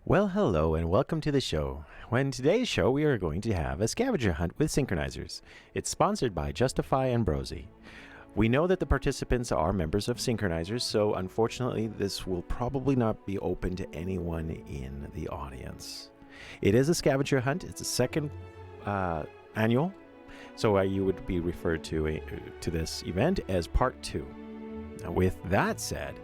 Well, hello and welcome to the show. In today's show, we are going to have a scavenger hunt with synchronizers. It's sponsored by Justifi and Broesy. We know that the participants are members of synchronizers, so unfortunately, this will probably not be open to anyone in the audience. It is a scavenger hunt. It's a second annual, so you would be referred to this event as Part 2. Now, with that said,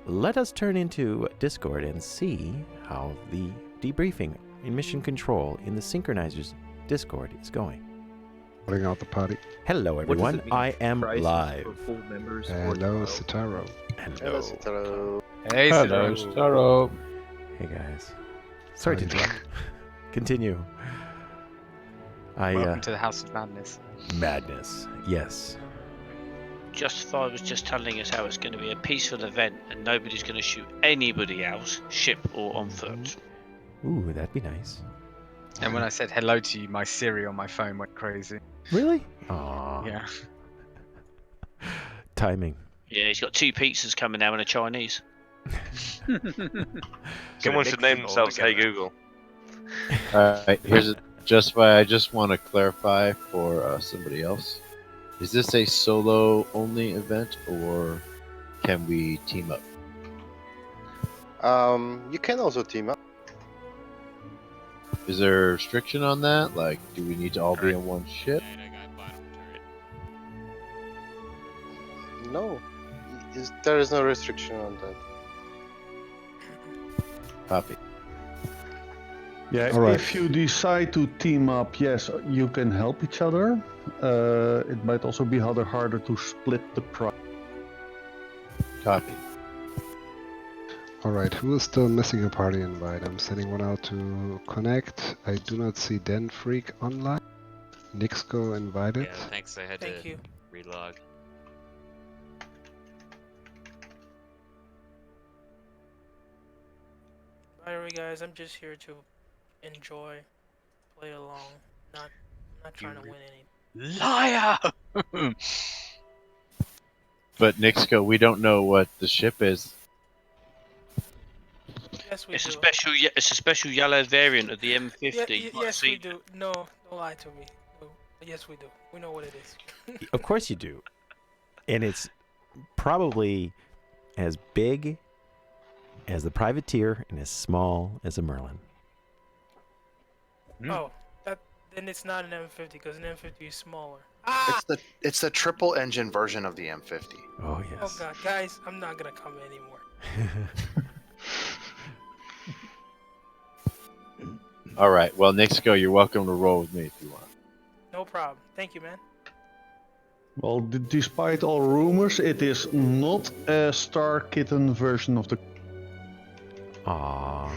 let us turn into Discord and see how the debriefing in mission control in the synchronizers Discord is going. Putting out the party. Hello, everyone. I am live. Hello, Sitaro. Hello. Sitaro. Hey, Hello, Staro. Hey, guys. Sorry to interrupt. Continue. Welcome to the House of Madness. Madness. Yes. Justifi was just telling us how it's going to be a peaceful event and nobody's going to shoot anybody else, ship or on foot. Ooh, that'd be nice. And when I said hello to you, my Siri on my phone went crazy. Really? Aww. Yeah. Timing. Yeah, he's got 2 pizzas coming now and a Chinese. Someone should name themselves Hey Google. Alright, here's just why I just want to clarify for somebody else. Is this a solo-only event, or can we team up? You can also team up. Is there a restriction on that? Like, do we need to all be on one ship? No, there is no restriction on that. Copy. Yeah, All right. if you decide to team up, yes, you can help each other. It might also be harder to split the prize. Copy. Alright, who is still missing a party invite? I'm sending one out to connect. I do not see Den Freak online. Nixco invited. Yeah, thanks. I had to relog. By the way, guys, I'm just here to enjoy, play along. I'm not trying to win any. Liar! But Nixco, we don't know what the ship is. Yes, we It's do. a special yellow variant of the M50. Yes, we do. No, don't lie to me. No. Yes, we do. We know what it is. Of course you do. And it's probably as big as the privateer and as small as a Merlin. Oh, then it's not an M50 because an M50 is smaller. It's the triple engine version of the M50. Oh, Oh yes. god, guys, I'm not gonna come anymore. Alright, well, Nixco, you're welcome to roll with me if you want. No problem. Thank you, man. Well, despite all rumors, it is not a Star Kitten version of the... Aww.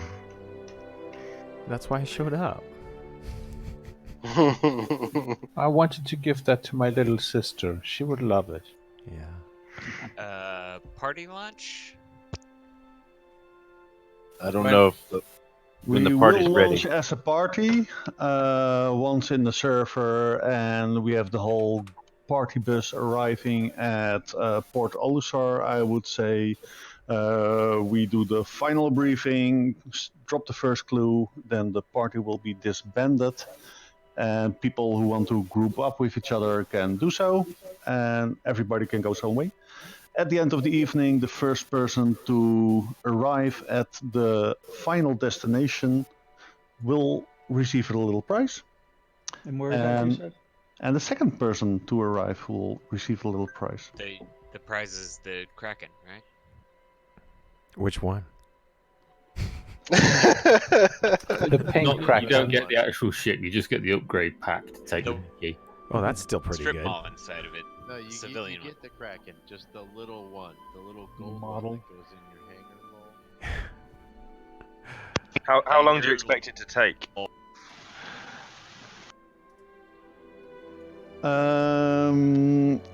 That's why I showed up. I wanted to give that to my little sister. She would love it. Yeah. Party launch? I don't know if when the party's will ready. launch as a party once in the server, and we have the whole party bus arriving at Port Olusar. I would say we do the final briefing, drop the first clue, then the party will be disbanded, and people who want to group up with each other can do so, and everybody can go some way. At the end of the evening, the first person to arrive at the final destination will receive a little prize. And where is that, you said? And the second person to arrive will receive a little prize. The prize is the Kraken, right? Which one? The pink You Kraken. don't get the actual ship, you just get the upgrade pack to take the key. Oh, that's still pretty Strip good. mall inside of it. No, you Civilian get the Kraken, just the little one, the little gold Model. one that goes in your hangar roll. How long do you expect it to take?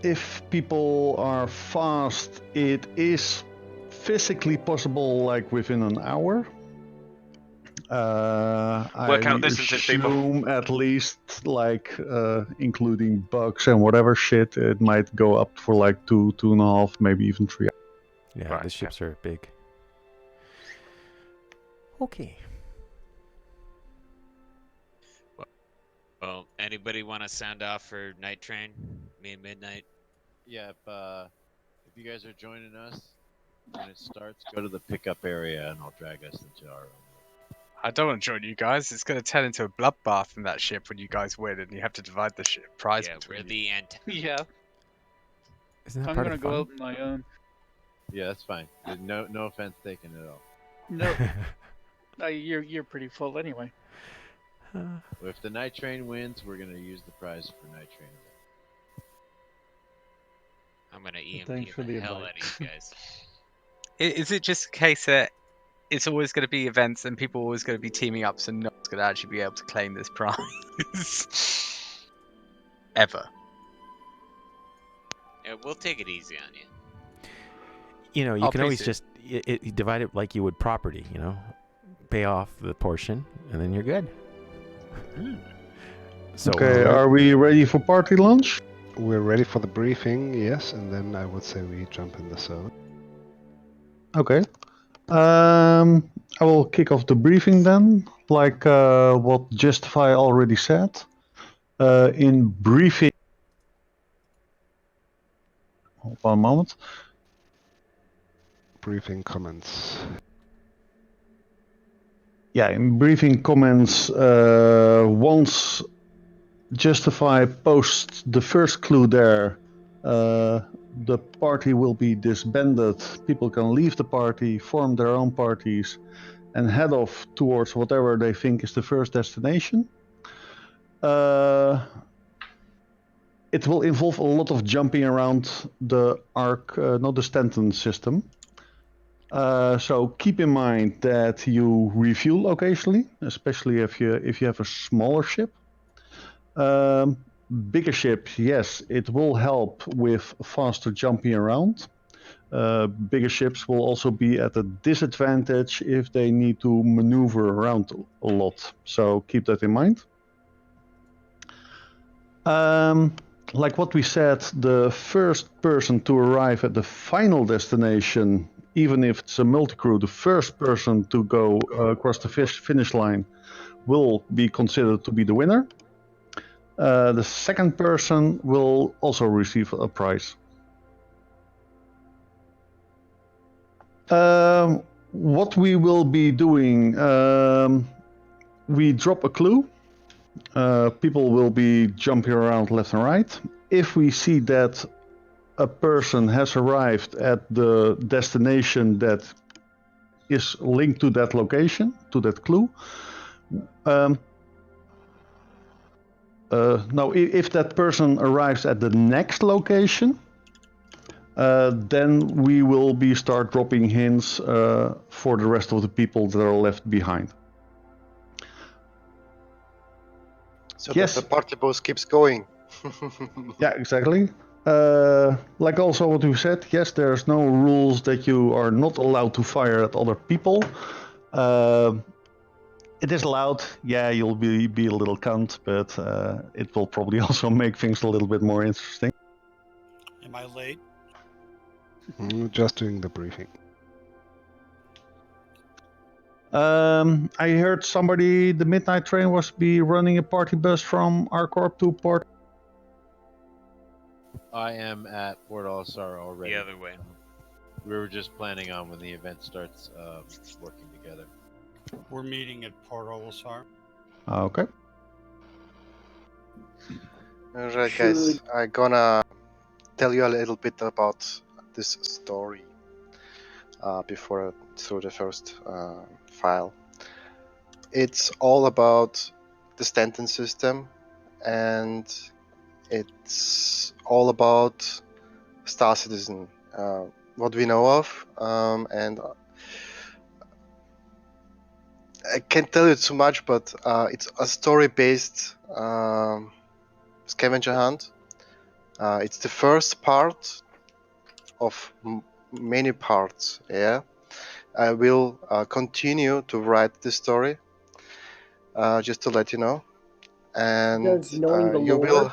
If people are fast, it is physically possible, like within an hour. Work out I distances, people. assume at least, like, including bugs and whatever shit, it might go up for like 2.5, maybe even 3 hours. Yeah, Right, the ships are big. Okay. Well, anybody want to sound off for Night Train? Me and Midnight. Yeah, if you guys are joining us when it starts, go to the pickup area and I'll drag us into our own. I don't want to join you guys. It's going to turn into a bloodbath in that ship when you guys win, and you have to divide the prize Yeah, between we're you. the Yeah, Isn't that I'm part gonna of go fun? out on my own. Yeah, that's fine. No offense taken at all. No, you're pretty full anyway. If the night train wins, we're gonna use the prize for night train. I'm gonna EMP Thanks for the hell invite. out of you guys. Is it just a case that it's always going to be events and people are always going to be teaming up, so no one's going to actually be able to claim this prize? Ever. Yeah, we'll take it easy on you. You know, you Oh, can please always do. just divide it like you would property, you know? Pay off the portion, and then you're good. So, Okay, are we ready for party lunch? We're ready for the briefing, yes, and then I would say we jump in the zone. Okay. I will kick off the briefing then, like what Justifi already said. In briefing, one moment. Briefing comments. Yeah, in briefing comments, once Justifi posts the first clue there, the party will be disbanded. People can leave the party, form their own parties, and head off towards whatever they think is the first destination. It will involve a lot of jumping around the not the Stanton system. So keep in mind that you refuel occasionally, especially if you have a smaller ship. Bigger ships, yes, it will help with faster jumping around. Bigger ships will also be at a disadvantage if they need to maneuver around a lot. So keep that in mind. Like what we said, the first person to arrive at the final destination, even if it's a multi-crew, the first person to go across the finish line will be considered to be the winner. The second person will also receive a prize. What we will be doing, we drop a clue. People will be jumping around left and right. If we see that a person has arrived at the destination that is linked to that location, to that clue, now if that person arrives at the next location, then we will be start dropping hints for the rest of the people that are left behind. So yes. that the party bus keeps going. Yeah, exactly. Like also what we said, yes, there's no rules that you are not allowed to fire at other people. It is allowed. Yeah, you'll be a little cunt, but it will probably also make things a little bit more interesting. Am I late? Just doing the briefing. I heard somebody, the midnight train was be running a party bus from ArcCorp to Port. I am at Port All-Star already. The other way. We were just planning on when the event starts working together. We're meeting at Port Olisar. Okay. Alright, guys, I'm gonna tell you a little bit about this story before through the first file. It's all about the Stanton system, and it's all about Star Citizen, what we know of, and I can't tell you too much, but it's a story-based scavenger hunt. It's the first part of many parts. Yeah, I will continue to write this story, just to let you know, and you will.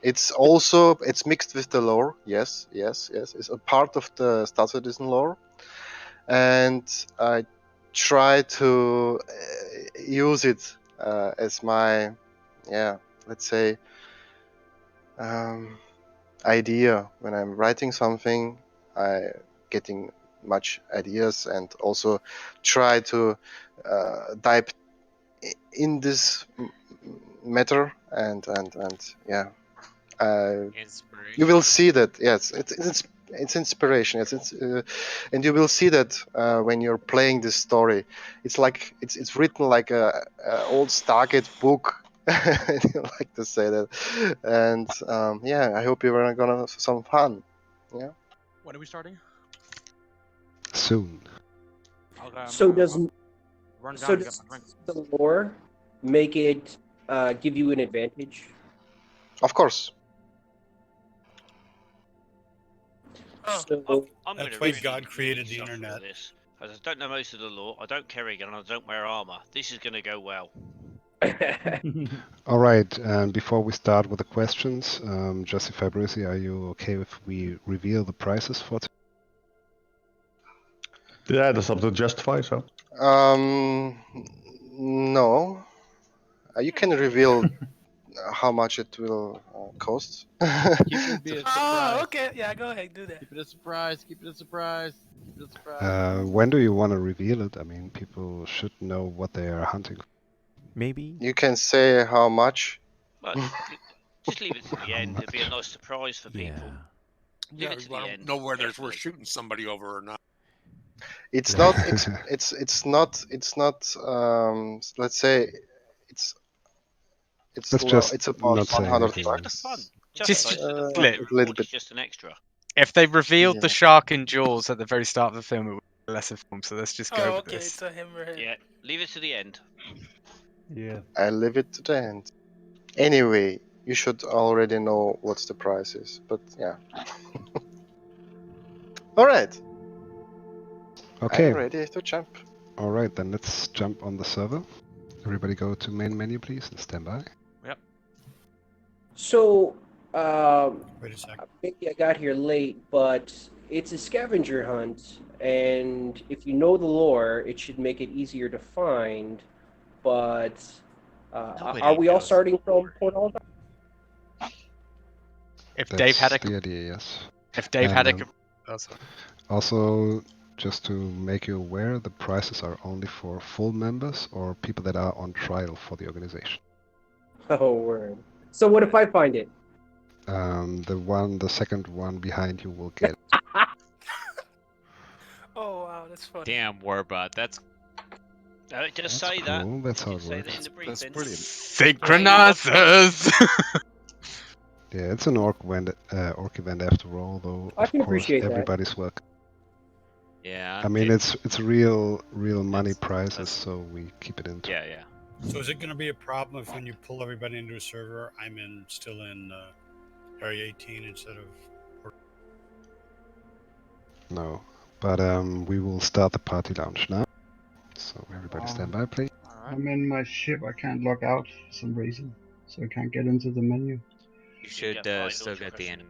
It's also mixed with the lore. Yes. It's a part of the Star Citizen lore, and I try to use it as my yeah, let's say, idea. When I'm writing something, I getting much ideas and also try to dive in this matter and yeah. You will see that yes, it's inspiration. Yes, and you will see that when you're playing this story, it's like it's written like a old Stargate book. I like to say that, and yeah, I hope you're gonna have some fun. Yeah. When are we starting? Soon. So does Run down so and get does my drink. the lore make it give you an advantage? Of course. So I'm That's gonna why really God created the suffer internet. This. As I don't know most of the lore, I don't carry a gun, I don't wear armor. This is going to go well. All right, and before we start with the questions, Justifi, Broesy, are you okay if we reveal the prices for Yeah, that's up to Justifi, so. No. You can reveal how much it will cost. Keep it be a Oh, surprise. okay. Yeah, go ahead, do that. Keep it a surprise. Keep it a surprise. Keep it a surprise. When do you want to reveal it? I mean, people should know what they are hunting. Maybe. You can say how much. Well, just leave it to the end. It'd be a nice surprise for people. Leave Yeah, it to I the don't end. know whether it's worth shooting somebody over or not. It's not. It's not. Let's say it's. Let's just it's about not say 100 anything. bucks. Just a flip. little bit. Just an extra. If they revealed Yeah. the shark in Jaws at the very start of the film, it would be less of a film. So let's just go Oh, with okay. this. It's a hammerhead. Yeah, leave it to the end. Yeah. I leave it to the end. Anyway, you should already know what the price is. But yeah. All right. Okay. I'm ready to jump. All right, then let's jump on the server. Everybody go to main menu, please, and stand by. Yep. So, Wait a second. maybe I got here late, but it's a scavenger hunt, and if you know the lore, it should make it easier to find. But are we all starting from Port Alder? If That's Dave had a, the idea, yes. if Dave had a, And, oh, sorry. Also, just to make you aware, the prices are only for full members or people that are on trial for the organization. Oh, word. So what if I find it? The second one behind you will get it. Oh, wow, that's funny. Damn, Warbot, that's No, just That's say that. cool. That's how it Say that works. in the briefing. Synchronizers. Yeah, it's an orc event after all, though. I Of can course, appreciate that. everybody's welcome. yeah. I mean, it- it's real money prizes, so we keep it in. yeah, yeah. So is it going to be a problem if when you pull everybody into a server, I'm still in Area 18 instead of... No, but we will start the party launch now. So everybody stand by, please. I'm in my ship. I can't log out for some reason, so I can't get into the menu. You should still get the end.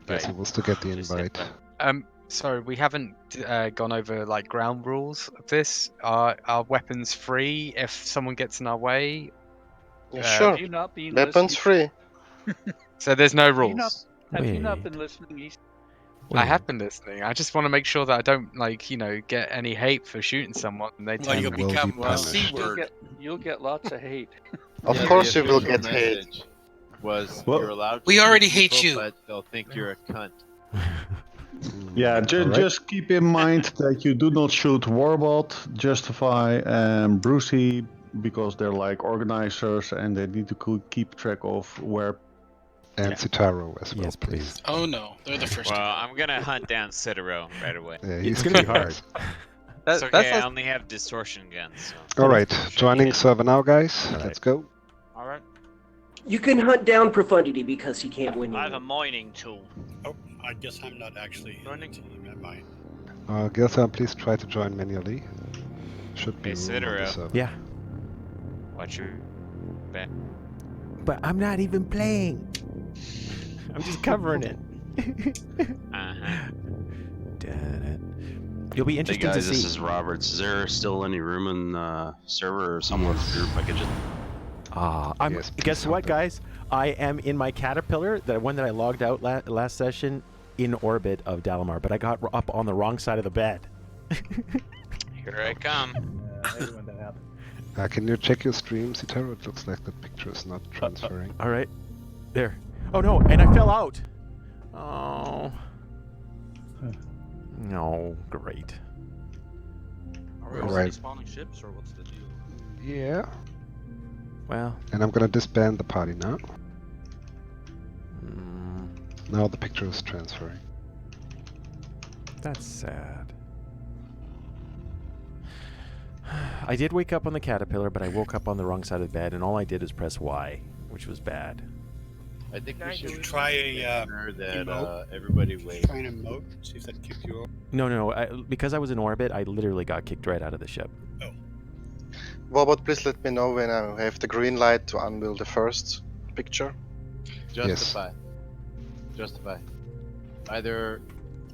Yes, you will still get the invite. Sorry, we haven't gone over like ground rules of this. Are weapons free if someone gets in our way? Yeah, sure. Have you not been Weapons listening? free. So there's no Have you not- rules. Have you not been listening, East? I have been listening. I just want to make sure that I don't get any hate for shooting someone and they Well, tell you'll me. become a C You'll word. you'll get lots of hate. Of Yeah, course the you will official get hate. message Was Well, you're allowed to we shoot already hate people, you. but they'll think you're a cunt. Yeah, Alright. just keep in mind that you do not shoot Warbot, Justifi, and Broesy because they're like organizers and they need to keep track of where. And Citaro as well, Yes, please. Oh no, they're the first. Well, I'm gonna hunt down Citaro right away. Yeah, It's he's gonna be pretty hard. fast. It's okay, I only have distortion guns. So. All right, joining server now, guys. All right. Let's go. All right. You can hunt down Profundity because he can't win you. I have a mining tool. Oh, I guess I'm not actually in the team, am I? Giltha, please try to join manually. Should be Hey, room on the Citaro. server. Yeah. Watch your back. But I'm not even playing. I'm just covering it. Uh-huh. You'll be Hey interested guys, to this see. is Roberts. Is there still any room in server or somewhere with the group I could just... Yes, please guess help what, them. guys? I am in my caterpillar, the one that I logged out last session, in orbit of Dalamar, but I got up on the wrong side of the bed. Here I come. Everyone that happens. Can you check your stream, Citaro? It looks like the picture is not transferring. All right. There. Oh, no, and I fell out. Oh. No, great. Are we All already right. spawning ships, or what's the deal? Yeah. Well. And I'm gonna disband the party now. Now the picture is transferring. That's sad. I did wake up on the caterpillar, but I woke up on the wrong side of the bed, and all I did is press Y, which was bad. I think we should try a that everybody wait. Try an emote, see if that kicks you off. No, because I was in orbit, I literally got kicked right out of the ship. Wobot, please let me know when I have the green light to unveil the first picture. Justify. Justify. Either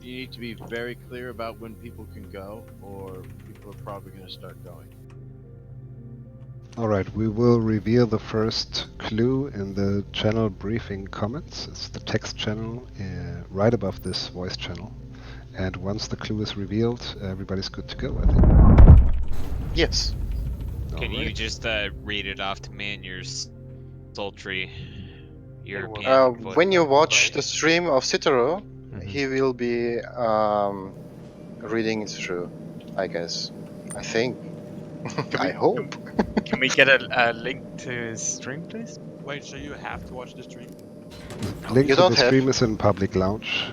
you need to be very clear about when people can go, or people are probably going to start going. Alright, we will reveal the first clue in the channel briefing comments. It's the text channel right above this voice channel. And once the clue is revealed, everybody's good to go, I think. Yes. Can you just read it off to me in your sultry European voice? When you watch the stream of Citaro, he will be reading it through, I guess. I think. I hope. Can we get a link to his stream, please? Wait, so you have to watch the stream? Link You to don't the have- stream is in public lounge.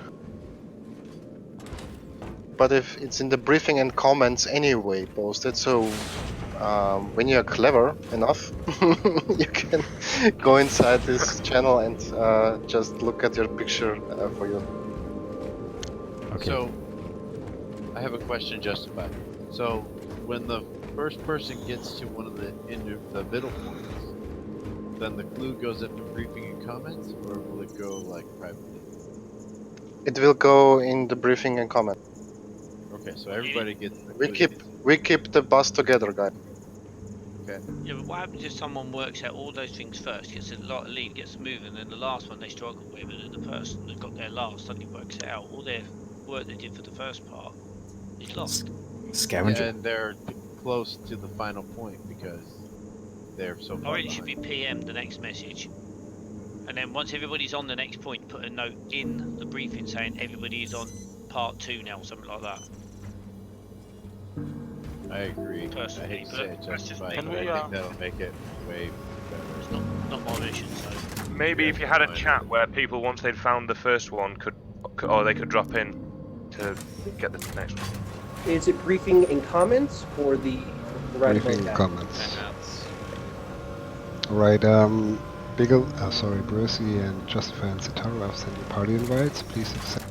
But if it's in the briefing and comments anyway posted, so when you're clever enough, you can go inside this channel and just look at your picture for you. Okay. So, I have a question, Justify. So, when the first person gets to one of the middle points, then the clue goes up to briefing and comments, or will it go like privately? It will go in the briefing and comment. Okay, so everybody gets the We clue. keep the bus together, guys. Okay. Yeah, but what happens if someone works out all those things first, gets a lot of lead, gets moving, and the last one they struggle with, and then the person that got there last suddenly works it out. All their work they did for the first part is lost. Yeah, and they're close to the final point because they're so far Or it should behind. be PM the next message. And then once everybody's on the next point, put a note in the briefing saying everybody is on part 2 now, or something like that. I agree. Personally, I hate to but say it, that's just Justify, me. but I think that'll make it way better. It's not my mission, so. Maybe if you had a chat where people, once they'd found the first one, or they could drop in to get the next one. Is it briefing and comments or the right above Briefing that? comments. Alright, Broesy and Justify and Citaro, I've sent you party invites. Please accept.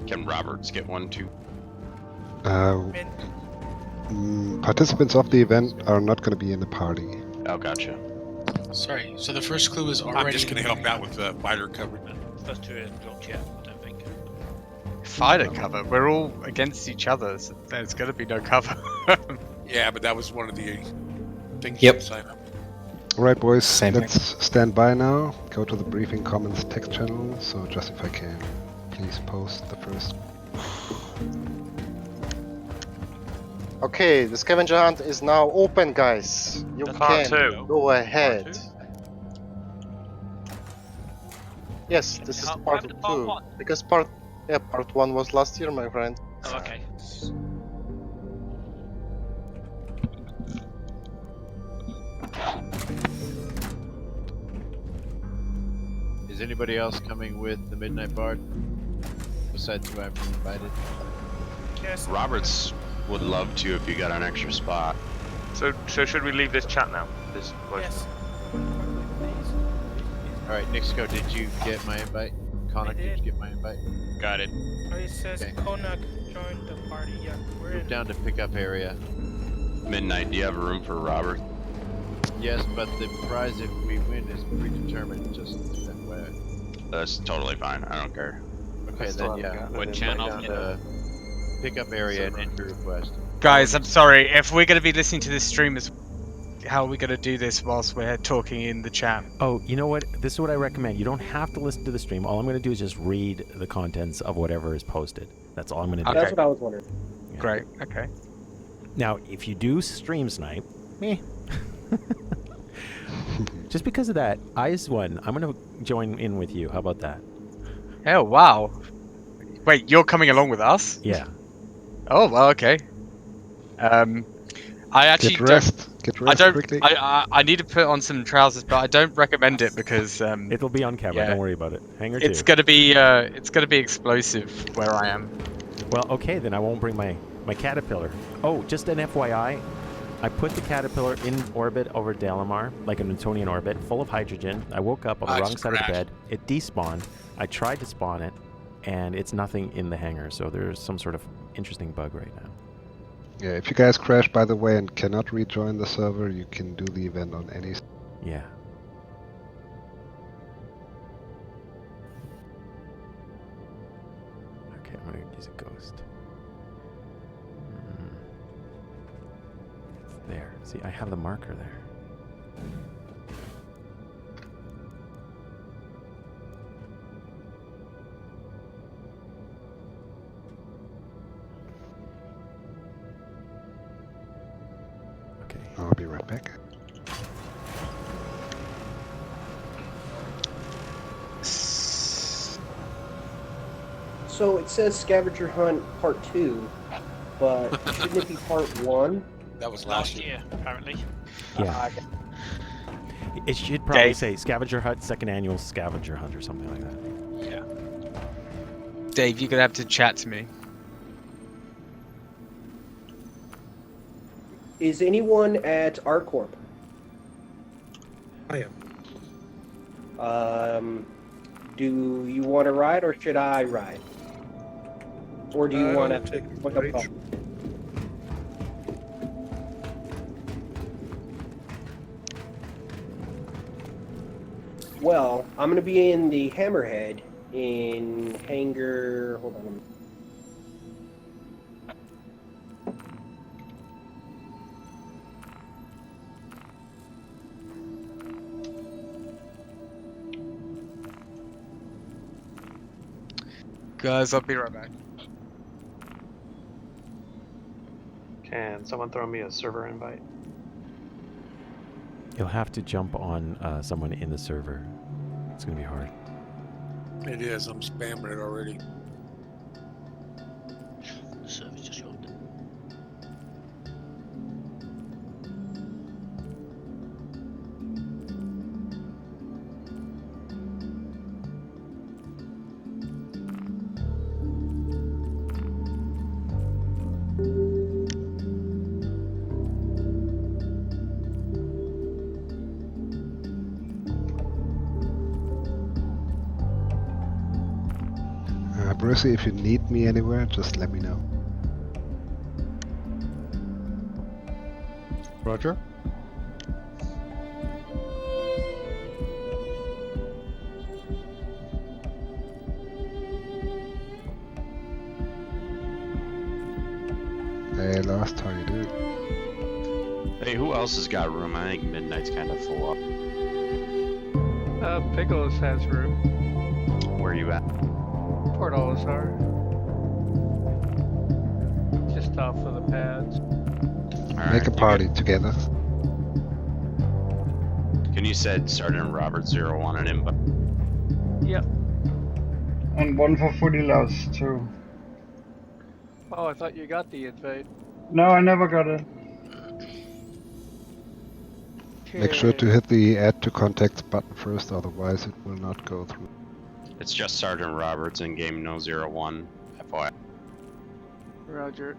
Can Roberts get one too? Participants of the event are not going to be in the party. Oh, gotcha. Sorry, so the first clue is already... I'm just going to help out with the wider coverage. First 2 isn't blocked yet, I don't think. Fighter cover. We're all against each other, so there's gonna be no cover. Yeah, but that was one of the things Yep. you sign up. Alright boys, let's stand by now. Go to the briefing comments text channel, so Justify can please post the first. Okay, the scavenger hunt is now open, guys. You Part can 2. go ahead. Yes, this is part 2. Because part 1 was last year, my friend. Oh, okay. Is anybody else coming with the Midnight Bard? Besides who I've invited? Yes. Roberts would love to if you got an extra spot. So should we leave this chat now? This voice? Yes. Alright, Nixco, did you get my invite? Konak, did you get my invite? Got it. Oh, it says Okay. Konak joined the party. Yeah, we're Move in. down to pickup area. Midnight, do you have room for Robert? Yes, but the prize if we win is predetermined just that way. That's totally fine. I don't care. Okay, then yeah. What channel? Down to pickup area and enter request. Guys, I'm sorry. If we're gonna be listening to this stream as how are we going to do this whilst we're talking in the chat? Oh, you know what? This is what I recommend. You don't have to listen to the stream. All I'm going to do is just read the contents of whatever is posted. That's all I'm going to do. That's what I was wondering. Yeah. Great. Okay. Now, if you do stream snipe, just because of that, IS1, I'm going to join in with you. How about that? Oh, wow. Wait, you're coming along with us? Yeah. Oh, well, okay. I actually Get rest quickly. I need to put on some trousers, but I don't recommend it because it'll be on camera. yeah, Don't worry about it. Hanger it's 2. gonna be explosive where I am. Well, okay, then I won't bring my caterpillar. Oh, just an FYI, I put the caterpillar in orbit over Dalamar, like a Newtonian orbit, full of hydrogen. I woke up on the wrong side of the bed. It despawned. I tried to spawn it, and it's nothing in the hangar. So there's some sort of interesting bug right now. Yeah, if you guys crash, by the way, and cannot rejoin the server, you can do the event on any... Yeah. Okay, I'm going to use a ghost. It's there. See, I have the marker there. I'll be right back. So it says Scavenger Hunt Part 2, but shouldn't it be Part 1? That was last year, apparently. Yeah. It should probably say Scavenger Hunt, second annual Scavenger Hunt or something like that. Yeah. Dave, you're gonna have to chat to me. Is anyone at ArcCorp? I am. Do you want to ride or should I ride? Or do you want to look up coffee? Well, I'm going to be in the Hammerhead in hangar... Hold on a minute. Guys, I'll be right back. Can someone throw me a server invite? You'll have to jump on someone in the server. It's going to be hard. It is. I'm spamming it already. The server's just showed. Broesy, if you need me anywhere, just let me know. Roger. Hey, Lost, how you doing? Hey, who else has got room? I think Midnight's kind of full up. Pickles has room. Where are you at? Port Olisar. Just off of the pads. Make a party together. Can you said Sergeant Robert 01 an invite? Yep. And one for Footy Louse too. Oh, I thought you got the invite. No, I never got it. Make sure to hit the add to contacts button first, otherwise it will not go through. It's just Sergeant Roberts in game no 01, FYI. Roger.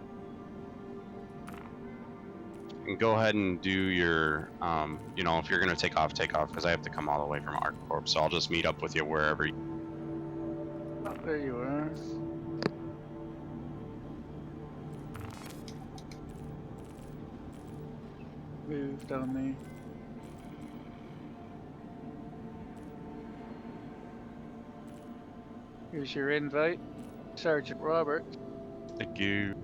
And go ahead and do your, you know, if you're going to take off, because I have to come all the way from ArcCorp, so I'll just meet up with you wherever you... Oh, there you are. Moved on me. Here's your invite, Sergeant Robert. Thank you.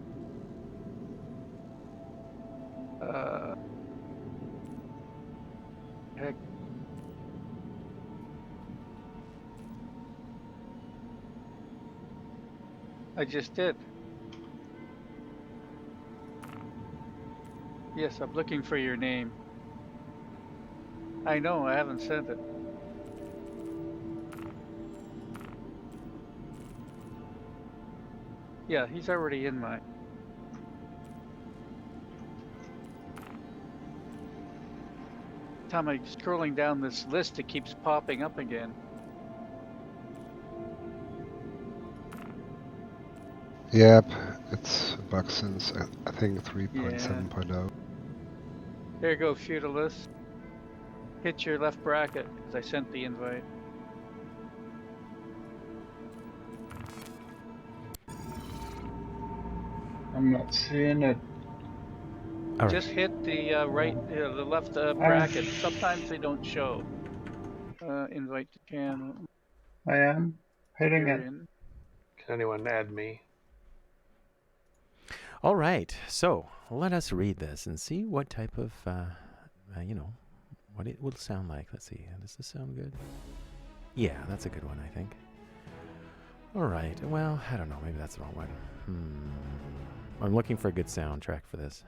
I just did. Yes, I'm looking for your name. I know, I haven't sent it. Yeah, he's already in mine. Time I'm scrolling down this list, it keeps popping up again. Yep, it's a bug since I think 3.7.0. There you go, Feudalist. Hit your left bracket, because I sent the invite. I'm not seeing it. All Just hit the the left bracket. Sometimes they don't show. Invite to channel. I am hitting You're it. in. Can anyone add me? All right, so let us read this and see what type of, what it will sound like. Let's see. Does this sound good? Yeah, that's a good one, I think. All right. Well, I don't know. Maybe that's the wrong one. I'm looking for a good soundtrack for this.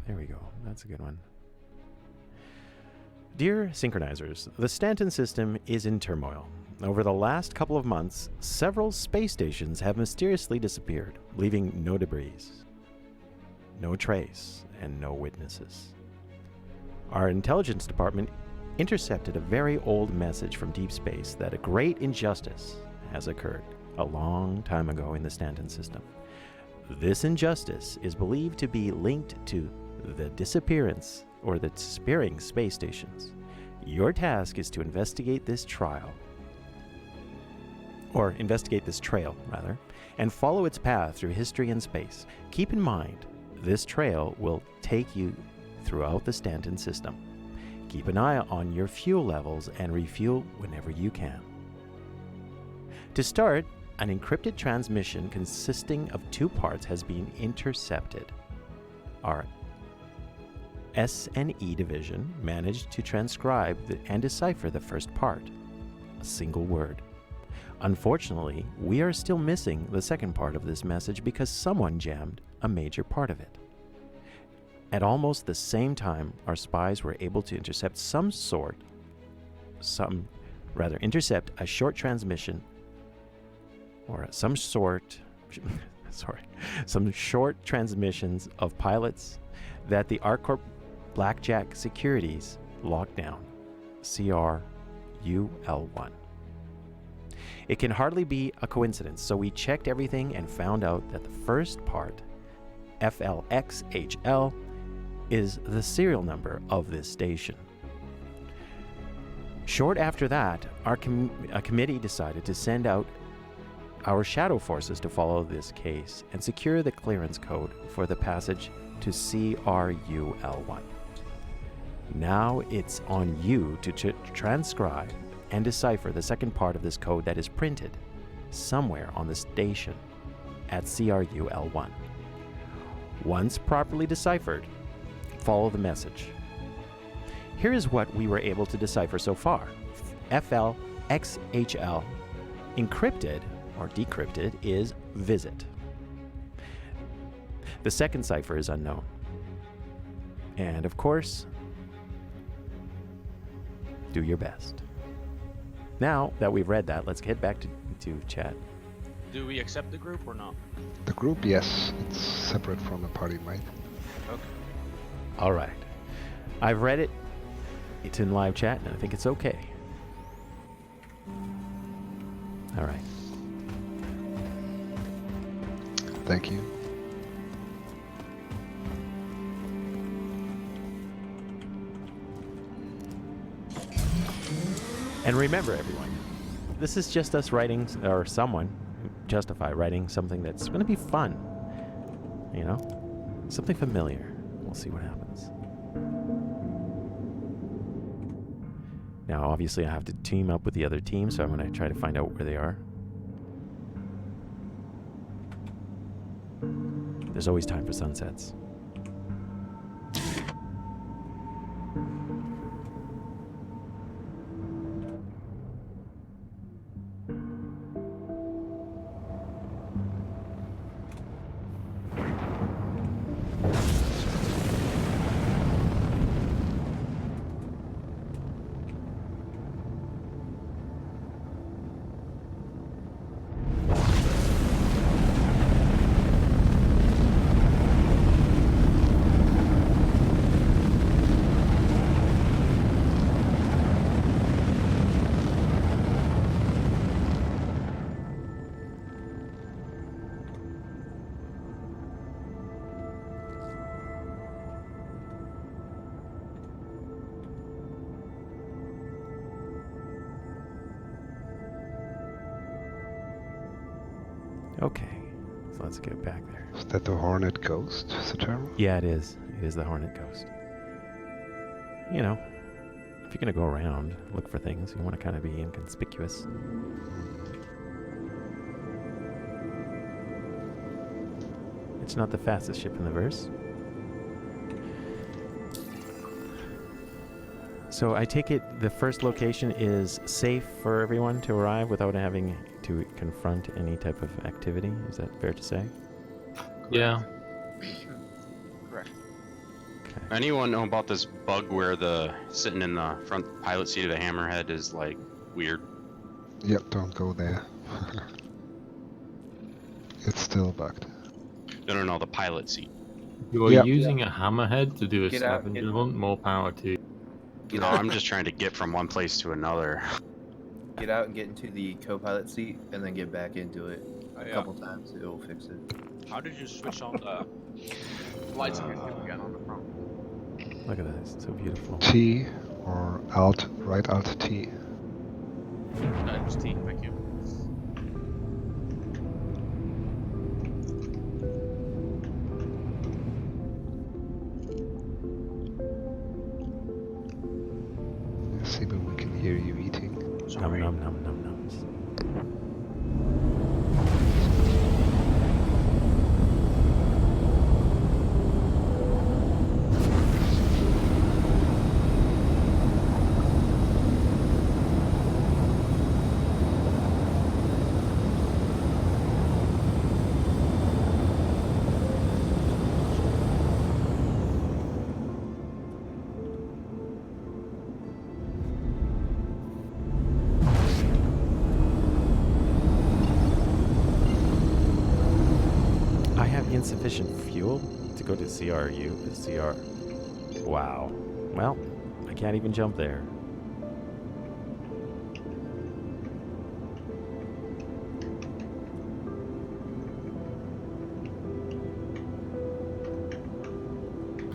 There we go. That's a good one. Dear Synchronizers, the Stanton system is in turmoil. Over the last couple of months, several space stations have mysteriously disappeared, leaving no debris, no trace, and no witnesses. Our intelligence department intercepted a very old message from deep space that a great injustice has occurred a long time ago in the Stanton system. This injustice is believed to be linked to the disappearance or the disappearing space stations. Your task is to investigate this trail, and follow its path through history and space. Keep in mind, this trail will take you throughout the Stanton system. Keep an eye on your fuel levels and refuel whenever you can. To start, an encrypted transmission consisting of 2 parts has been intercepted. Our S&E division managed to transcribe and decipher the first part, a single word. Unfortunately, we are still missing the second part of this message because someone jammed a major part of it. At almost the same time, our spies were able to intercept some short transmissions of pilots that the ArcCorp Blackjack Securities locked down, CRUL1. It can hardly be a coincidence, so we checked everything and found out that the first part, FLXHL, is the serial number of this station. Short after that, a committee decided to send out our shadow forces to follow this case and secure the clearance code for the passage to CRUL1. Now it's on you to transcribe and decipher the second part of this code that is printed somewhere on the station at CRUL1. Once properly deciphered, follow the message. Here is what we were able to decipher so far. FLXHL. Encrypted or decrypted is visit. The second cipher is unknown. And of course, do your best. Now that we've read that, let's get back to chat. Do we accept the group or not? The group, yes. It's separate from the party, right? Okay. All right. I've read it. It's in live chat, and I think it's okay. All right. Thank you. And remember, everyone, this is just us writing, or someone, Justifi, writing something that's going to be fun. You know? Something familiar. We'll see what happens. Now, obviously, I have to team up with the other team, so I'm going to try to find out where they are. There's always time for sunsets. Okay, so let's get back there. Is that the Hornet Ghost, Sotero? Yeah, it is. It is the Hornet Ghost. You know, if you're going to go around, look for things, you want to kind of be inconspicuous. It's not the fastest ship in the verse. So I take it the first location is safe for everyone to arrive without having to confront any type of activity. Is that fair to say? Yeah. Correct. Anyone know about this bug where the sitting in the front pilot seat of the Hammerhead is like weird? Yep, don't go there. It's still bugged. No, the pilot seat. You are using a hammerhead to do a Get out, scavenger hunt, more power to you. No, I'm just trying to get from one place to another. Get out and get into the co-pilot seat, and then get back into it a Yeah. couple times. It will fix it. How did you switch on the lights again on the front? Look at that, it's so beautiful. T or Alt, right Alt T. No, just T, thank you. See, but we can hear you eating. Num num num num nums. Insufficient fuel to go to CR. Wow. Well, I can't even jump there.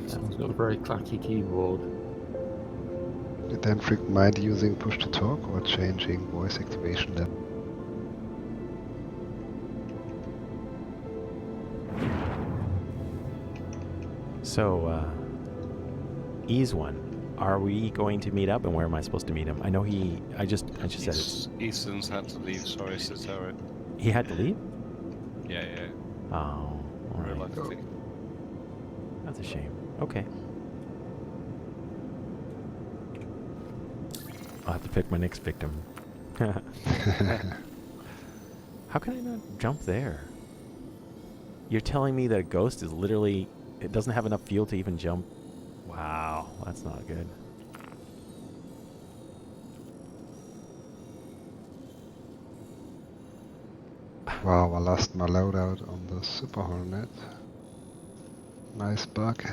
Sounds got a very clacky keyboard. Did Denfrick mind using push to talk or changing voice activation level? So, Ease one. Are we going to meet up, and where am I supposed to meet him? I know I just said it. Easton's had to leave, sorry, Sotero. He had to leave? Yeah. Oh, all right. Reluctantly. That's a shame. Okay. I'll have to pick my next victim. How can I not jump there? You're telling me that a ghost is literally... It doesn't have enough fuel to even jump. Wow, that's not good. Wow, I lost my loadout on the Super Hornet. Nice bug.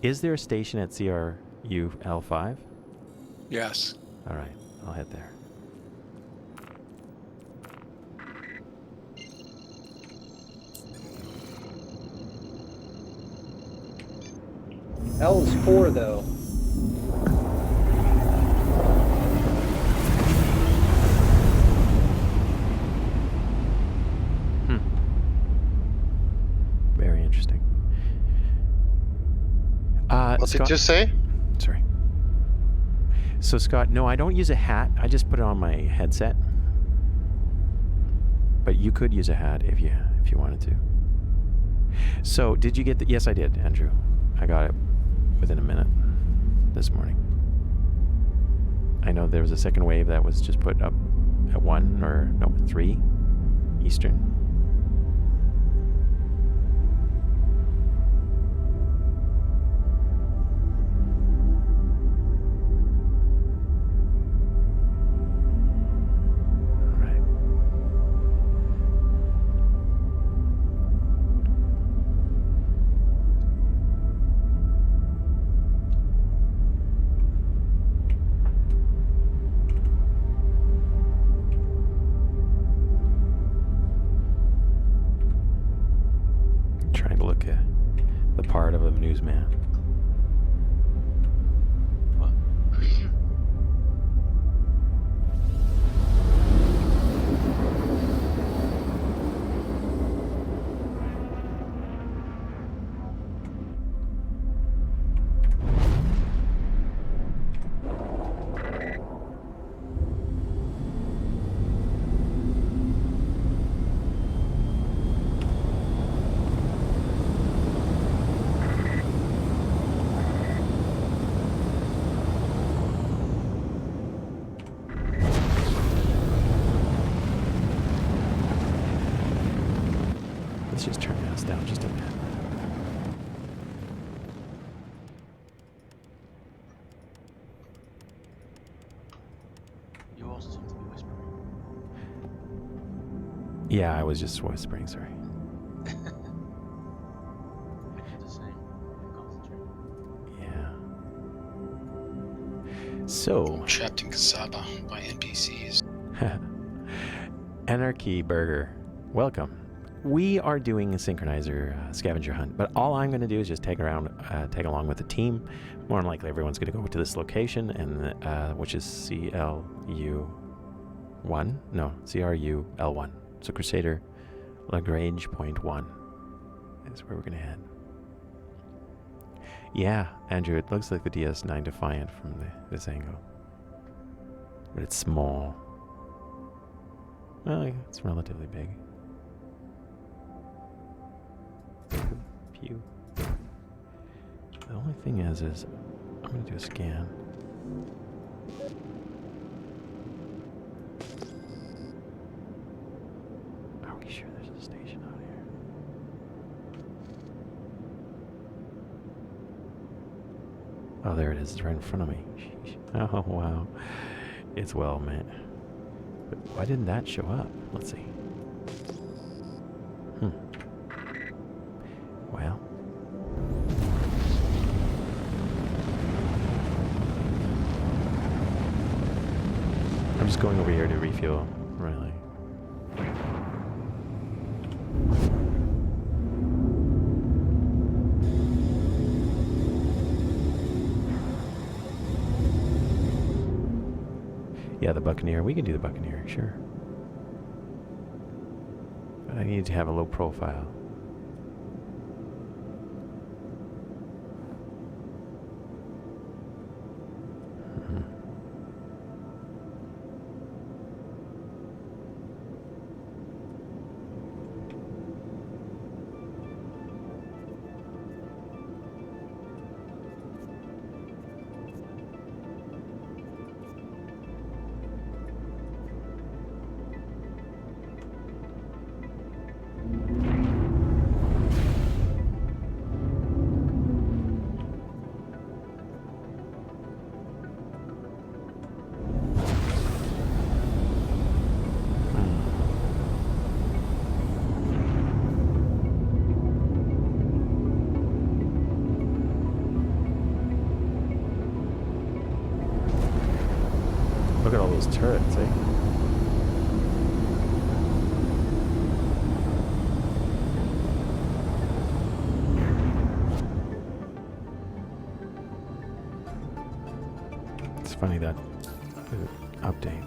Is there a station at CRU L5? Yes. All right, I'll head there. L is 4 though. Very interesting. What Scott, did you say? Sorry. So Scott, no, I don't use a hat. I just put it on my headset. But you could use a hat if you wanted to. So did you get the? Yes, I did, Andrew. I got it within a minute this morning. I know there was a second wave that was just put up at 1 or no 3 Eastern. Yeah, I was just whispering, sorry. Yeah. So. Trapped in Kasaba by NPCs. Anarchy Burger, welcome. We are doing a synchronizer scavenger hunt, but all I'm going to do is just tag along with the team. More than likely, everyone's going to go to this location, and which is CRU1. So Crusader Lagrange Point 1 is where we're going to head. Yeah, Andrew, it looks like the DS9 Defiant from this angle, but it's small. Well, it's relatively big. Pew. The only thing is I'm going to do a scan. Are we sure there's a station out here? Oh, there it is. It's right in front of me. Sheesh. Oh, wow. It's well met. But why didn't that show up? Let's see. Well. I'm just going over here to refuel, really. Yeah, the Buccaneer. We can do the Buccaneer, sure. But I need to have a low profile. Look at all those turrets, eh? It's funny that update.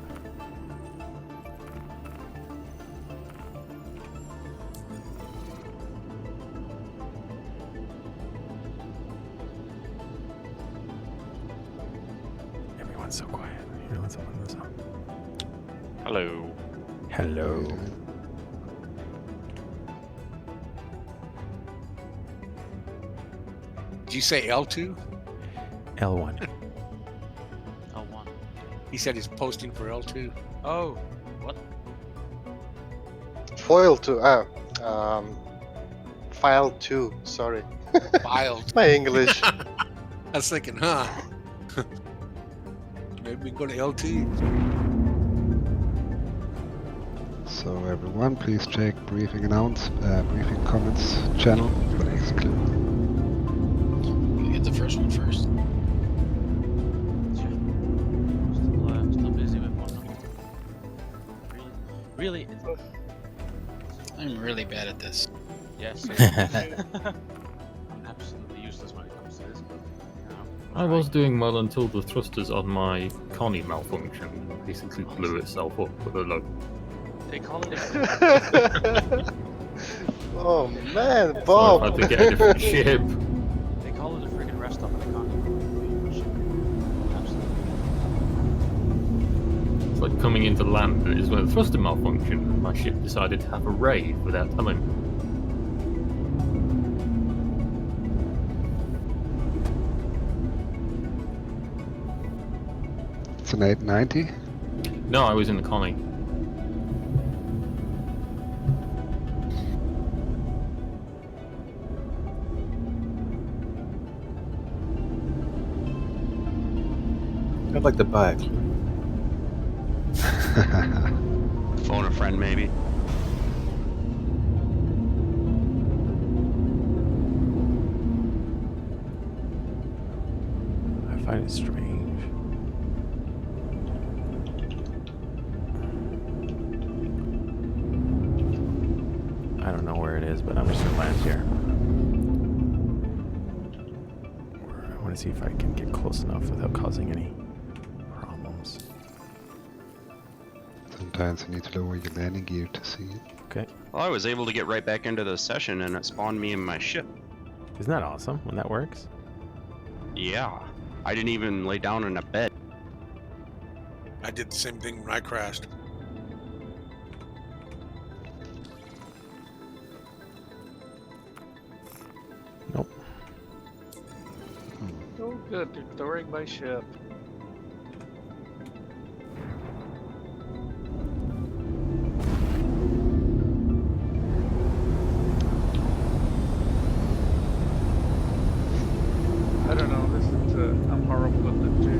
Everyone's so quiet. Here, let's open this up. Hello. Hello. Did you say L2? L1. L1. He said he's posting for L2. Oh, what? Foil 2. File 2. Sorry. Filed. My English. I was thinking, huh? Maybe we go to L2. So everyone, please check briefing comments channel for the next clue. You get the first one first. Still busy with one. Really? I'm really bad at this. Yes. I'm absolutely useless when it comes to this, but you know. I was doing well until the thrusters on my Connie malfunctioned and basically blew itself up with a load. They call it Oh man, So Bob! I had to get a different ship. They call it a friggin' rest stop in the continent. It's like coming into land, and it is when the thruster malfunctioned and my ship decided to have a raid without telling me. It's an 890. No, I was in the Connie. I'd like to buy a clue. Phone a friend, maybe. find it strange. I don't know where it is, but I'm just gonna land here. I want to see if I can get close enough without causing any problems. Sometimes you need to lower your landing gear to see it. Okay. Well, I was able to get right back into the session and it spawned me in my ship. Isn't that awesome when that works? Yeah. I didn't even lay down in a bed. I did the same thing when I crashed. Nope. Oh, good. They're storing my ship. I don't know. This is. I'm horrible at it too.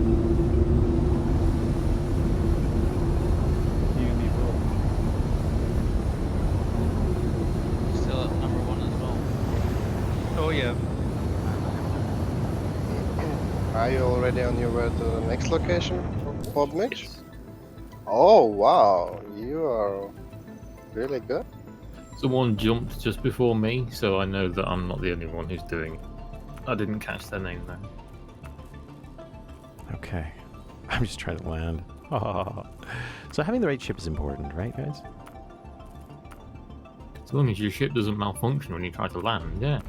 You and me both. Still at number 1 as well. Oh yeah. Are you already on your way to the next location, Pod Mitch? Oh wow, you are really good. Someone jumped just before me, so I know that I'm not the only one who's doing it. I didn't catch their name though. Okay. I'm just trying to land. So having the right ship is important, right, guys? As long as your ship doesn't malfunction when you try to land, yeah.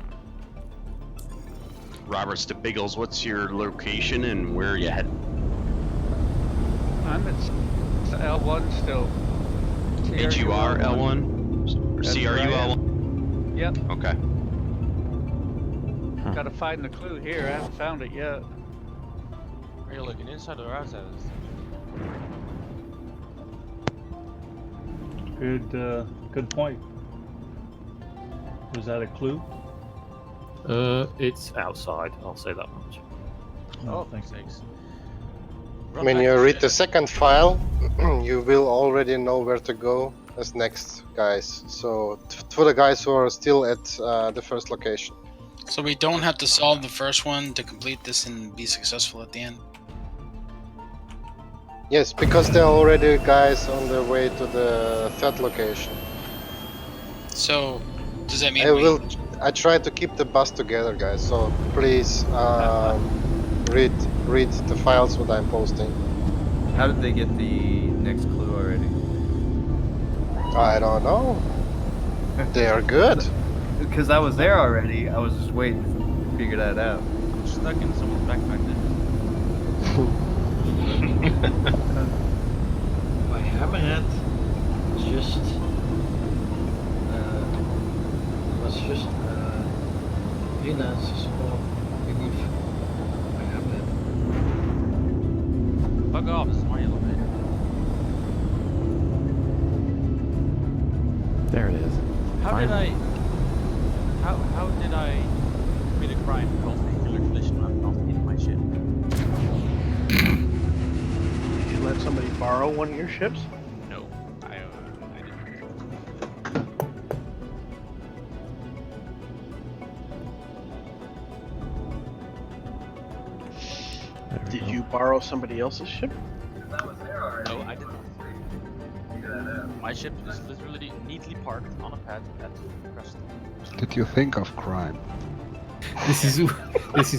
Roberts to Biggles, what's your location and where are you headed? I'm at L1 still. HUR L1? Or That's CRU where I am. L1? Yep. Okay. Gotta find the clue here. I haven't found it yet. Are you looking inside or outside? Good point. Was that a clue? It's outside, I'll say that much. Oh, thanks. When you read the second file, you will already know where to go as next, guys. So for the guys who are still at the first location. So we don't have to solve the first one to complete this and be successful at the end? Yes, because there are already guys on their way to the third location. So, does that mean I try to keep the bus together, guys, so please read the files what I'm posting. How did they get the next clue already? I don't know. They are good. Because I was there already, I was just waiting to figure that out. I'm stuck in someone's backpack now. My hammerhead was just freelancers or beneath my hammerhead. Bug off, this is my elevator. There it is. How did I commit a crime called vehicular collision when I'm not in my ship? Did you let somebody borrow one of your ships? No, I didn't. Did you borrow somebody else's ship? No, I did not. My ship is literally neatly parked on a pad at Crest. Did you think of crime? This is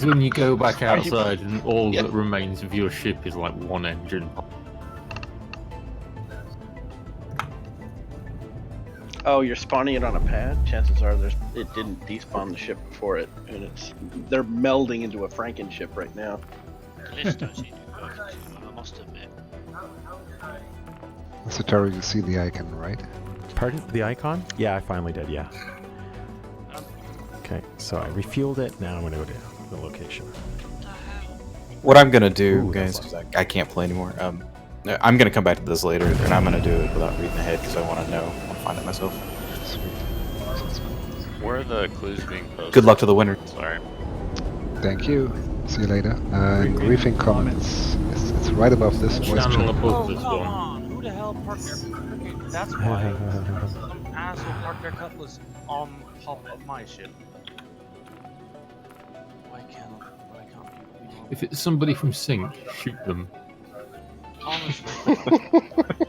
when you go back outside and all that remains of your ship is like one engine. Oh, you're spawning it on a pad? Chances are it didn't despawn the ship before it, and they're melding into a Franken ship right now. I must admit. So Taro, you see the icon, right? Pardon? The icon? Yeah, I finally did, yeah. Okay, so I refueled it, now I'm gonna go to the location. What I'm gonna do, guys, because I can't play anymore, I'm gonna come back to this later, and I'm gonna do it without reading ahead, because I want to know, I want to find it myself. Where are the clues being posted? Good luck to the winner. Sorry. Thank you. See you later. Briefing comments. It's right above this voice channel. Oh, come on! Who the hell parked their... Okay, that's why some asshole parked their Cutlass on top of my ship. Why can't we If it's somebody from Sync, shoot them. Honestly.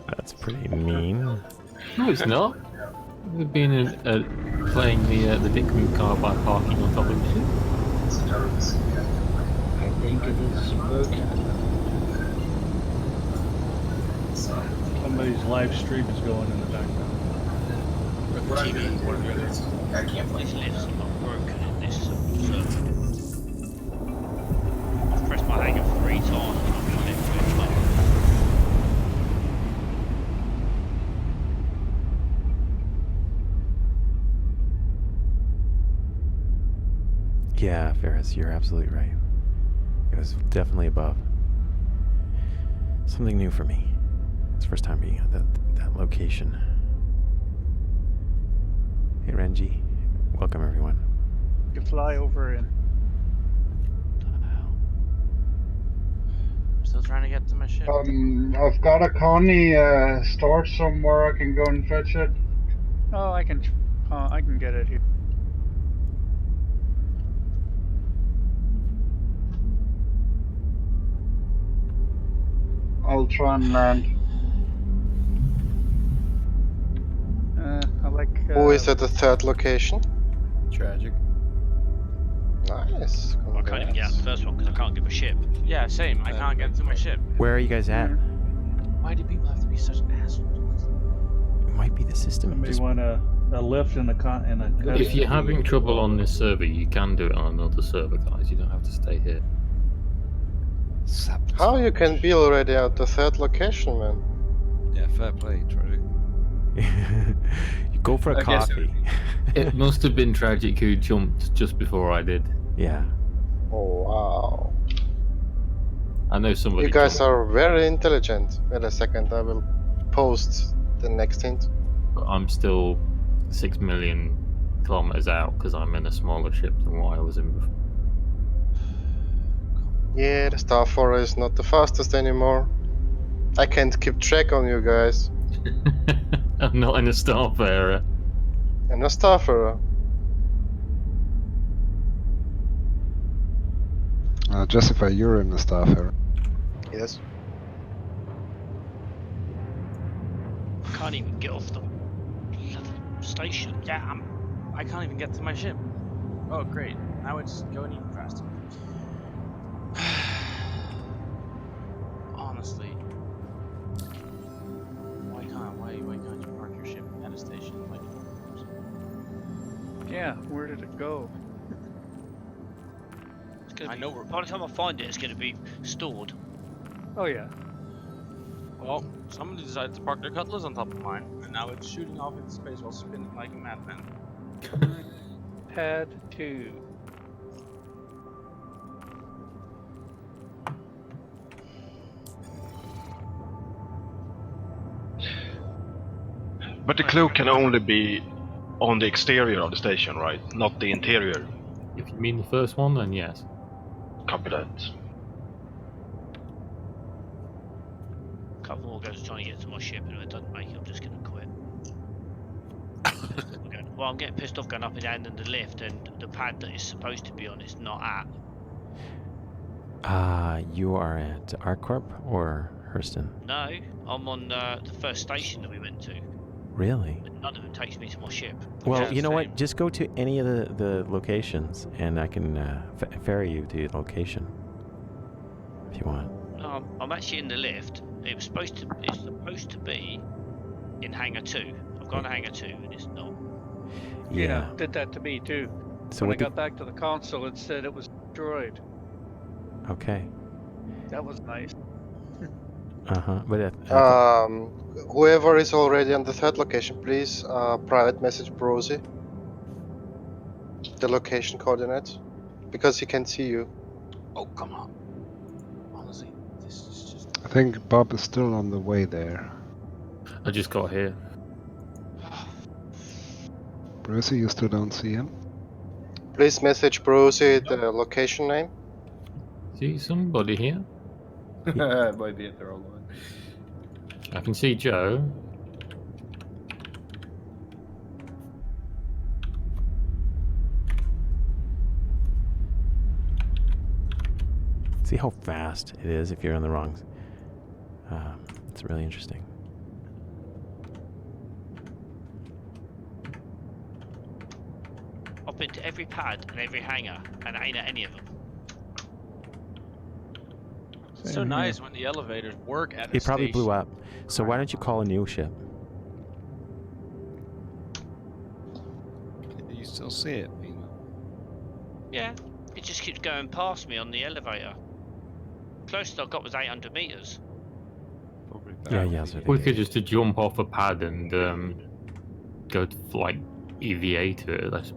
That's pretty mean. No, it's not. They've been playing the dick move card by parking on top of the ship. I think it is broken. Somebody's live stream is going in the background. Or the TV, one of the others. I can't play. These lifts are not broken in this server. I've pressed my hanger 3 times and I'm going to lift it up. Yeah, Ferris, you're absolutely right. It was definitely above. Something new for me. It's the first time being at that location. Hey Renji, welcome everyone. You can fly over and I'm still trying to get to my ship. I've got a Connie stored somewhere. I can go and fetch it. oh, I can get it here. I'll try and land. I like. Who is at the third location? Tragic. Nice. I can't even get out the first one because I can't give a ship. Yeah, same. I can't get to my ship. Where are you guys at? Why do people have to be such assholes? It might be the system. Somebody want a lift in a If you're having trouble on this server, you can do it on another server, guys. You don't have to stay here. How you can be already at the third location, man? Yeah, fair play, Tragic. You go for a coffee. It must have been Tragic who jumped just before I did. Yeah. Oh wow. I know somebody. You guys jumped. are very intelligent. Wait a second, I will post the next hint. But I'm still 6 million kilometers out because I'm in a smaller ship than what I was in before. Yeah, the Starfarer is not the fastest anymore. I can't keep track on you guys. I'm not in a Starfarer. I'm a Starfarer. Justifi, you're in the Starfarer. Yes. I can't even get off the station. Yeah, I can't even get to my ship. Oh, great. Now it's going even faster. Honestly. Why can't you park your ship at a station like Yeah, where did it go? It's gonna be, by the time I find it, it's going to be stored. Oh yeah. Well, somebody decided to park their cutlass on top of mine, and now it's shooting off into space while spinning like a madman. Pad 2. But the clue can only be on the exterior of the station, right? Not the interior. If you mean the first one, then yes. Copy that. A couple more goes trying to get to my ship, and if it doesn't make it, I'm just going to quit. Well, I'm getting pissed off going up and down in the lift, and the pad that it's supposed to be on is not at. You are at ArcCorp or Hurston? No, I'm on the first station that we went to. Really? But none of them takes me to my ship. Well, you know what? Just go to any of the locations, and I can ferry you to the location if you want. No, I'm actually in the lift. It's supposed to be in Hangar 2. I've gone to Hangar 2, and it's not. Yeah. Did that to me too. So when I what got back to the console, it said it was destroyed. Okay. That was nice. But whoever is already on the third location, please private message Broesy the location coordinates, because he can see you. Oh, come on. Honestly, this is just... I think Bob is still on the way there. I just got here. Broesy, you still don't see him? Please message Broesy the location name. See somebody here? Might be at the wrong one. I can see Joe. See how fast it is if you're on the wrong. It's really interesting. I've been to every pad and every hangar, and I ain't at any of them. It's so nice when the elevators work at a It probably station. blew up. So why don't you call a new ship? You still see it, Pina? Yeah, it just keeps going past me on the elevator. Closest I got was 800 meters. Yeah, so We could just jump off a pad and go to, like, EVA to it. That's...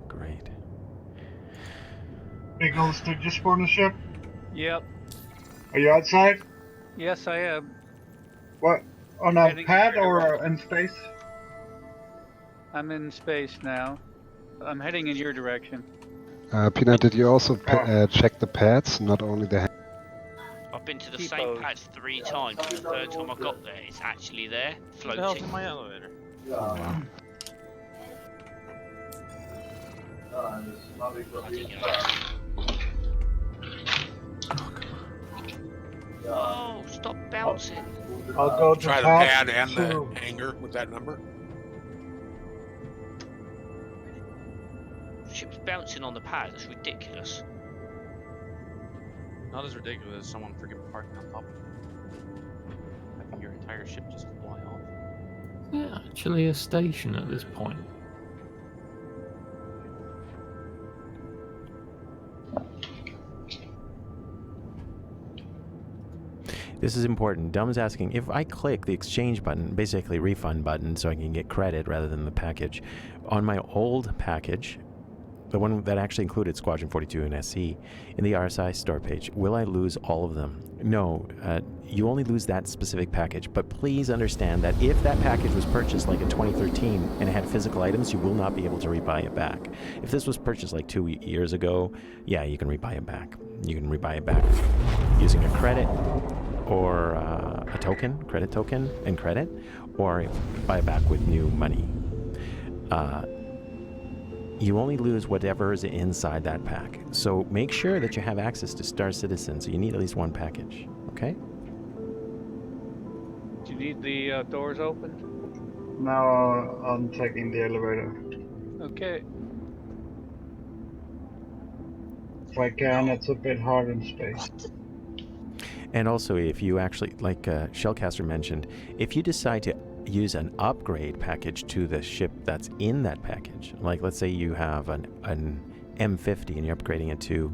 Great. Eagles, did you spawn a ship? Yep. Are you outside? Yes, I am. What? On a Heading pad in your or direction. in space? I'm in space now. I'm heading in your direction. Peanut, did you also check the pads, not only the... I've been to the same pad 3 times, and the third time I got there, it's actually there, What the hell's floating. in my elevator? Oh, stop bouncing. I'll go to Try the pad and the hangar with that number. Ship's bouncing on the pad, that's ridiculous. Not as ridiculous as someone freaking parking on top of it. I think your entire ship just fly off. Yeah, actually a station at this point. This is important. Dumb's asking, if I click the exchange button, basically refund button, so I can get credit rather than the package, on my old package, the one that actually included Squadron 42 and SC, in the RSI store page, will I lose all of them? No, you only lose that specific package, but please understand that if that package was purchased like in 2013 and it had physical items, you will not be able to rebuy it back. If this was purchased like 2 years ago, yeah, you can rebuy it back. You can rebuy it back using a credit or a token, credit token and credit, or buy it back with new money. You only lose whatever is inside that pack. So make sure that you have access to Star Citizen, so you need at least one package, okay? Do you need the doors open? Now I'm taking the elevator. Okay. If I can, it's a bit hard in space. And also, if you actually, like Shellcaster mentioned, if you decide to use an upgrade package to the ship that's in that package, like let's say you have an M50 and you're upgrading it to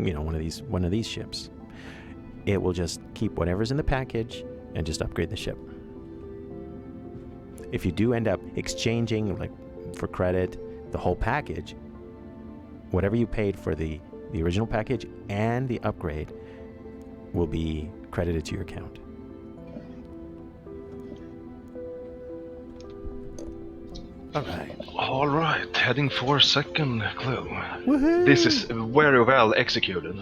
one of these ships, it will just keep whatever's in the package and just upgrade the ship. If you do end up exchanging, like for credit, the whole package, whatever you paid for the original package and the upgrade will be credited to your account. All right, heading for second clue. Woohoo! This is very well executed.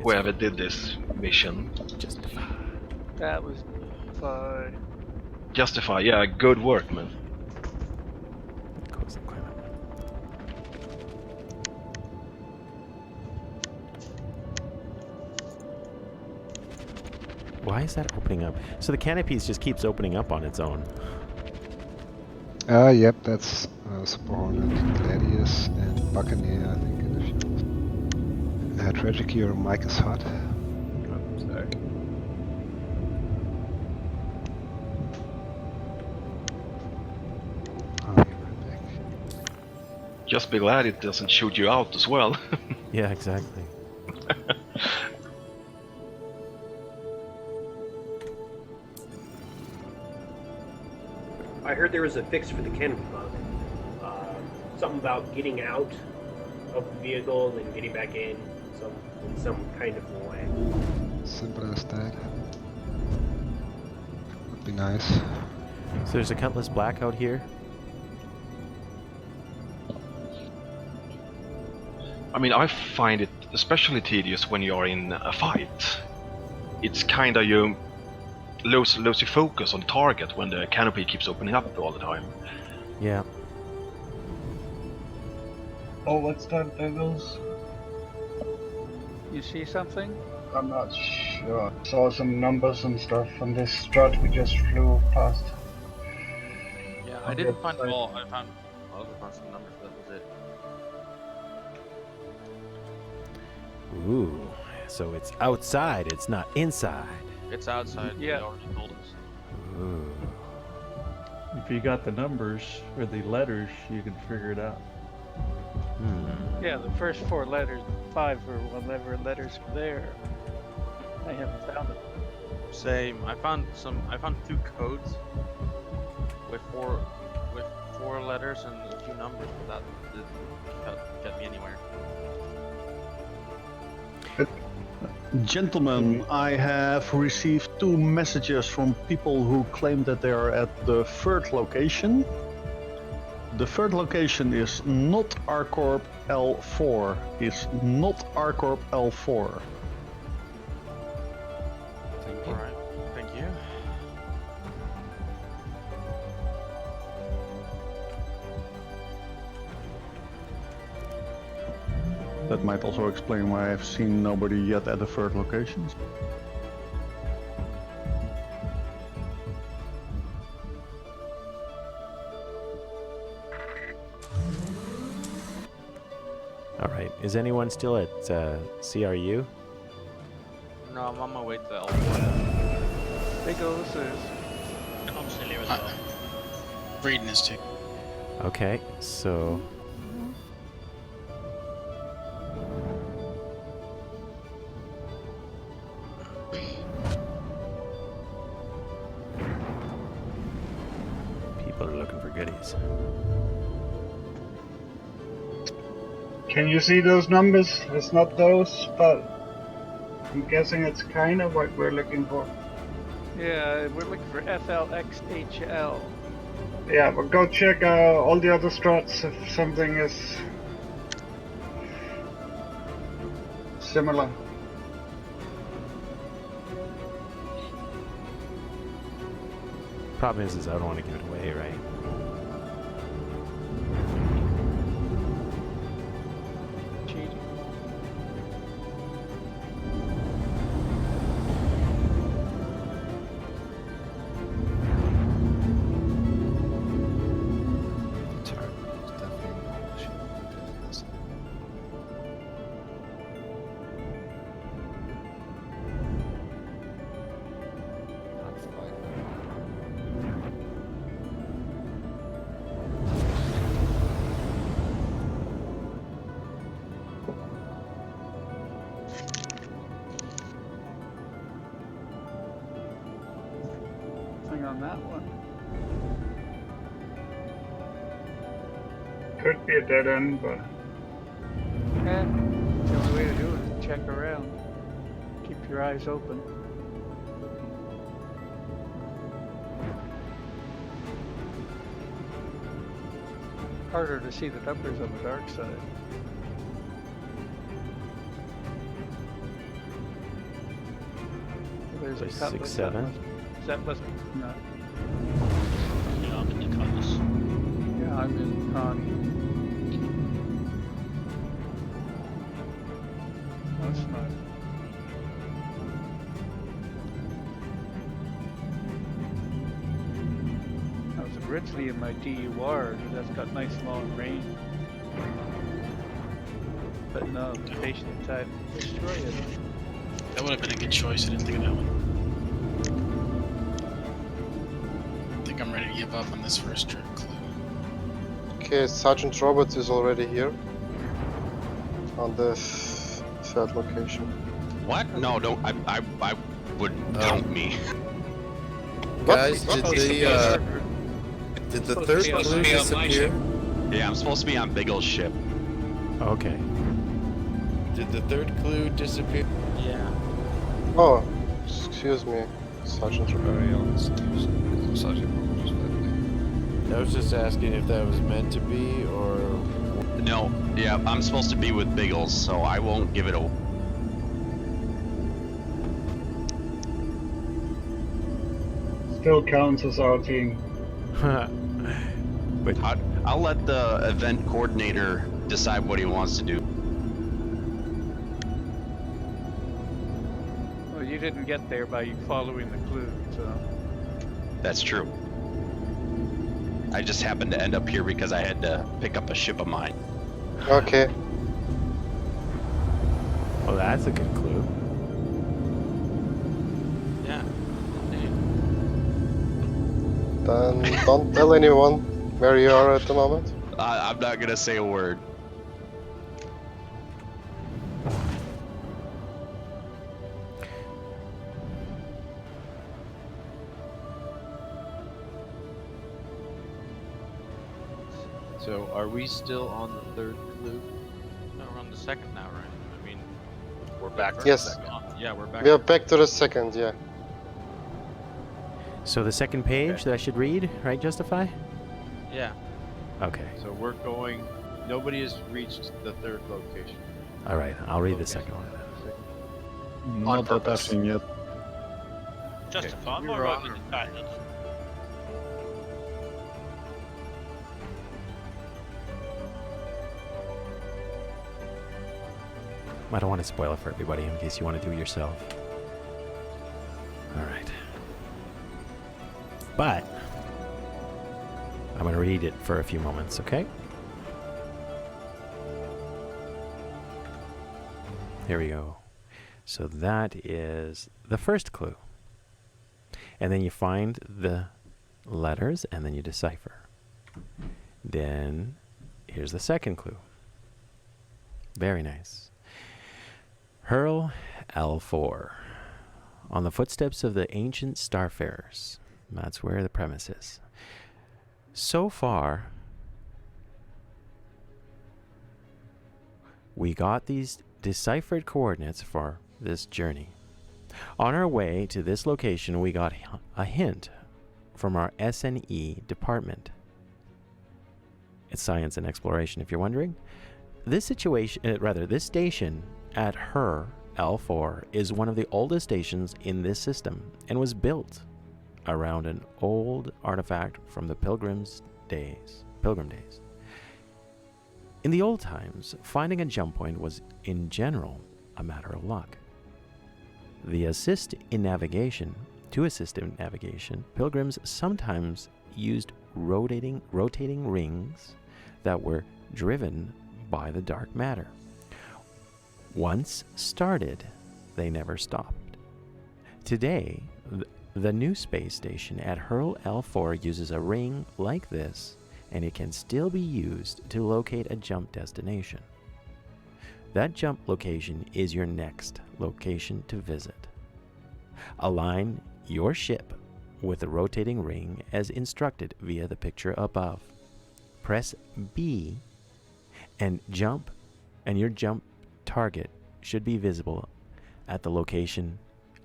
Whoever did this mission. Justify. That was fine. Justify, yeah, good work, man. Why is that opening up? So the canopies just keeps opening up on its own. Yep, that's Super Hornet, Gladius, and Buccaneer, I think, in the fuel. Tragic, your mic is hot. I'm sorry. I'll be right back. Just be glad it doesn't shoot you out as well. Yeah, exactly. I heard there was a fix for the canopy bug. Something about getting out of the vehicle and then getting back in some kind of way. Simple as that. Would be nice. So there's a Cutlass Black out here. I mean, I find it especially tedious when you're in a fight. It's kinda you lose your focus on target when the canopy keeps opening up all the time. Yeah. Oh, what's that, Douglas? You see something? I'm not sure. I saw some numbers and stuff on this strut we just flew past. Yeah, On I the didn't other find side. all. I found some numbers, but that was it. Ooh, so it's outside, it's not inside. It's outside. Yeah. They already told us. Ooh. If you got the numbers or the letters, you can figure it out. Yeah, the first 4 letters, 5 or whatever letters are there. I haven't found it. Same. I found 2 codes with 4 letters and a few numbers, but that didn't get me anywhere. Gentlemen, I have received 2 messages from people who claim that they are at the 3rd location. The 3rd location is not ArcCorp L4. Is not ArcCorp L4. Alright, thank you. That might also explain why I've seen nobody yet at the 3rd location. All right, is anyone still at CRU? No, I'm on my way to L4. Big O's is. I'm still here as well. Reading this too. Okay, so people are looking for goodies. Can you see those numbers? It's not those, but I'm guessing it's kind of what we're looking for. Yeah, we're looking for FLXHL. Yeah, but go check all the other struts if something is similar. Problem is I don't want to give it away, right? On that one. Could be a dead end, but The only way to do it is check around. Keep your eyes open. Harder to see the numbers on the dark side. There's a Like cutlass. 6-7. That must be not. Yeah, I'm in the colours. Yeah, I'm in Connie. That's not. I was originally in my DUR, and that's got nice long range. But no, the patient inside destroy it. That would have been a good choice. I didn't think of that one. I think I'm ready to give up on this first clue. Okay, Sergeant Roberts is already here on the 3rd location. What? No, don't. I would count me. Guys, did the 3rd clue disappear? Yeah, I'm supposed to be on Big Old ship. Okay. Did the 3rd clue disappear? Yeah. Oh, excuse me, Sergeant Roberts. I was just asking if that was meant to be, or... No, yeah, I'm supposed to be with Biggles, so I won't give it away. still counts as our team. But I'll let the event coordinator decide what he wants to do. Well, you didn't get there by following the clue, so. That's true. I just happened to end up here because I had to pick up a ship of mine. Okay. Well, that's a good clue. Yeah. Then don't tell anyone where you are at the moment. I'm not gonna say a word. So, are we still on the third clue? No, we're on the second now, right? I mean, We're back to Yes. the second. yeah, we're back. We are back to the second, yeah. So the second page that I should read, right, Justify? Yeah. Okay. So we're going. Nobody has reached the third location. All right, I'll read the second one. Not that I've purpose. seen yet. Justify, am You I were right on with the her. fact that I don't want to spoil it for everybody in case you want to do it yourself. All right. But I'm going to read it for a few moments, okay? Here we go. So that is the first clue. And then you find the letters and then you decipher. Then here's the second clue. Very nice. Hurl L4. On the footsteps of the ancient starfarers. That's where the premise is. So far, we got these deciphered coordinates for this journey. On our way to this location, we got a hint from our SNE department. It's Science and Exploration, if you're wondering. This this station at Her L4 is one of the oldest stations in this system and was built around an old artifact from the Pilgrim days. In the old times, finding a jump point was in general a matter of luck. To assist in navigation, pilgrims sometimes used rotating rings that were driven by the dark matter. Once started, they never stopped. Today, the new space station at Hurl L4 uses a ring like this, and it can still be used to locate a jump destination. That jump location is your next location to visit. Align your ship with the rotating ring as instructed via the picture above. Press B and jump, and your jump target should be visible at the location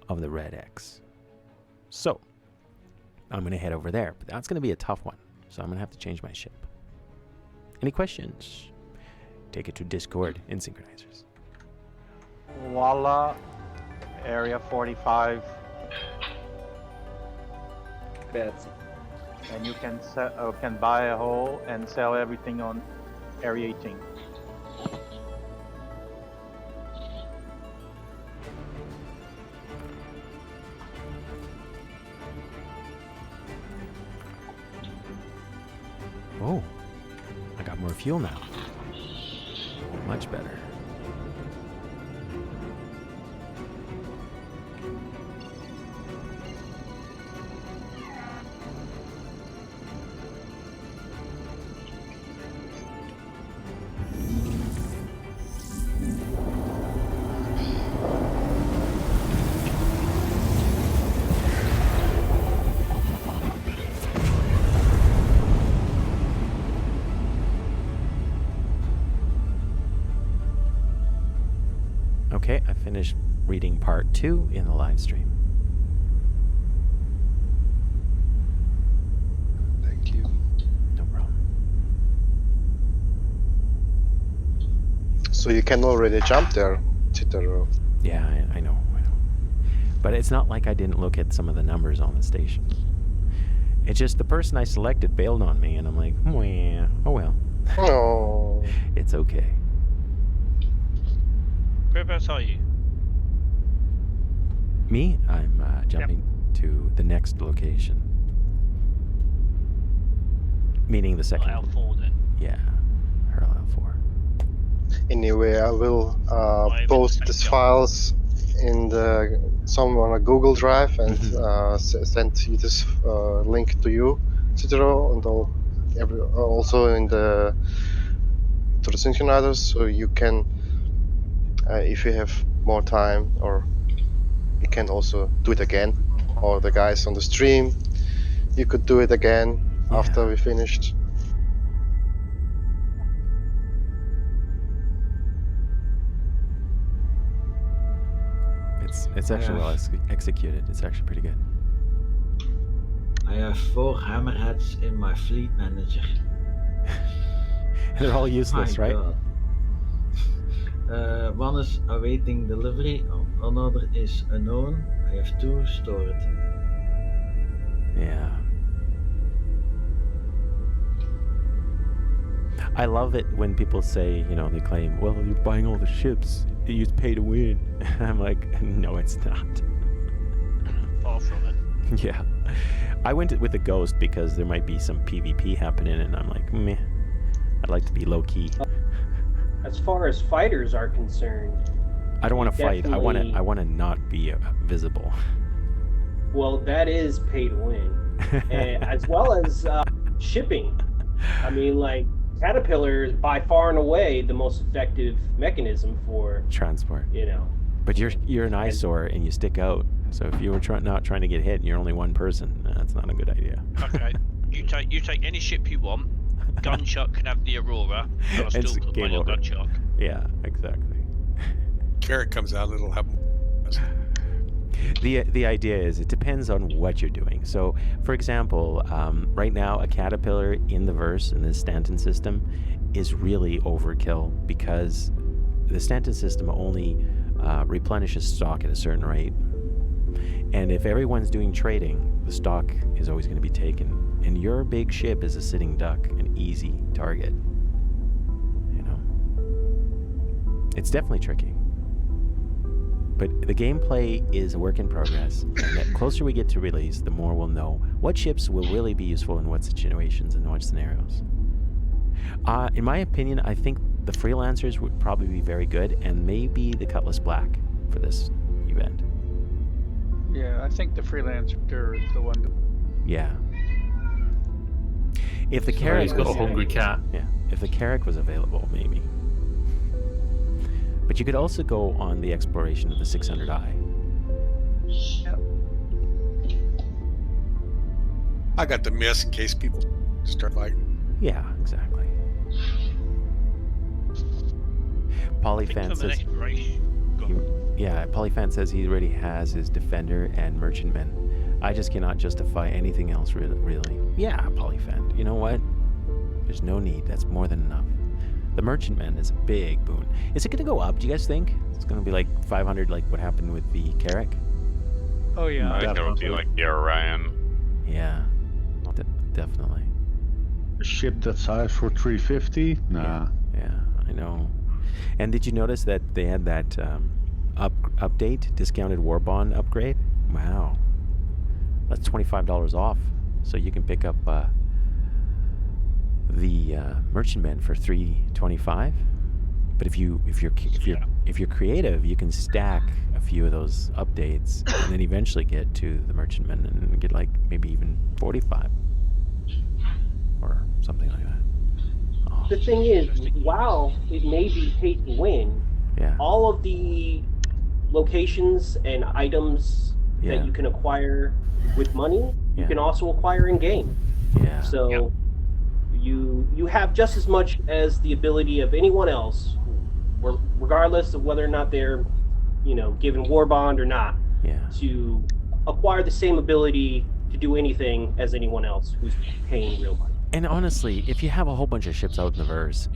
of the red X. So, I'm going to head over there, but that's going to be a tough one, so I'm going to have to change my ship. Any questions? Take it to Discord in Synchronizers. Voila, Area 45. Bets. And you can buy a hole and sell everything on Area 18. Oh, I got more fuel now. Much better. Okay, I finished reading part 2 in the live stream. Thank you. No problem. So you can already jump there, Chitaro. Yeah, I know. But it's not like I didn't look at some of the numbers on the station. It's just the person I selected bailed on me, and I'm like, oh well. Oh. It's okay. Whereabouts are you? Me? I'm jumping to the next location. Meaning the second. L4 then. Yeah. Hurl L4. Anyway, I will post these files in on a Google Drive and send you this link to you, Citro, and also in to the synchronizers, so you can, if you have more time, or you can also do it again, or the guys on the stream, you could do it again after we finished. It's actually well executed. It's actually pretty good. I have 4 hammerheads in my fleet manager. They're all useless, right? One is awaiting delivery, another is unknown. I have 2 stored. Yeah. I love it when people say, you know, they claim, well, you're buying all the ships, you pay to win. I'm like, no, it's not. Far from it. Yeah. I went with the Ghost because there might be some PvP happening, and I'm like, meh. I'd like to be low key. As far as fighters are concerned, I don't want to fight. I want to not be visible. Well, that is pay to win, as well as shipping. I mean, like, Caterpillar is by far and away the most effective mechanism for transport. You know. But you're an eyesore and you stick out. So if you were not trying to get hit and you're only one person, that's not a good idea. Okay, you take any ship you want. Gunshot can have the Aurora. I'll still put my little Gunshot. Yeah, exactly. Carrot comes out, it'll have. The idea is it depends on what you're doing. So, for example, right now a Caterpillar in the verse in this Stanton system is really overkill because the Stanton system only replenishes stock at a certain rate. And if everyone's doing trading, the stock is always going to be taken. And your big ship is a sitting duck, an easy target. You know? It's definitely tricky. But the gameplay is a work in progress, and the closer we get to release, the more we'll know what ships will really be useful in what situations and what scenarios. In my opinion, I think the Freelancers would probably be very good, and maybe the Cutlass Black for this event. Yeah, I think the Freelancer is the one to... Yeah. If the Carrack got a hungry cat. Yeah, if the Carrack was available, maybe. But you could also go on the exploration of the 600i. Yep. I got the miss in case people start fighting. Yeah, exactly. Polyfan says... Polyfan says he already has his Defender and Merchantman. I just cannot justify anything else, really. Yeah, Polyfan. You know what? There's no need. That's more than enough. The Merchantman is a big boon. Is it going to go up, do you guys think? It's going to be like 500 like what happened with the Carrack? Oh, yeah. I think it would be like the Orion. Yeah, definitely. A ship that size for 350? Nah. Yeah, I know. And did you notice that they had that update, discounted war bond upgrade? Wow. That's $25 off. So you can pick up the Merchantman for $325. But if you're creative, you can stack a few of those updates and then eventually get to the Merchantman and get like maybe even 45 or something like that. Oh. The thing is, while it may be pay to win, all of the locations and items that you can acquire with money, you can also acquire in game. Yeah. So you have just as much as the ability of anyone else, regardless of whether or not they're, given war bond or not, to acquire the same ability to do anything as anyone else who's paying real money. And honestly, if you have a whole bunch of ships out in the verse,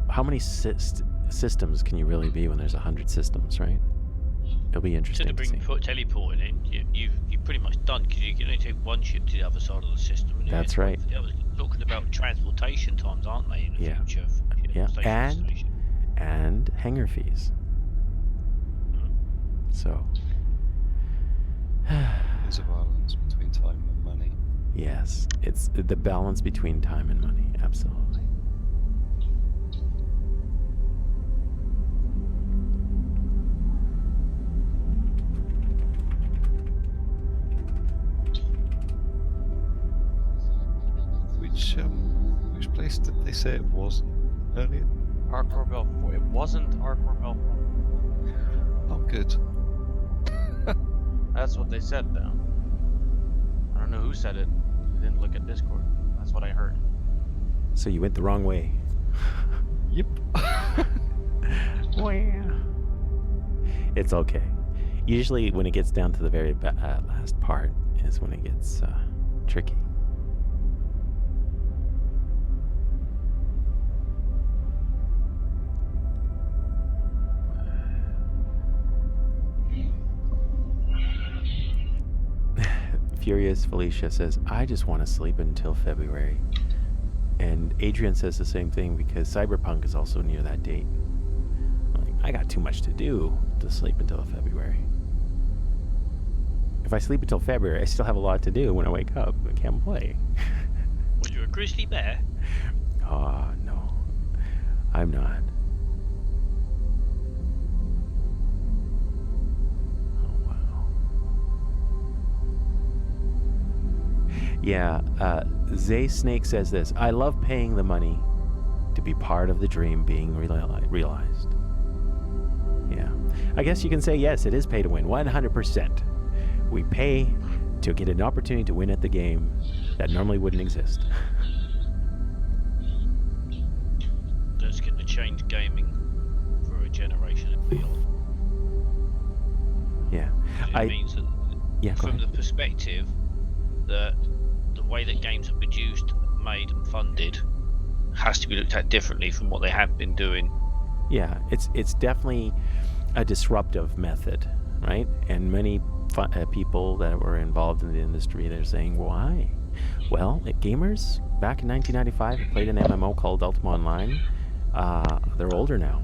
how many systems can you really be when there's 100 systems, right? It'll be interesting to see. Teleporting in, you've pretty much done, because you can only take one ship to the other side of the system. And That's right. The others. Talking about transportation times, aren't they, in the future? Yeah, Station to station. and hangar fees. So. There's a balance between time and money. Yes, it's the balance between time and money, absolutely. Which place did they say it wasn't earlier? ArcCorp L4. It wasn't ArcCorp L4. Oh, good. That's what they said, though. I don't know who said it. I didn't look at Discord. That's what I heard. So you went the wrong way. Yep. It's okay. Usually when it gets down to the very last part is when it gets tricky. Furious Felicia says, I just want to sleep until February. And Adrian says the same thing because Cyberpunk is also near that date. Like, I got too much to do to sleep until February. If I sleep until February, I still have a lot to do when I wake up. I can't play. Well, you're a grizzly bear? Oh, no. I'm not. Yeah, Zay Snake says this. I love paying the money to be part of the dream being realized. Yeah. I guess you can say, yes, it is pay to win. 100%. We pay to get an opportunity to win at the game that normally wouldn't exist. That's going to change gaming for a generation and beyond. Yeah. It means that from the perspective that the way that games are produced, made and funded has to be looked at differently from what they have been doing. Yeah, it's definitely a disruptive method, right? And many people that were involved in the industry, they're saying, why? Well, gamers back in 1995 who played an MMO called Ultima Online, they're older now,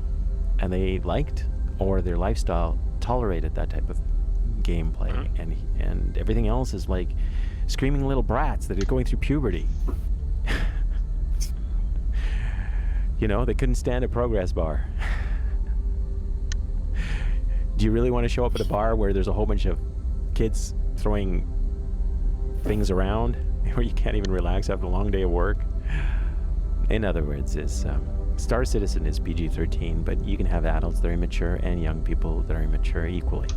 and they liked, or their lifestyle tolerated that type of gameplay, and everything else is like screaming little brats that are going through puberty. You know, they couldn't stand a progress bar. Do you really want to show up at a bar where there's a whole bunch of kids throwing things around, where you can't even relax after a long day of work? In other words, Star Citizen is PG-13, but you can have adults that are immature and young people that are immature equally.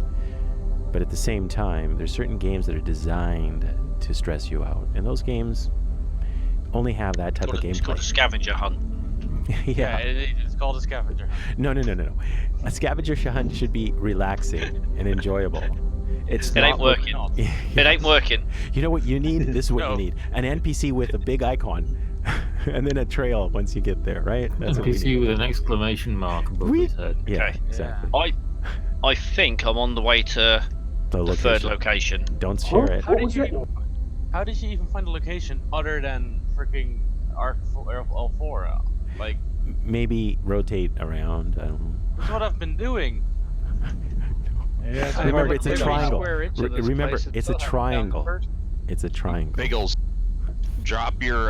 But at the same time, there's certain games that are designed to stress you out, and those games only have that type of gameplay. It's called a scavenger hunt. Yeah, it's called a scavenger hunt. No. A scavenger hunt should be relaxing and enjoyable. It ain't working. It ain't working. You know what you need? This is what you need. An NPC with a big icon. And then a trail once you get there, right? That's NPC with an exclamation mark above his head. Yeah, okay. Exactly. I think I'm on the way to the third location. Don't share it. How did you even find a location other than freaking L4? Like, maybe rotate around. I don't know. That's what I've been doing. Yeah, remember, it's a triangle. Remember, it's a triangle. It's a triangle. Biggles, drop your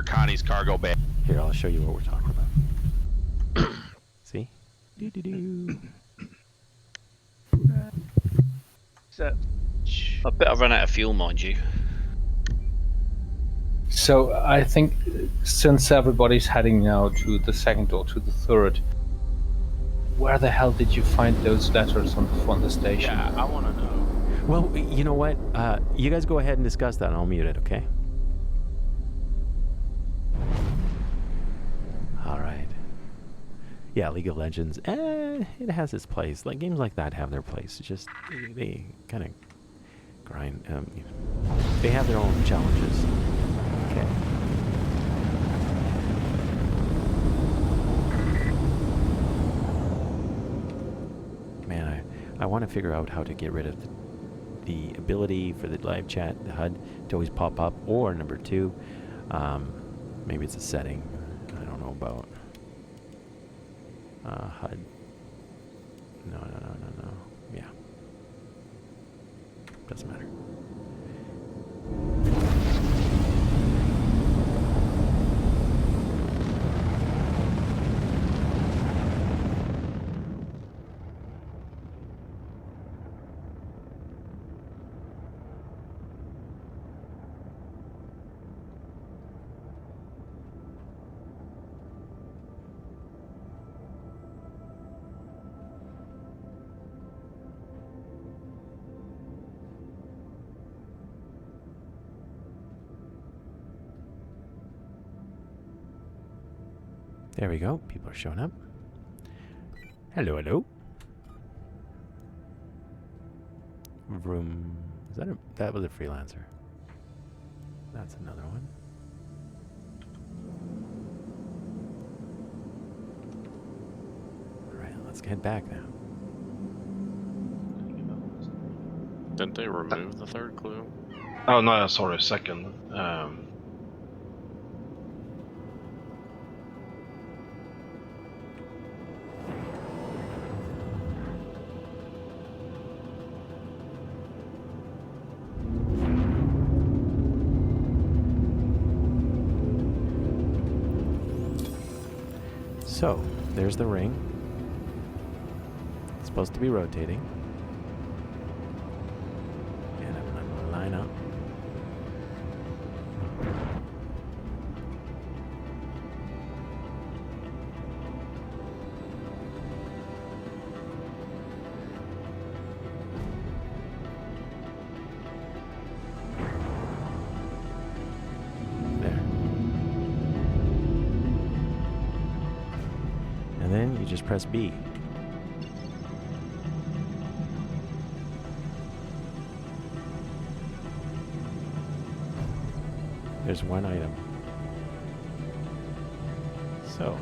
Connie's cargo bag. Here, I'll show you what we're talking about. See? I bet I've run out of fuel, mind you. So I think since everybody's heading now to the second or to the third, where the hell did you find those letters on the station? Yeah, I want to know. Well, you know what? You guys go ahead and discuss that, and I'll mute it, okay? All right. Yeah, League of Legends, it has its place. Like, games like that have their place. It's just, they kind of grind. You know, they have their own challenges. Okay. Man, I want to figure out how to get rid of the ability for the live chat, the HUD, to always pop up, or number 2, maybe it's a setting I don't know about. HUD. No. Yeah. Doesn't matter. There we go. People are showing up. Hello, hello. Vroom. Is that that was a freelancer. That's another one. All right, let's head back now. Didn't they remove the third clue? Oh no, sorry, second. So, there's the ring. It's supposed to be rotating. And I'm going to line up. And then you just press B. There's one item. So.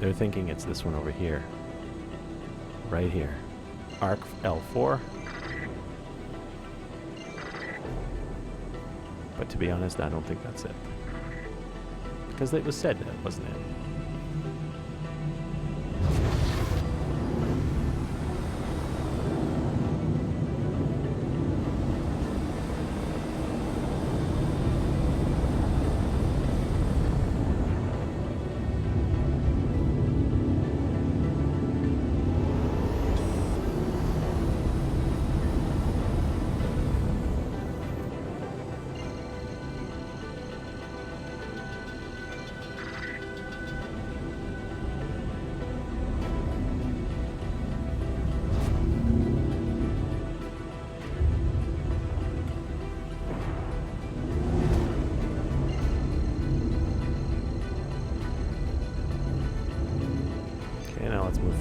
They're thinking it's this one over here. Right here. Arc L4. But to be honest, I don't think that's it. Because it was said that, wasn't it?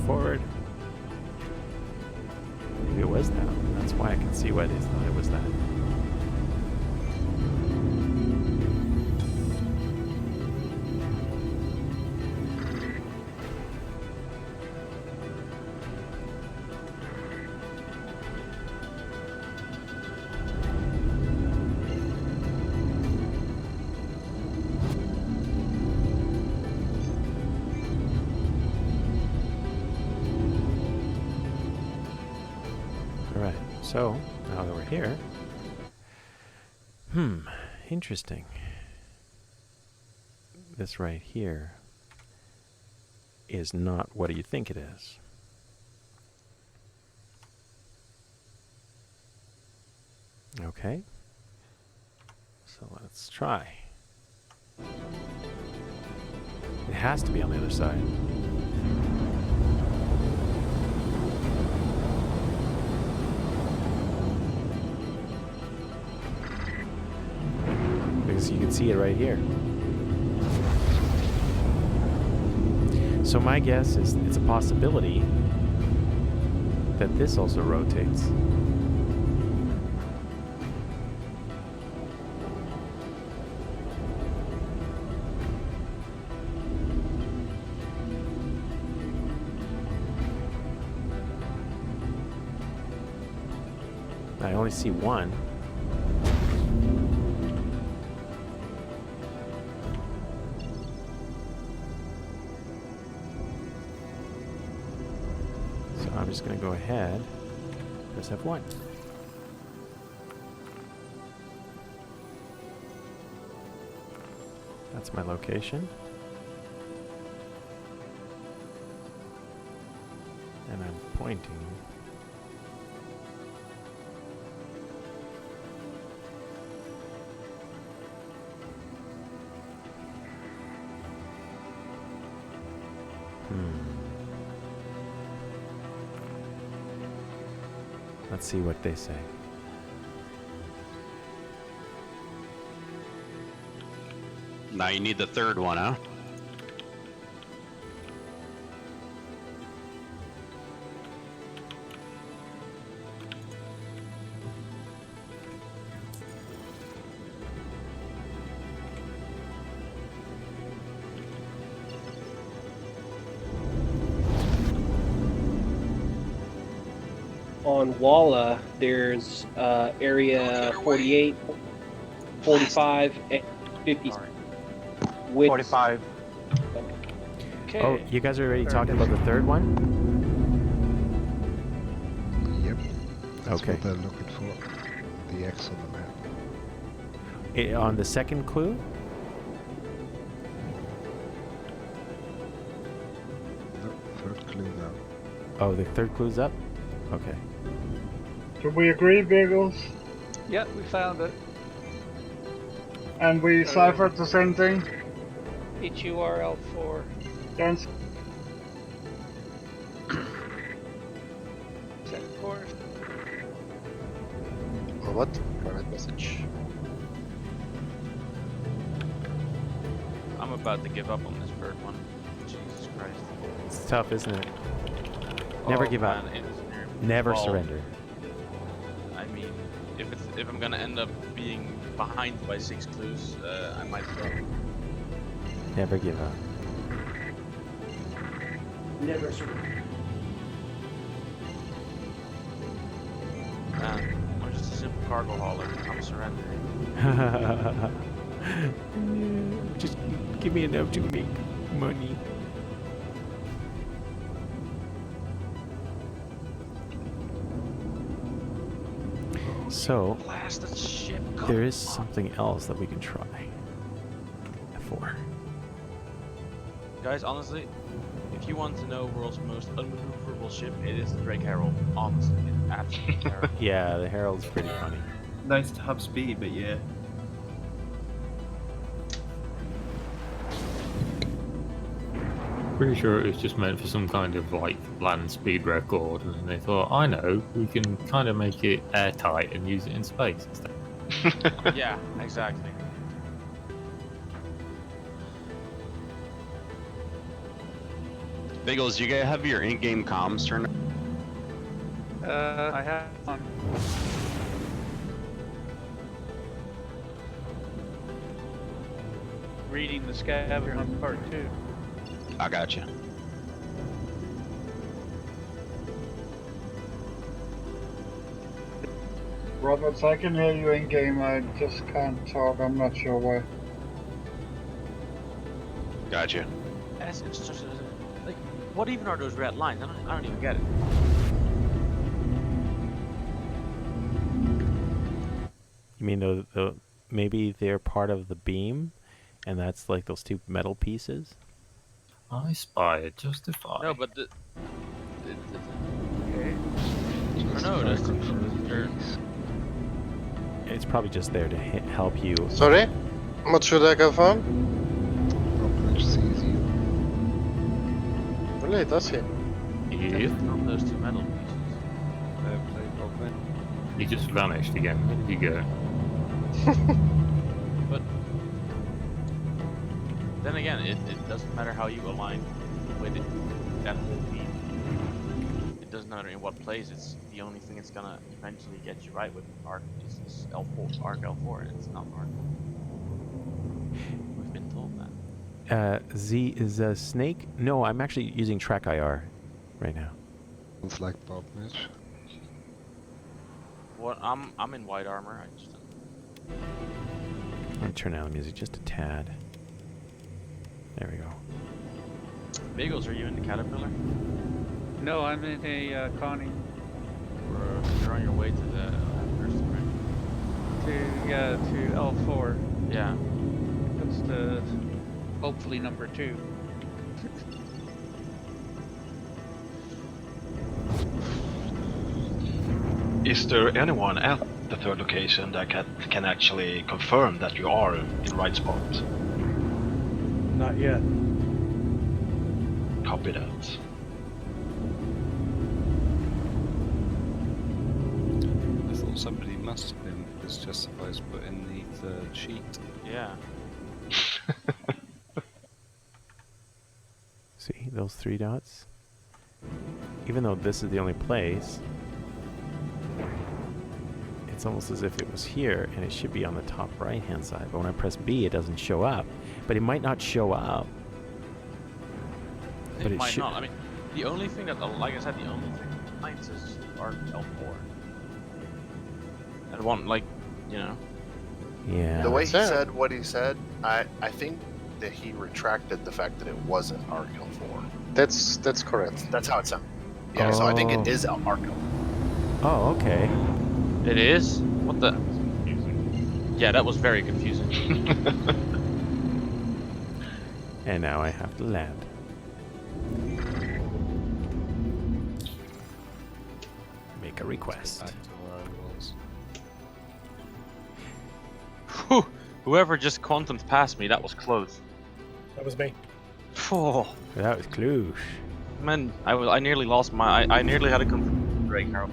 Forward. Maybe it was that. That's why I can see why they thought it was that. So, now that we're here, interesting. This right here is not what do you think it is. Okay, so let's try. It has to be on the other side. Because you can see it right here. So my guess is it's a possibility that this also rotates. only see one. So I'm just going to go ahead, press F1. That's my location. And I'm pointing. Let's see what they say. Now you need the third one, huh? On Walla, there's area 48, 45, and 50. Which, 45. Okay. Oh, you guys are already talking about the third one? Yep. That's Okay. what they're looking for. The X on the map. On the second clue? No, third clue now. Oh, the third clue's up? Okay. Do we agree, Bagels? Yeah, we found it. And we ciphered the same thing? HURL4. Then Second course. What? Private message. I'm about to give up on this bird one. Jesus Christ. It's tough, isn't it? Never Oh, give up. man, it's Never well, surrender. I mean, if I'm gonna end up being behind by 6 clues, I might stop. Never give up. Never surrender. Man, I'm just a simple cargo hauler. I'm surrendering. Just give me enough to make money. So, Blasted ship. there is something else that we can try. F4. Guys, honestly, if you want to know world's most unmaneuverable ship, it is the Drake Herald. Honestly, it's absolutely terrible. Yeah, the Herald's pretty funny. Nice to have speed, but yeah. Pretty sure it was just meant for some kind of like land speed record, and they thought, I know, we can kind of make it airtight and use it in space instead. Yeah, exactly. Bagels, you guys have your in-game comms turned on? I have on. Reading the Scavenger on part 2. I got you. Roberts, I can hear you in game, I just can't talk, I'm not sure why. Got you. As it's just like, what even are those red lines? I don't even get it. You mean the maybe they're part of the beam, and that's like those two metal pieces? I spy a Justify. No, but the okay. Or no, they're It's probably just there to help you. Sorry? What should I confirm? Which sees you. Really, does he? Yep. Not those two metal pieces. He just vanished again. Where did he go? But then again, it doesn't matter how you align with it. That will be. It doesn't matter in what place. It's the only thing it's gonna eventually get you right with Arc is L4, Arc L4, and it's not Arc. We've been told that. Z is a snake? No, I'm actually using Track IR right now. Sounds like Bob Mitch. What? I'm in white armor. I just. Let me turn down the music just a tad. There we go. Bagels, are you in the Caterpillar? No, I'm in a Connie. You're on your way to the first, right? To L4. Yeah. That's the hopefully number 2. Is there anyone at the third location that can actually confirm that you are in the right spot? Not yet. Copy that. I thought somebody must have been, because Justifi's put in the third sheet. Yeah. See those 3 dots? Even though this is the only place, it's almost as if it was here, and it should be on the top right-hand side. But when I press B, it doesn't show up. But it might not show up. It might not. I mean, the only thing that, like I said, the only thing that complains is Arc L4. And one, like, you know. Yeah. The way he said what he said, I think that he retracted the fact that it wasn't Arc L4. That's correct. That's how it sounded. Yeah, so I think it is Arc L4. Oh, okay. It is? What the? Yeah, that was very confusing. And now I have to land. Make a request. Back to where I was. Whew. Whoever just quantumed past me, that was close. That was me. Oh. That was close. Man, I nearly lost my. I nearly had a break, Harold.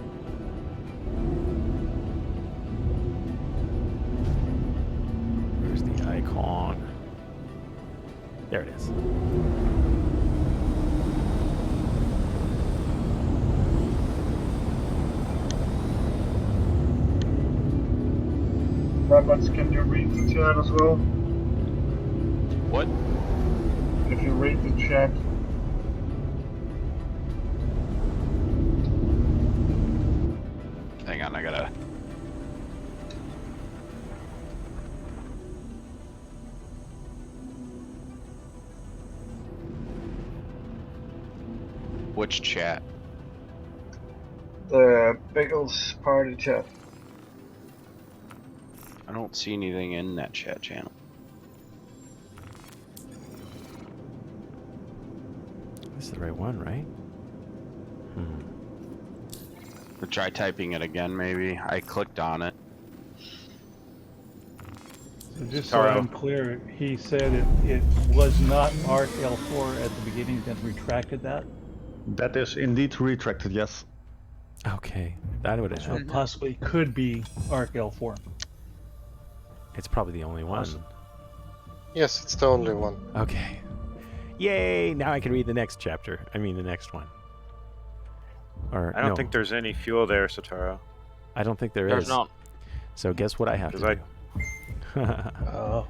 Where's the icon? There it is. Robots, can you read the chat as well? What? If you read the chat. Hang on, I gotta. Which chat? The Bagels party chat. I don't see anything in that chat channel. This is the right one, right? Try typing it again, maybe. I clicked on it. So just so I'm clear, he said it was not Arc L4 at the beginning, then retracted that? That is indeed retracted, yes. Okay, that would have So helped. it possibly could be Arc L4. It's probably the only one. Yes, it's the only one. Okay. Yay! Now I can read the next chapter. I mean the next one. Or I don't no. think there's any fuel there, Sotaro. I don't think There's is. not. So guess what I have to do? Oh,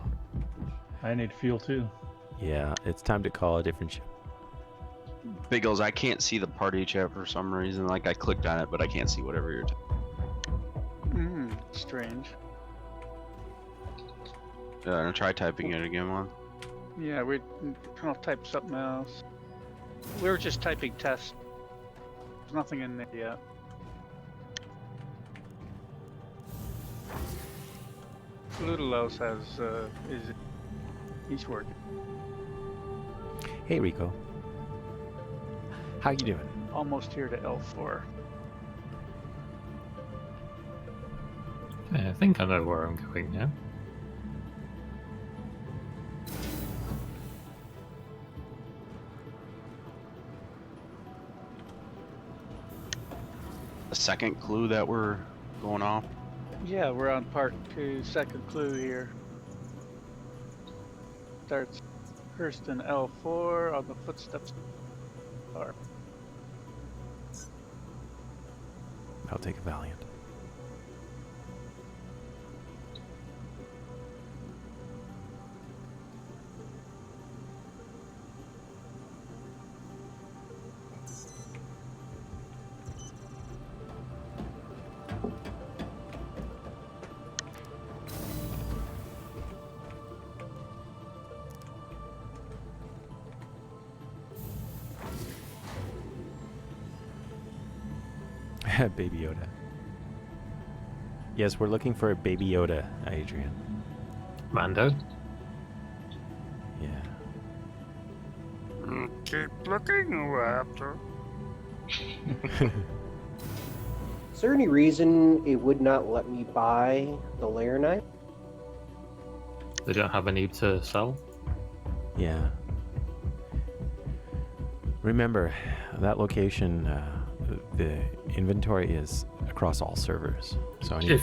I need fuel too. Yeah, it's time to call a different ship. Biggles, I can't see the party chat for some reason. Like, I clicked on it, but I can't see whatever you're Strange. I'll try typing it again, one. Yeah, I'll type something else. We were just typing test. There's nothing in there yet. Ludelos has he's working. Hey Rico. How you doing? Almost here to L4. Yeah, I think I know where I'm going now. The second clue that we're going off. Yeah, we're on part 2, second clue here. Starts first in L4 on the footsteps. I'll take a Valiant. Baby Yoda. Yes, we're looking for a Baby Yoda, Adrian. Mando? Yeah. Keep looking, Raptor. Is there any reason it would not let me buy the layer knife? They don't have any to sell? Yeah. Remember, that location, the inventory is across all servers. So If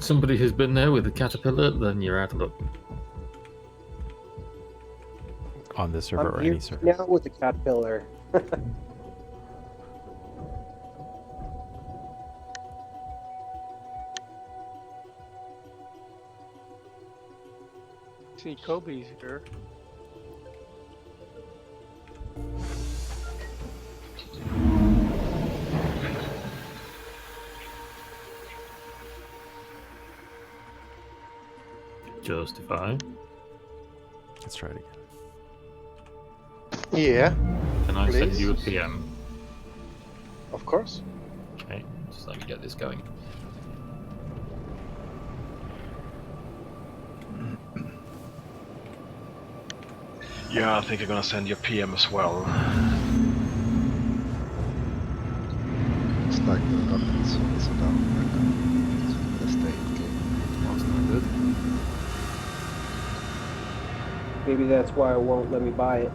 somebody has been there with a caterpillar, then you're out of luck. On this server or I'm here any server? now with the caterpillar. See, Kobe's here. Justify. Let's try it again. Yeah. Can I send please. you a PM? Of course. Okay, just let me get this going. Yeah, I think I'm gonna send you a PM as well. It's like the rockets are down right now. So we gotta stay in game. That's not good. Maybe that's why it won't let me buy it.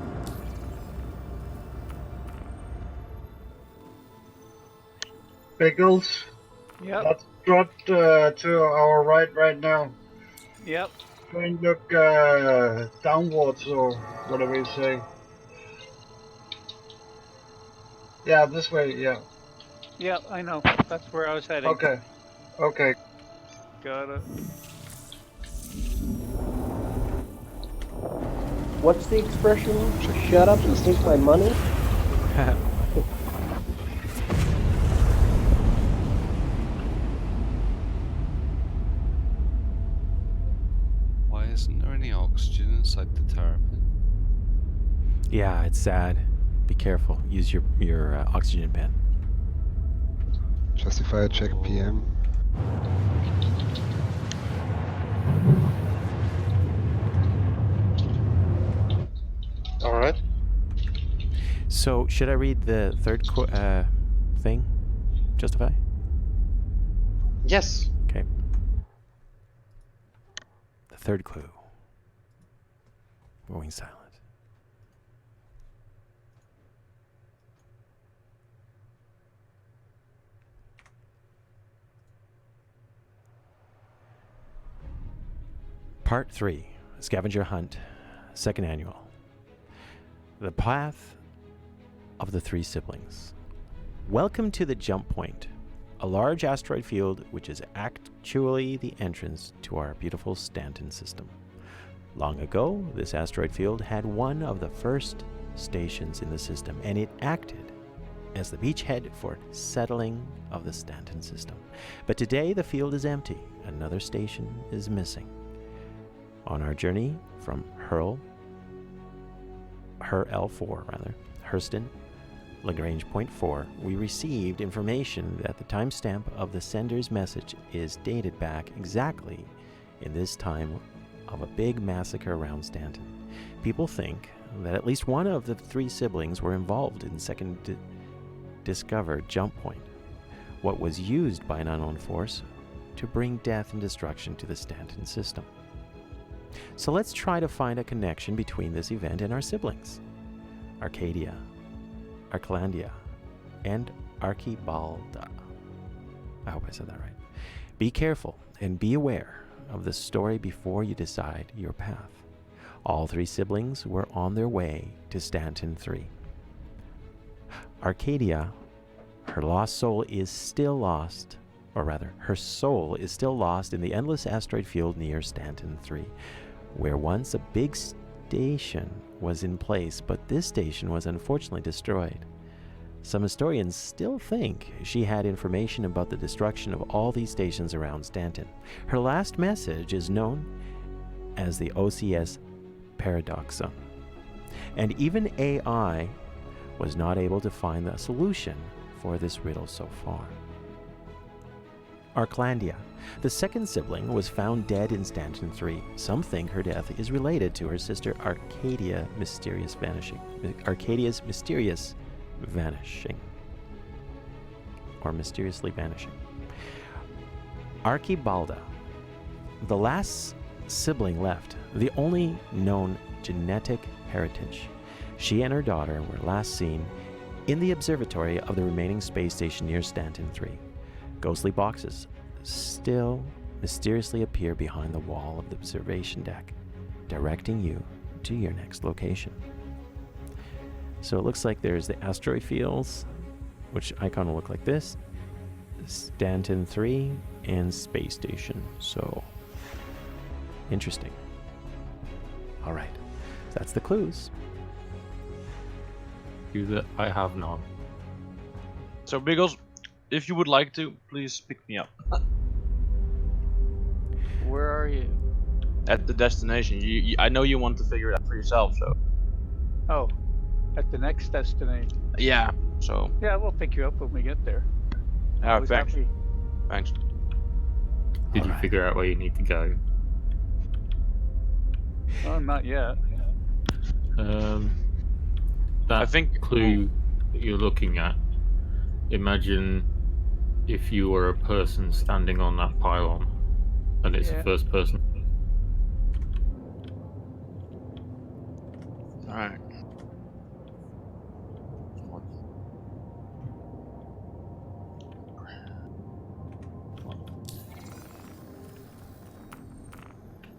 Pickles. Yep. Let's drop to our right now. Yep. Try and look downwards or whatever you say. Yeah, this way, yeah. Yep, I know. That's where I was heading. Okay. Okay. Got it. What's the expression? Shut up and take my money? Why isn't there any oxygen inside the terrapin? Yeah, it's sad. Be careful. Use your oxygen pen. Justify check PM. All right. So, should I read the third thing? Justify? Yes. Okay. The third clue. Going silent. Part 3, Scavenger Hunt, second annual. The Path of the Three Siblings. Welcome to the Jump Point, a large asteroid field which is actually the entrance to our beautiful Stanton system. Long ago, this asteroid field had one of the first stations in the system, and it acted as the beachhead for settling of the Stanton system. But today, the field is empty. Another station is missing. On our journey from Hurston, Lagrange Point 4, we received information that the timestamp of the sender's message is dated back exactly in this time of a big massacre around Stanton. People think that at least one of the three siblings were involved in the second discovered jump point, what was used by an unknown force to bring death and destruction to the Stanton system. So let's try to find a connection between this event and our siblings, Arcadia, Arclandia, and Archibalda. I hope I said that right. Be careful and be aware of the story before you decide your path. All three siblings were on their way to Stanton 3. Arcadia, her lost soul is still lost, or rather, her soul is still lost in the endless asteroid field near Stanton 3, where once a big station was in place, but this station was unfortunately destroyed. Some historians still think she had information about the destruction of all these stations around Stanton. Her last message is known as the OCS paradoxon. And even AI was not able to find the solution for this riddle so far. Arclandia, the second sibling, was found dead in Stanton 3. Some think her death is related to her sister Arcadia's mysterious vanishing. Or mysteriously vanishing. Archibalda, the last sibling left, the only known genetic heritage. She and her daughter were last seen in the observatory of the remaining space station near Stanton 3. Ghostly boxes still mysteriously appear behind the wall of the observation deck, directing you to your next location. So it looks like there's the asteroid fields, which icon will look like this, Stanton 3, and space station. So interesting. All right, that's the clues. That I have none. So Biggles, if you would like to, please pick me up. Where are you? At the destination. I know you want to figure it out for yourself, so. Oh, at the next destination. Yeah, so. Yeah, we'll pick you up when we get there. Alright, thanks. Thanks. Did you figure out where you need to go? Oh, not yet. That clue that you're looking at, imagine if you were a person standing on that pylon and it's a first person. Alright.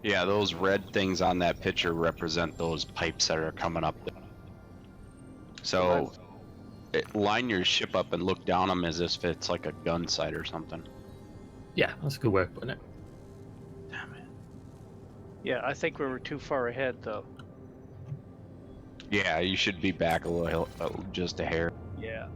Yeah, those red things on that picture represent those pipes that are coming up. So, line your ship up and look down them as if it's like a gun sight or something. Yeah, that's a good way of putting it. Damn it. Yeah, I think we were too far ahead, though. Yeah, you should be back a little, just a hair. Yeah.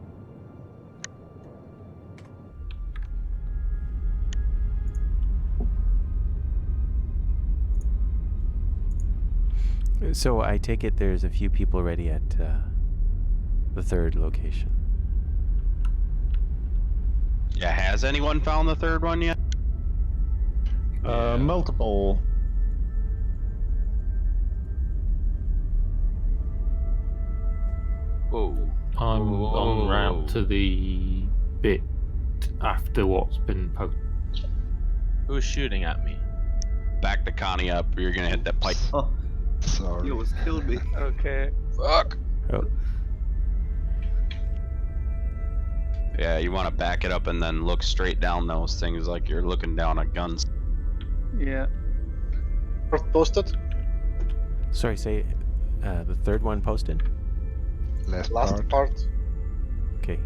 So I take it there's a few people already at the third location. Yeah, has anyone found the third one yet? Multiple. Whoa. I'm en route to the bit after what's been posted. Who's shooting at me? Back the Connie up, or you're gonna hit that pipe. Oh, sorry. You almost killed me. Okay. Fuck. Oh. Yeah, you want to back it up and then look straight down those things like you're looking down at guns. Yeah. Posted? Sorry, say the third one posted? Last part. Okay.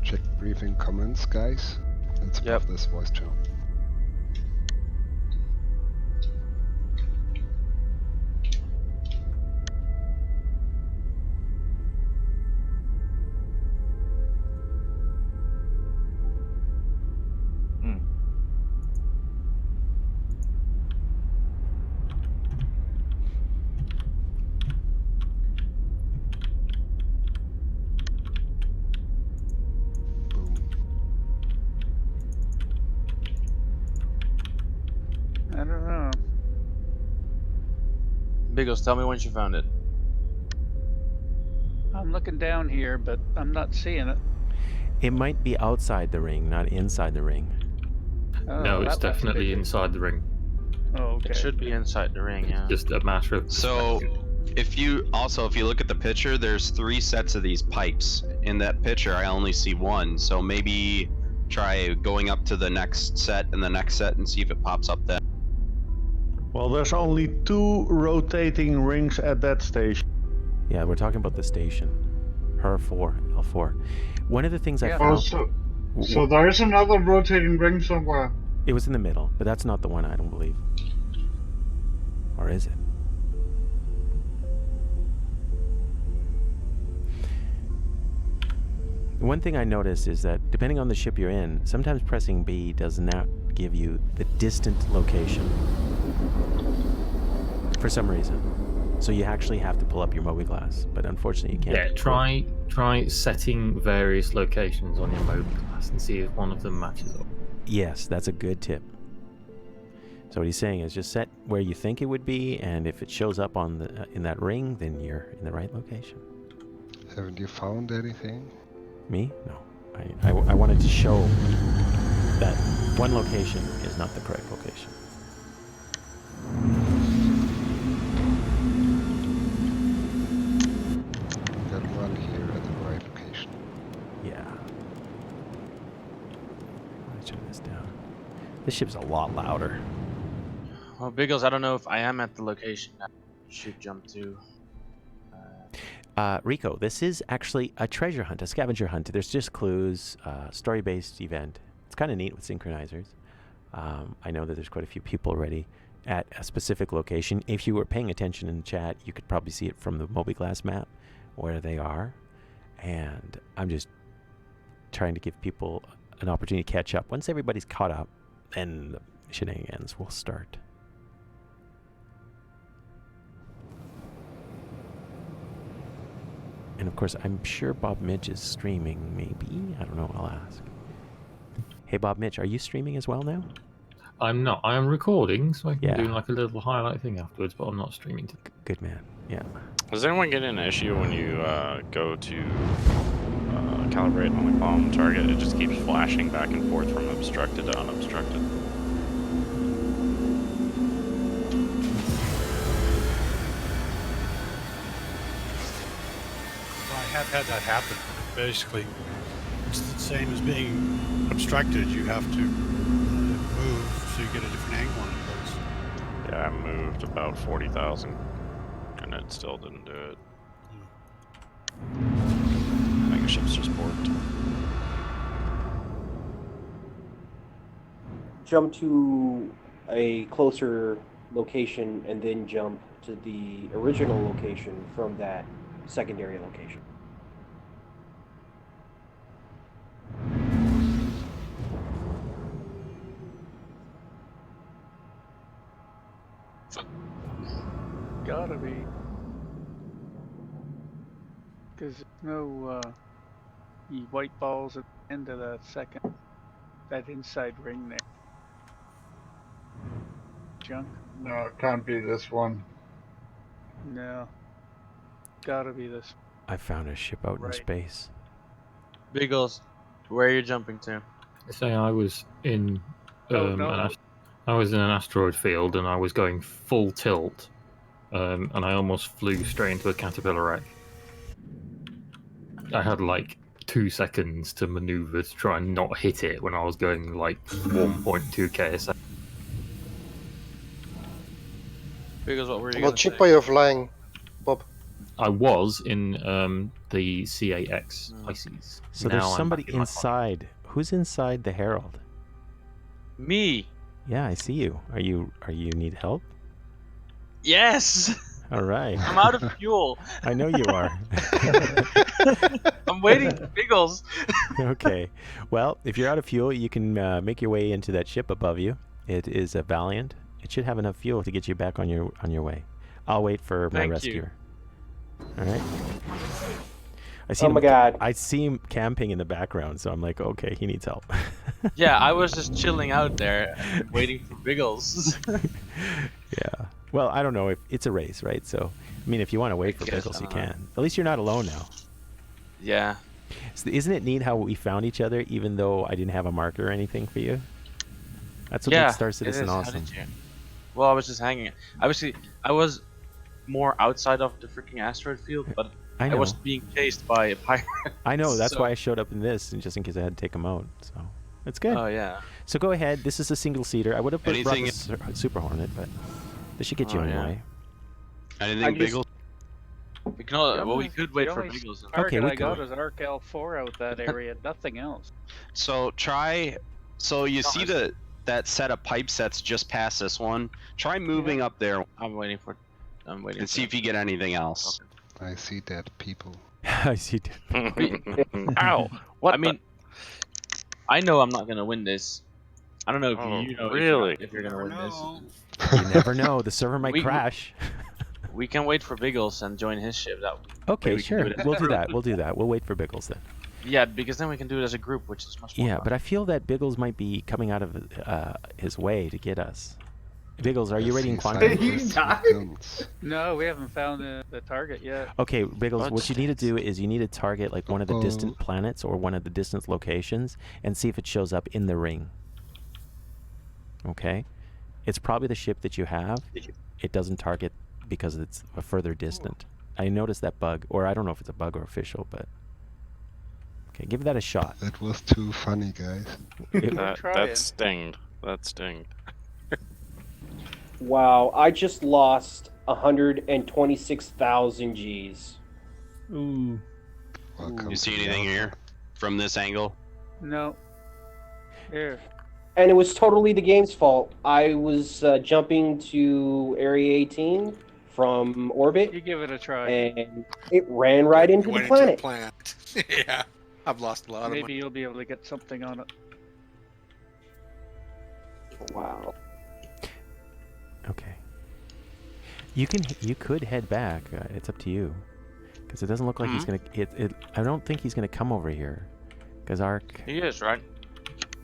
Check briefing comments, guys. It's above this voice channel. I don't know. Biggles, tell me once you found it. I'm looking down here, but I'm not seeing it. It might be outside the ring, not inside the ring. Oh, No, it's that looks definitely big. inside the ring. Oh, okay. It should be inside the ring, yeah. Just a matter of. So, if you look at the picture, there's 3 sets of these pipes. In that picture, I only see one. So maybe try going up to the next set and the next set and see if it pops up then. Well, there's only 2 rotating rings at that station. Yeah, we're talking about the station. Her 4, L4. One of the things I Oh, found... so there is another rotating ring somewhere. It was in the middle, but that's not the one, I don't believe. Or is it? One thing I noticed is that depending on the ship you're in, sometimes pressing B does not give you the distant location. For some reason. So you actually have to pull up your Moby Glass, but unfortunately you can't. Yeah, try setting various locations on your Moby Glass and see if one of them matches up. Yes, that's a good tip. So what he's saying is just set where you think it would be, and if it shows up on the in that ring, then you're in the right location. Haven't you found anything? Me? No. I wanted to show that one location is not the correct location. Got one here at the right location. Yeah. Let me turn this down. This ship's a lot louder. Well, Biggles, I don't know if I am at the location that you should jump to. Rico, this is actually a treasure hunt, a scavenger hunt. There's just clues, story-based event. It's kind of neat with synchronizers. I know that there's quite a few people already at a specific location. If you were paying attention in the chat, you could probably see it from the Moby Glass map where they are. And I'm just trying to give people an opportunity to catch up. Once everybody's caught up, then the shenanigans will start. And of course, I'm sure Bob Mitch is streaming, maybe. I don't know, I'll ask. Hey, Bob Mitch, are you streaming as well now? I'm not. I am recording, so I can Yeah. do like a little highlight thing afterwards, but I'm not streaming. Good man, yeah. Does anyone get an issue when you go to calibrate on the bomb target? It just keeps flashing back and forth from obstructed to unobstructed. I have had that happen. Basically, it's the same as being obstructed. You have to move so you get a different angle on it. Yeah, I moved about 40,000 and it still didn't do it. I think the ship's just borked. Jump to a closer location and then jump to the original location from that secondary location. Gotta be. Because there's no white balls at the end of that inside ring there. Junk? No, it can't be this one. No. Gotta be this. I found a ship out in space. Biggles, where are you jumping to? Say I was in I was in an asteroid field and I was going full tilt, and I almost flew straight into a caterpillar wreck. I had like 2 seconds to maneuver to try and not hit it when I was going like 1.2 km. Biggles, what were you What gonna ship say? are you flying, Bob? I was in the CAX Pisces. So Now there's I'm somebody back in my inside. Who's inside the Herald? Me. Yeah, I see you. Are you need help? Yes. All right. I'm out of fuel. I know you are. I'm waiting for Biggles. Okay. Well, if you're out of fuel, you can make your way into that ship above you. It is a Valiant. It should have enough fuel to get you back on your way. I'll wait for my Thank rescuer. you. All right. I see Oh my God. I see him camping in the background, so I'm like, okay, he needs help. Yeah, I was just chilling out there, waiting for Biggles. Yeah. Well, I don't know if it's a race, right? So, I mean, if you want to wait for Biggles, you can. At least you're not alone now. Yeah. So isn't it neat how we found each other, even though I didn't have a marker or anything for you? That's what makes Star Citizen awesome. Well, I was just hanging. Obviously, I was more outside of the freaking asteroid field, but I I know. was being chased by a pirate. I know. That's So- why I showed up in this, and just in case I had to take him out. So it's good. Oh yeah. So go ahead. This is a single seater. I would have brought Anything- the Super Hornet, but this should get you Oh, on your yeah. way. Anything Biggles? We can. Well, we could wait for only Biggles. target we I got could. is Arc L4 out that area. Nothing else. So try. So you see that set of pipe sets just past this one. Try moving up there I'm waiting for. I'm waiting. and see if you get anything else. I see dead people. I see. Ow! What? I mean, I know I'm not gonna win this. I don't know if Oh, you know really? if you're gonna win this. You never know. The server might crash. We can wait for Biggles and join his ship. That Okay, we can do sure. it as a We'll do group. that. We'll do that. We'll wait for Biggles then. Yeah, because then we can do it as a group, which is much more Yeah, fun. but I feel that Biggles might be coming out of his way to get us. Biggles, are you ready in quantum? No, we haven't found the target yet. Okay, Biggles, what you need to do is you need to target like one of the distant planets or one of the distant locations and see if it shows up in the ring. Okay? It's probably the ship that you have. It doesn't target because it's a further distant. I noticed that bug, or I don't know if it's a bug or official, but... Okay, give that a shot. That was too funny, guys. That stinged. That stinged. Wow, I just lost 126,000 Gs. Ooh. You see anything here from this angle? No. Here. And it was totally the game's fault. I was jumping to Area 18 from orbit. You give it a try. And it ran right into the planet. Planet. Yeah, I've lost a lot of Maybe money. you'll be able to get something on it. Wow. Okay. You could head back. It's up to you, because it doesn't look like he's gonna. I don't think he's gonna come over here, because Arc. He is, right?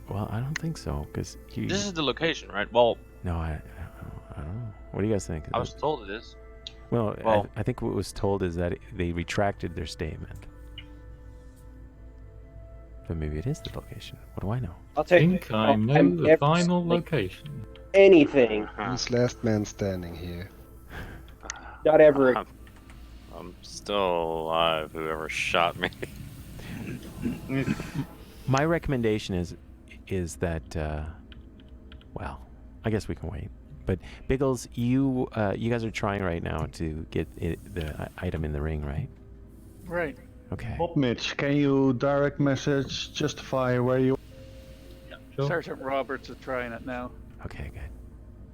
Well, I don't think so, because This is the location, right? Well, No, I don't know. What do you guys think? I was told it is. Well, Well- I think what was told is that they retracted their statement. But maybe it is the location. What do I know? I'll take. I think I know the final location. Anything. Who's last man standing here? Not ever. I'm still alive, whoever shot me. My recommendation is that, well, I guess we can wait. But Biggles, you guys are trying right now to get the item in the ring, right? Right. Okay. Bob Mitch, can you direct message Justify where you... Sure. Sergeant Roberts is trying it now. Okay, good.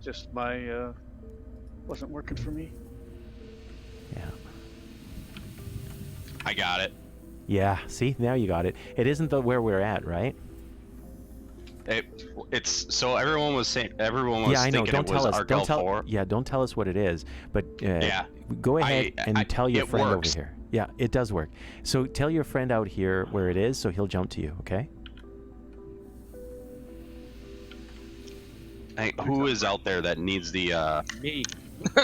Just my wasn't working for me. Yeah. I got it. Yeah, see? Now you got it. It isn't where we're at, right? It's so everyone was saying Yeah, I know. thinking Don't it was tell us. Arc Don't L4. tell. Yeah, don't tell us what it is. But Yeah. go ahead and tell your it friend works. over here. Yeah, it does work. So tell your friend out here where it is, so he'll jump to you. Okay? Hey, who is out there that needs the Me.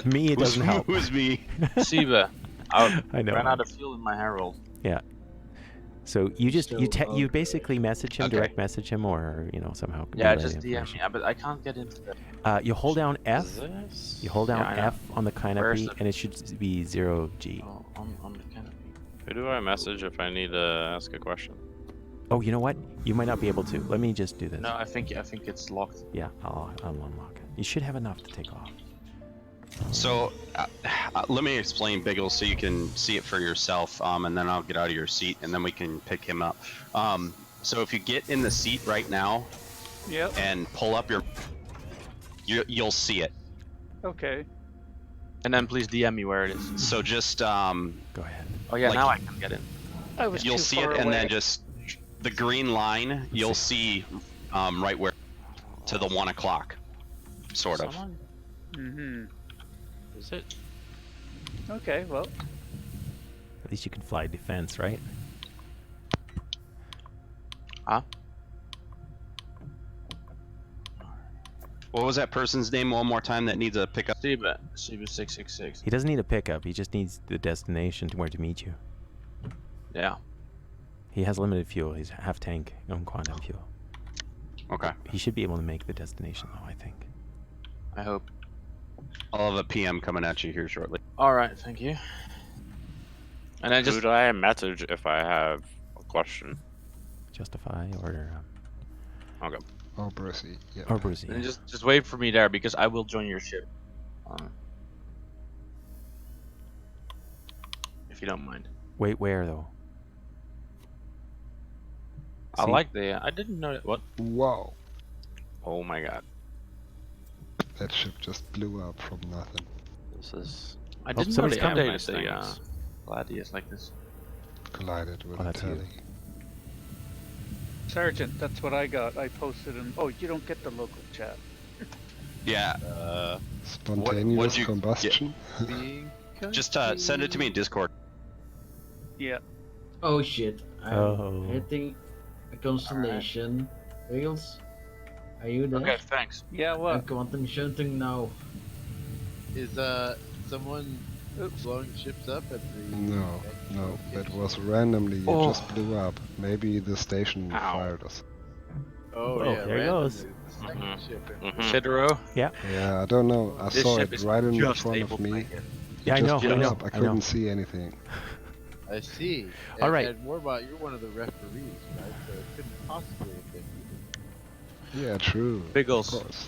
Me, it doesn't help. Who's me? Siba. I know. ran out of fuel in my Herald. Yeah. So you just you So, you basically message him, okay. direct message him, or somethw Yeah, relay just DM information. me. But I can't get into the. You hold down F. This? You hold down Yeah, I know. F on the canopy, Where's the- and it should be 0G. Oh, on the canopy. Who do I message if I need to ask a question? Oh, you know what? You might not be able to. Let me just do this. No, I think it's locked. Yeah, I'll unlock it. You should have enough to take off. So, let me explain Biggles so you can see it for yourself, and then I'll get out of your seat, and then we can pick him up. So if you get in the seat right now, Yep. and pull up you'll see it. Okay. And then please DM me where it is. So just go ahead. Oh yeah, like, now I can get in. I was you'll too see far it, and then away. just the green line you'll see right where to the 1 o'clock, sort of. Mm-hmm. Is it? Okay, well. At least you can fly defense, right? Huh? What was that person's name one more time that needs a pickup? Siba 666. He doesn't need a pickup. He just needs the destination to where to meet you. Yeah. He has limited fuel. He's half tank on quantum fuel. Okay. He should be able to make the destination, though, I think. I hope. I'll have a PM coming at you here shortly. All right, thank you. And then Who just do I message if I have a question? Justify or... Okay. Or Broesy, yeah. Or Broesy. and just wait for me there because I will join your ship. If you don't mind. Wait, where, though? I See? like the. I didn't know that. What? Whoa. Oh my god. That ship just blew up from nothing. This is... I didn't know they coming. updated the Gladius like this. Collided with Oh, a that's you. telly. Sergeant, that's what I got. I posted in. Oh, you don't get the local chat. Yeah. Spontaneous you combustion. Just send it to me in Discord. Yeah. Oh shit. I'm Oh. hitting a constellation. Wheels, are you there? Okay, thanks. Yeah, I'm what? quantum shooting now. Is someone blowing ships up at the? No, that was randomly. You just blew up. Maybe the station fired us. Oh, Oh, yeah, there it goes. The second ship. Shitaro? Yeah. Yeah, I don't know. I This saw ship it is right in just front able of to me. make it. Yeah, I Just know. blew I know. up. I couldn't see anything. I see. All right. And Warbot, you're one of the referees, right? So it couldn't possibly have been you. Yeah, true. Biggles. Of course.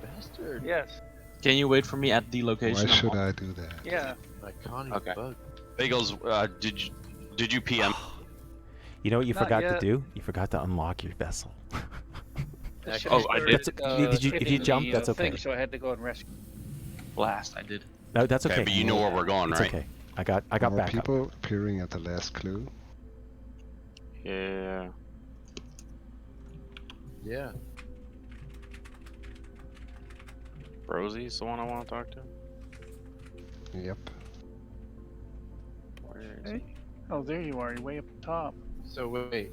Bastard. Yes. Can you wait for me at the location? Why should I do that? Yeah. Iconic Okay. bug. Bagels, did you PM? You know what you Not forgot to yet. do? You forgot to unlock your vessel. Oh, I did. Did you? If you jump, that's okay. So I had to go and rescue. Blast, I did. No, that's okay. Okay, but you know where we're going, It's right? okay. I got More backup. people appearing at the last clue. Yeah. Yeah. Broesy's the one I want to talk to. Yep. Where is Hey. Oh, there you are. You're way up top. So wait.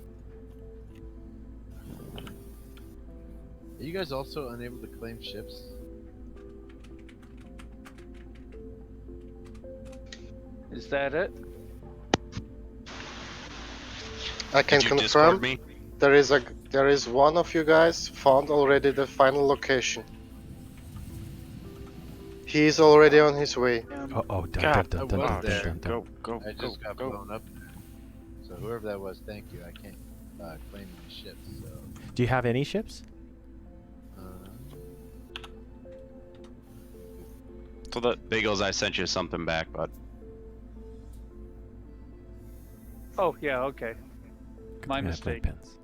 Are you guys also unable to claim ships? Is that it? I can Did you confirm Discord me? there is one of you guys found already the final location. He is already on his way. Oh, dun, God, dun, I dun, was dun, there. dun, dun. Go, I just got go. blown up. So whoever that was, thank you. I can't claim any ships. So. Do you have any ships? So the Bagels, I sent you something back, bud. Oh, yeah. Okay. My Yeah, play mistake. pins.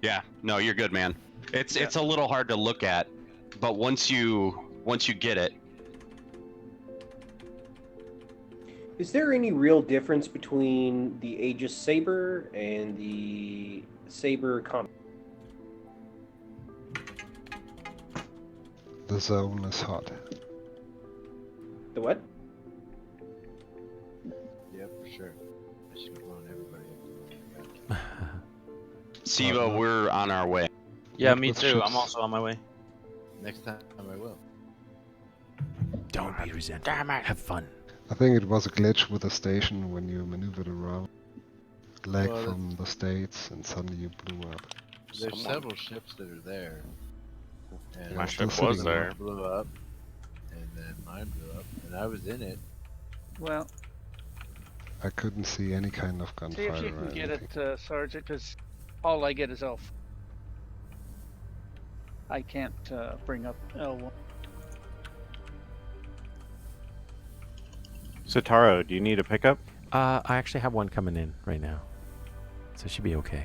Yeah, no, you're good, man. It's a little hard to look at, but once you get it, Is there any real difference between the Aegis Saber and the Saber Combat? The zone is hot. The what? Yeah, for sure. I should have blown everybody up. Siva, we're on our way. Yeah, What me with too. ships? I'm also on my way. Next time I will. Don't be resentful. Damn it. Have fun. I think it was a glitch with the station when you maneuvered around. Lag Well, from the States and suddenly you blew up. There's several ships that are there. And My still ship was sitting there. one blew up, and then mine blew up, and I was in it. Well, I couldn't see any kind of see gunfire if you or can get anything. it, Sergeant, because all I get is L4. I can't bring up L1. Sataro, do you need a pickup? I actually have one coming in right now, so it should be okay.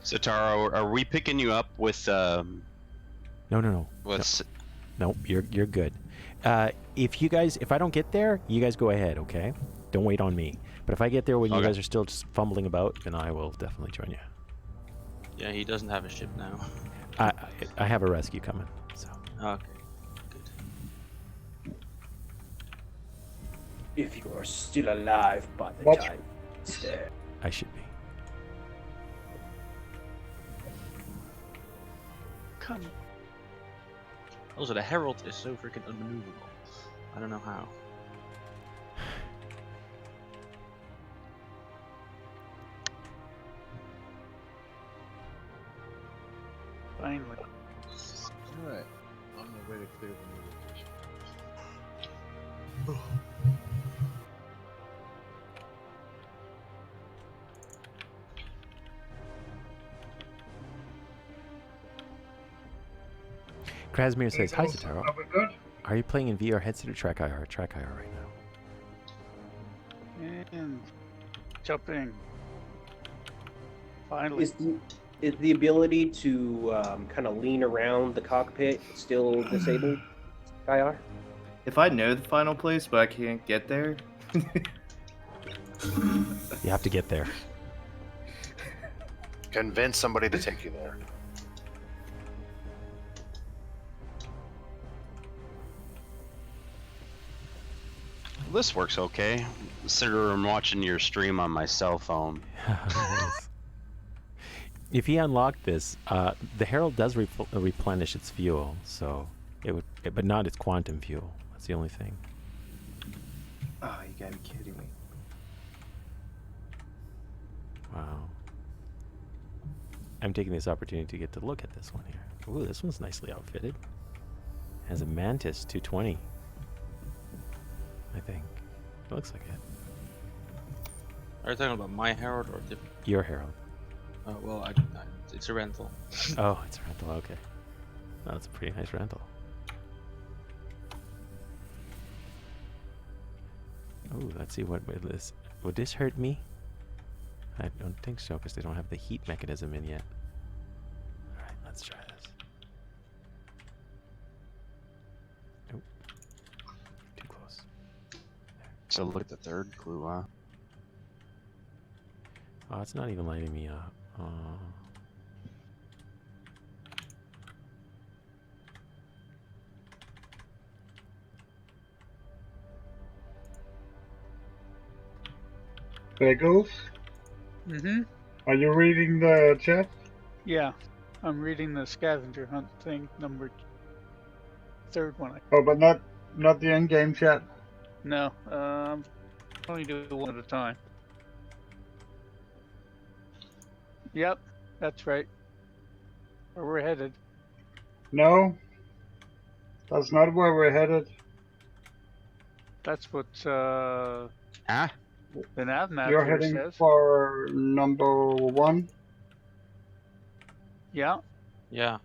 Sataro, are we picking you up with No. what's No, you're good. If I don't get there, you guys go ahead, okay? Don't wait on me. But if I get there when you Okay. guys are still just fumbling about, then I will definitely join you. Yeah, he doesn't have a ship now. I have a rescue coming, so. Okay. If you are still alive by the What? time it's there. I should be. Come. Also, the Herald is so freaking unmaneuverable. I don't know how. Finally. Alright. On my way to clear the new location. Krasmir says, "Hi, Sataro. Are we good? Are you playing in VR headset or track IR? Track IR right now." And jumping. Finally. Is the ability to kind of lean around the cockpit still disabled, IR? If I know the final place, but I can't get there. You have to get there. Convince somebody to take you there. This works okay. Consider I'm watching your stream on my cell phone. If he unlocked this, the Herald does replenish its fuel, so it would, but not its quantum fuel. That's the only thing. Oh, you gotta be kidding me. Wow. I'm taking this opportunity to get to look at this one here. Ooh, this one's nicely outfitted. Has a Mantis 220. I think. It looks like it. Are you talking about my Herald or different? Your Herald. Well, it's a rental. Oh, it's a rental. Okay. Oh, that's a pretty nice rental. Oh, let's see what this. Would this hurt me? I don't think so, because they don't have the heat mechanism in yet. All right, let's try this. Nope. Too close. So look at the third clue, huh? Oh, it's not even lighting me up. Bagels? Mm-hmm. Are you reading the chat? Yeah, I'm reading the scavenger hunt thing, number third one. Oh, but not the in-game chat. No, only do it one at a time. Yep, that's right. Where we're headed. No, that's not where we're headed. That's what the nav map You're here heading says. for number 1. Yeah. Yeah.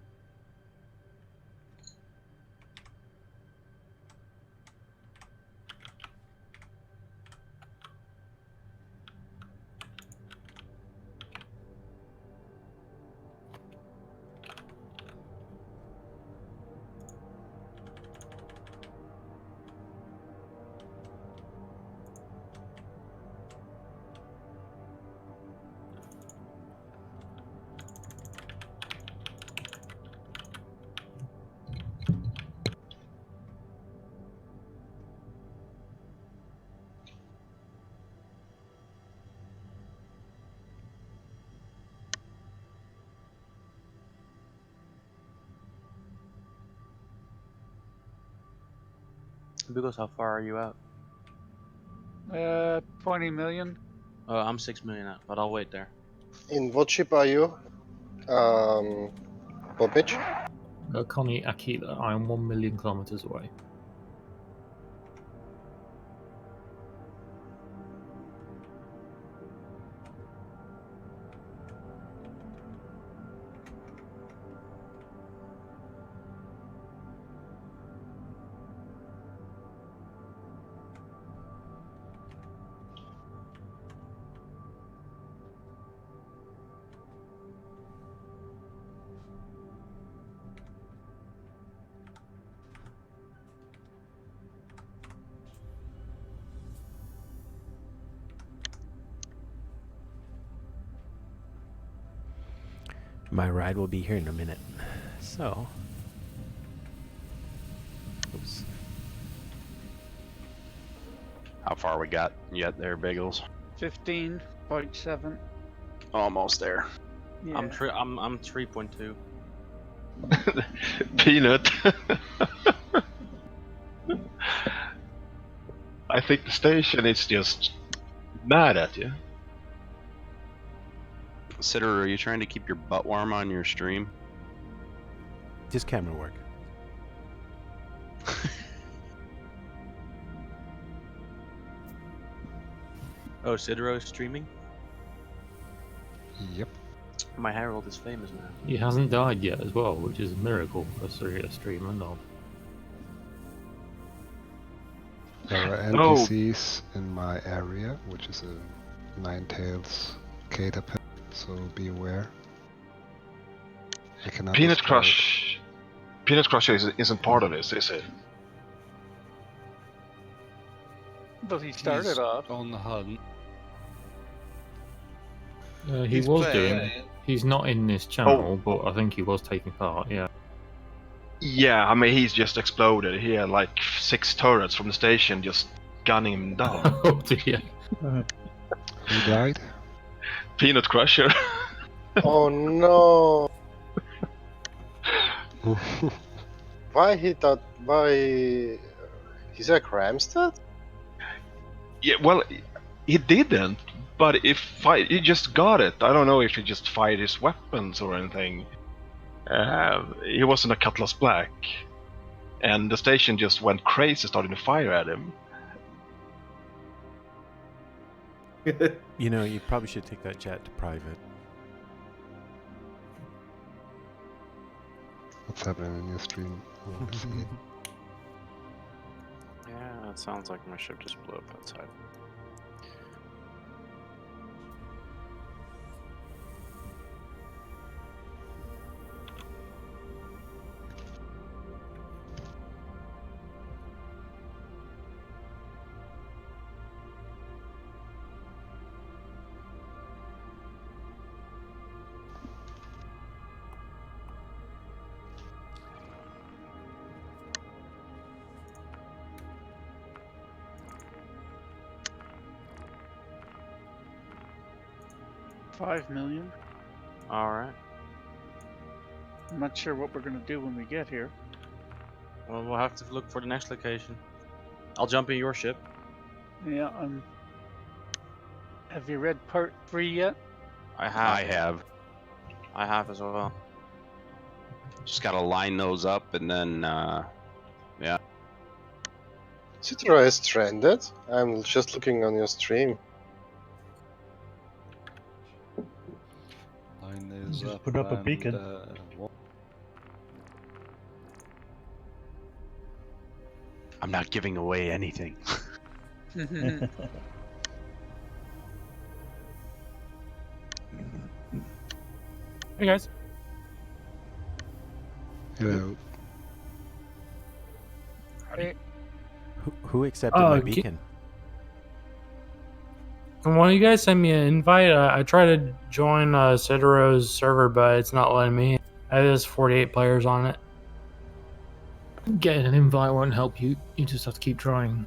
Because how far are you out? 20 million. I'm 6 million out, but I'll wait there. In what ship are you, Bobich? Connie Akila, I am 1 million kilometers away. My ride will be here in a minute. So. Oops. How far we got yet there, Bagels? 15.7. Almost there. Yeah. I'm 3.2. Peanut. I think the station is just mad at you. Sitter, are you trying to keep your butt warm on your stream? Just camera work. Oh, Sidero's streaming? Yep. My Herald is famous now. He hasn't died yet as well, which is a miracle for a streamer, not. There are NPCs in my area, which is a Ninetales caterpillar, so be aware. I cannot Peanut destroy Crush. Peanut Crush isn't part of this, is it? But he started off on the hunt. He He's was playing. doing. He's not in this channel, but I think he was taking part. Yeah. Yeah, I mean, he's just exploded. He had like 6 turrets from the station just gunning him down. Oh dear. Who died? Peanut Crusher. Oh no! Why he thought? Why? He's a Kramstad? Yeah, well, he didn't. But he just got it. I don't know if he just fired his weapons or anything. He wasn't a Cutlass Black, and the station just went crazy, starting to fire at him. You know, you probably should take that chat to private. What's happening in your stream? I want to see it. Yeah, it sounds like my ship just blew up outside. $5 million. All right. I'm not sure what we're gonna do when we get here. Well, we'll have to look for the next location. I'll jump in your ship. Yeah. Have you read part 3 yet? I have. I have. I have as well. Just gotta line those up and then, yeah. Citra is stranded. I'm just looking on your stream. Line is Just up put up a and, beacon. I'm not giving away anything. Hey guys. Hello. Hey. Who accepted my beacon? Can one of you guys send me an invite? I tried to join Cidero's server, but it's not letting me. There's 48 players on it. Getting an invite won't help you. You just have to keep trying.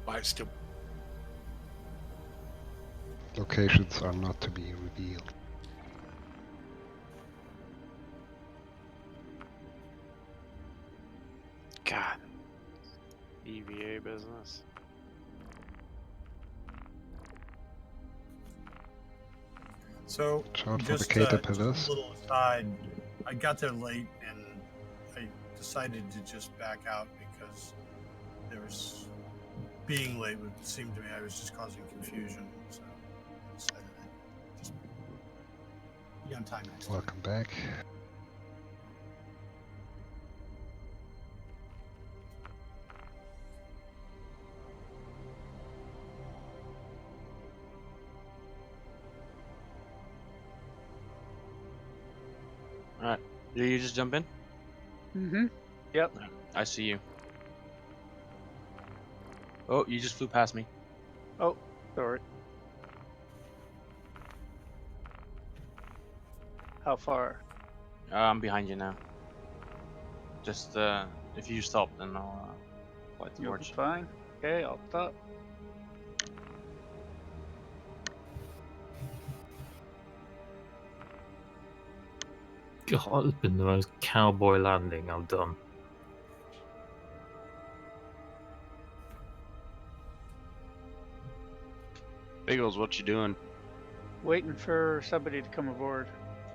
Locations are not to be revealed. God. EVA business. So, Shout for the just, Cater just Pillars. a little aside, I got there late and I decided to just back out because there was being late would seem to me I was just causing confusion. So I decided to just be on time next time. Welcome back. Alright. You just jump in? Mm-hmm. Yep. I see you. Oh, you just flew past me. Oh, sorry. How far? I'm behind you now. Just, if you stop, then I'll fly You'll towards be you. fine. Okay, I'll stop. God, it's been the most cowboy landing I've done. Biggles, what you doing? Waiting for somebody to come aboard.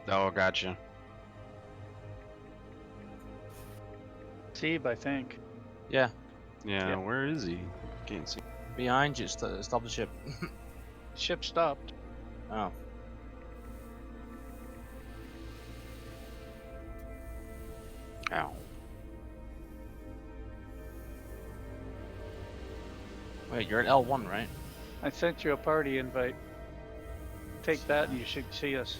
Oh, gotcha. Steve, I think. Yeah. Yeah, where is he? Can't see. Behind you, stop the ship. Ship stopped. Oh. Ow. Wait, you're at L1, right? I sent you a party invite. Take that and you should see us.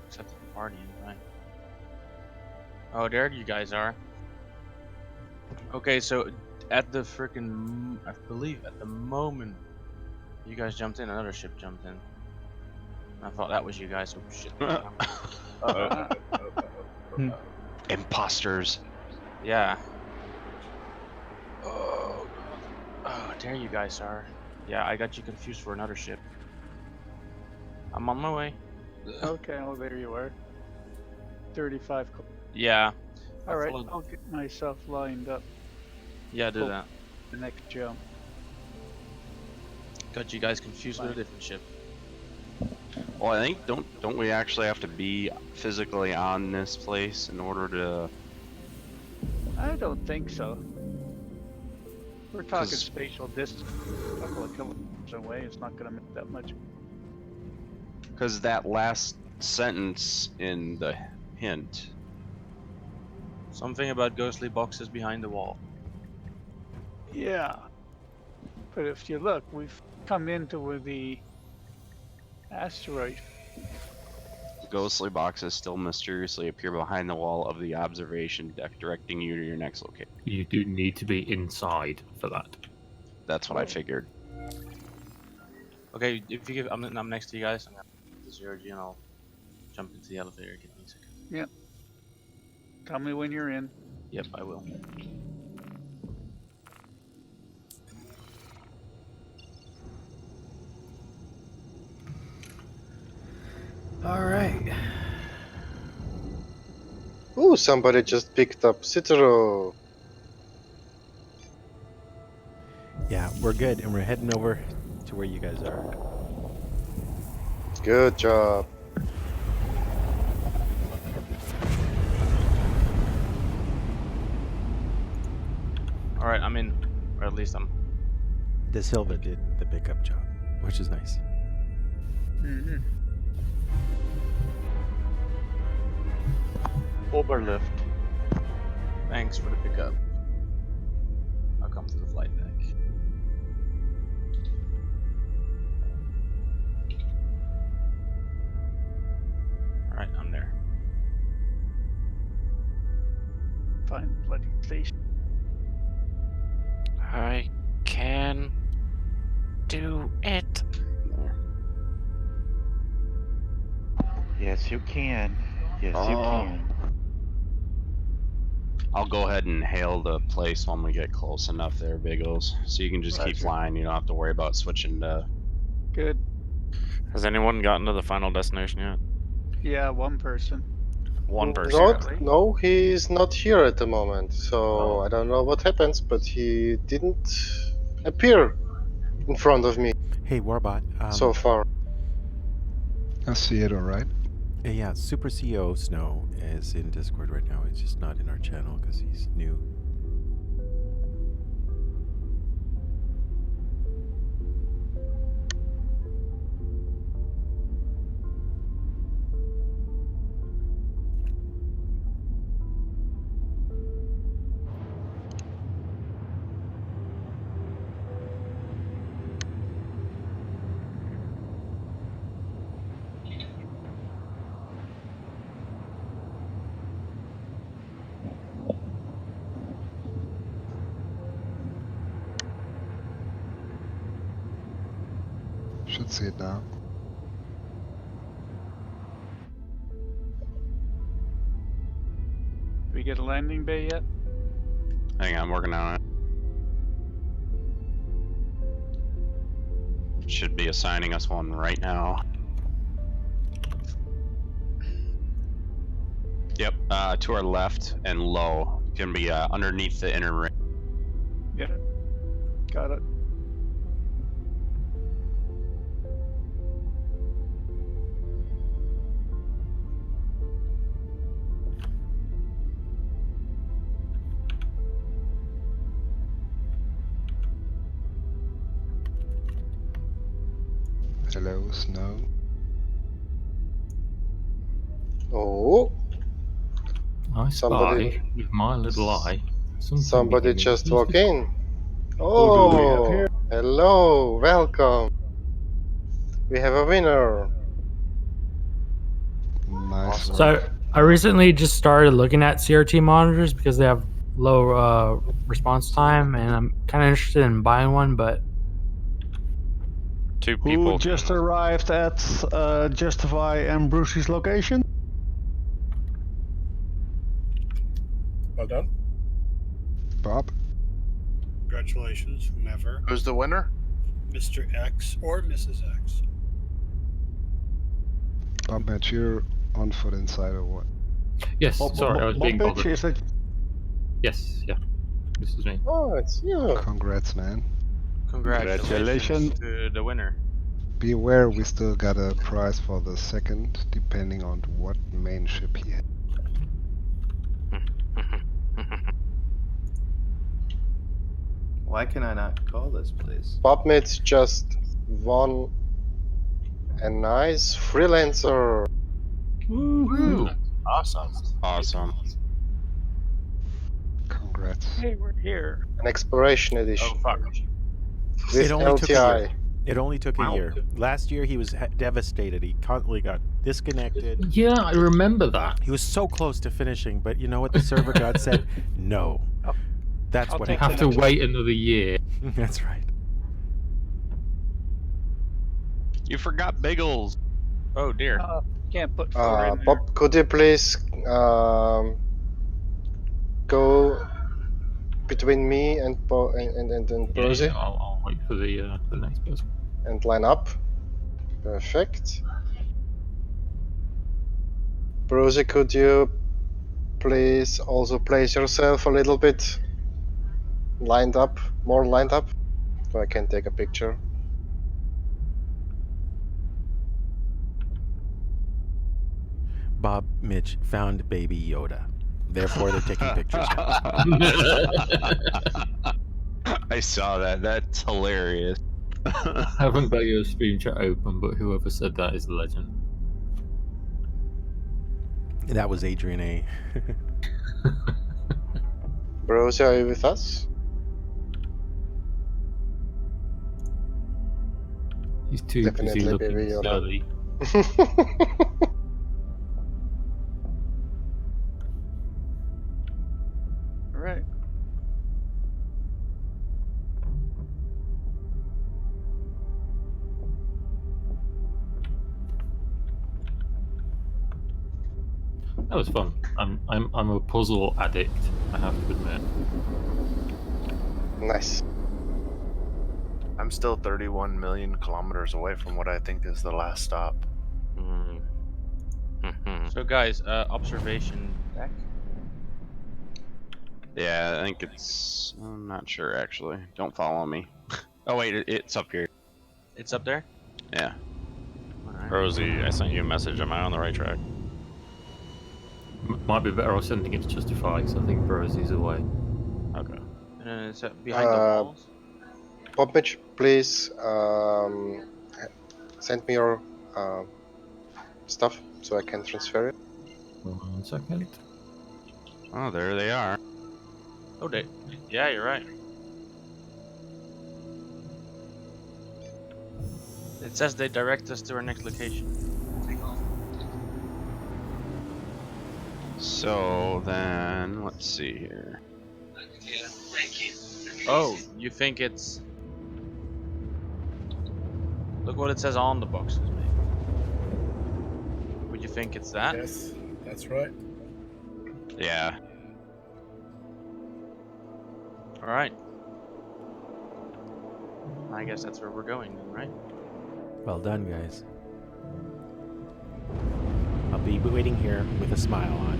Except the party, right? Oh, there you guys are. Okay, so at the frickin', I believe at the moment you guys jumped in, another ship jumped in. I thought that was you guys. Oh shit. Imposters. Yeah. Oh, there you guys are. Yeah, I got you confused for another ship. I'm on my way. Okay, oh, there you are. 35. Yeah. I Alright, followed- I'll get myself lined up. Yeah, do Hope that. The next jump. Got you guys confused with a different ship. Well, I think don't we actually have to be physically on this place in order to? I don't think so. We're talking 'Cause- spatial distance. A couple of kilometers away, it's not going to make that much. Because that last sentence in the hint. Something about ghostly boxes behind the wall. Yeah. But if you look, we've come into where the asteroid. Ghostly boxes still mysteriously appear behind the wall of the observation deck, directing you to your next location. You do need to be inside for that. That's what I figured. Okay, if you give, I'm next to you guys. I'm gonna do 0G and I'll jump into the elevator. Give me a second. Yep. Tell me when you're in. Yep, I will. All right. Ooh, somebody just picked up Citro. Yeah, we're good, and we're heading over to where you guys are. Good job. Alright, I'm in. Or at least I'm. De Silva did the pickup job, which is nice. Mm-hmm. Oberlift. Thanks for the pickup. I'll come to the flight deck. Alright, I'm there. Find bloody station. I can do it. Yes, you can. Yes, you can. I'll go ahead and hail the place when we get close enough there, Biggles. So you can just keep Roger. flying. You don't have to worry about switching to. Good. Has anyone gotten to the final destination yet? Yeah, one person. One person. No, he's not here at the moment, so I don't know what happens, but he didn't appear in front of me Hey, Warbot. so far. I see it, alright. Yeah, Super CEO Snow is in Discord right now. He's just not in our channel because he's new. Should see it now. Did we get a landing bay yet? Hang on, I'm working on it. Should be assigning us one right now. Yep, to our left and low. Can be underneath the inner ring. Yeah. Got it. Hello, Snow. Oh, I Somebody- spy with my little eye. somebody just walked in. Oh, hello, welcome. We have a winner. Nice work. So I recently just started looking at CRT monitors because they have low response time, and I'm kind of interested in buying one. But Two Who people. just arrived at Justifi and Broesy's location? Well done. Bob? Congratulations, whomever. Who's the winner? Mr. X or Mrs. X. Bob Match, you're on foot inside or what? Yes, sorry, I was being bothered. Is it? Yes, yeah. This is me. Oh, it's you. Congrats, man. Congratulations to the winner. Be aware, we still got a prize for the second, depending on what main ship he had. Why can I not call this place? Bobmate just won a nice freelancer. Woo! Awesome. Awesome. Congrats. Hey, we're here. An exploration edition. Oh fuck. With It only took a LTI. year. It only took a year. Last year he was devastated. He constantly got disconnected. Yeah, I remember that. He was so close to finishing, but you know what? The server god said no. That's what I have to wait another year. That's right. You forgot Biggles. Oh dear. Can't put four in there. Bob, could you please go between me and Broesy Yeah, I'll wait for the next person. and line up? Perfect. Broesy, could you please also place yourself a little bit lined up, more lined up, so I can take a picture? Bob Mitch found Baby Yoda. Therefore, they're taking pictures. I saw that. That's hilarious. I haven't got your stream chat open, but whoever said that is a legend. That was Adrian A. Broesy, are you with us? He's too busy Definitely looking Baby Yoda. silly. All right. That was fun. I'm a puzzle addict, I have to admit. Nice. I'm still 31 million kilometers away from what I think is the last stop. So guys, observation deck. Yeah, I think it's... I'm not sure, actually. Don't follow me. Oh, wait, it's up here. It's up there? Yeah. Broesy, I sent you a message. Am I on the right track? Might be better off sending it to Justifi, because I think Broesy's away. Okay. Is that behind the walls? Popmitch, please send me your stuff so I can transfer it. 1 second. Oh, there they are. Oh, yeah, you're right. It says they direct us to our next location. So then, let's see here. Oh, you think it's... Look what it says on the boxes, mate. Would you think it's that? Yes, that's right. Yeah. Alright. I guess that's where we're going then, right? Well done, guys. I'll be waiting here with a smile on.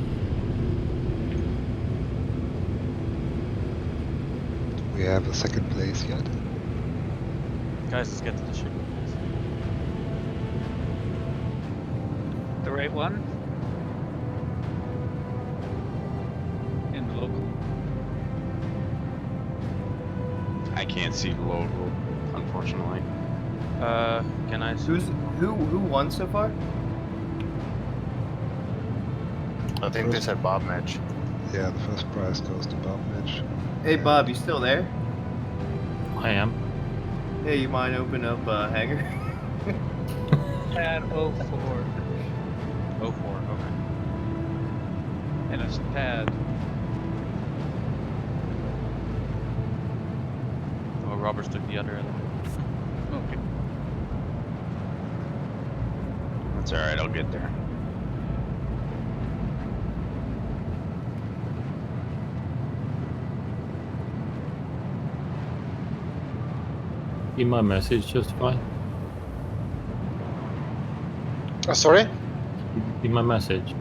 We have a second place yet. Guys, let's get to the ship. The right one? In the local. I can't see the logo, unfortunately. Can I... Who won so far? I think they said Bob Mitch. Yeah, the first prize goes to Bob Mitch. Hey Bob, you still there? I am. Hey, you mind open up hangar? Pad 04. 04, okay. And it's pad. Oh, Roberts took the other end. Okay. That's alright, I'll get there. In my message, Justify. Sorry? In my message.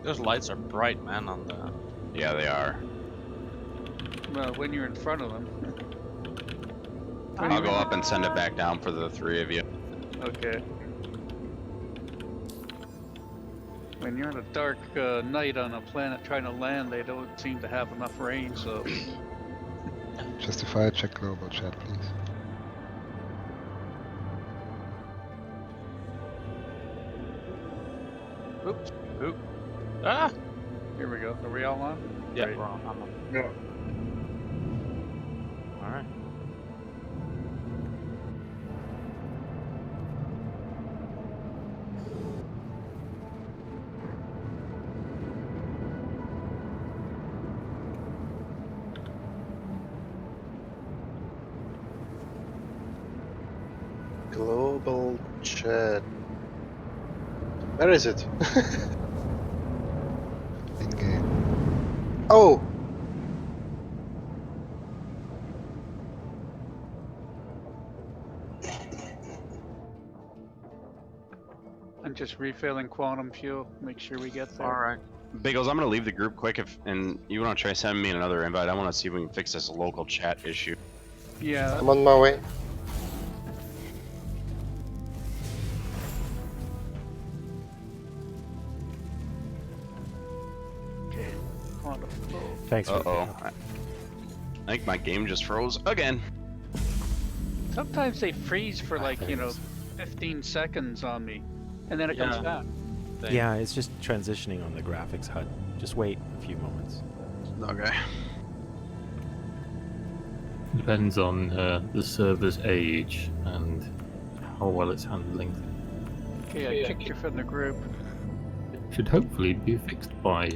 Those lights are bright, man, on the... Yeah, they are. Well, when you're in front of them. I'll go up and send it back down for the three of you. Okay. When you're in a dark night on a planet trying to land, they don't seem to have enough range, so... Justify, check global chat, please. Oops. Oop. Ah! Here we go. Are we all on? Yeah, Great. we're on. I'm on. Yeah. Alright. Global chat. Where is it? In game. Oh! I'm just refilling quantum fuel. Make sure we get there. Alright. Biggles, I'm gonna leave the group quick and you wanna try sending me another invite. I wanna see if we can fix this local chat issue. Yeah. I'm on my way. Okay. Quantum fuel. Thanks for Uh-oh. I think my game just froze again. Sometimes they freeze for like, 15 seconds on me. And then it comes back. Yeah, it's just transitioning on the graphics HUD. Just wait a few moments. Okay. Depends on the server's age and how well it's handling. Okay, I kicked you from the group. Should hopefully be fixed by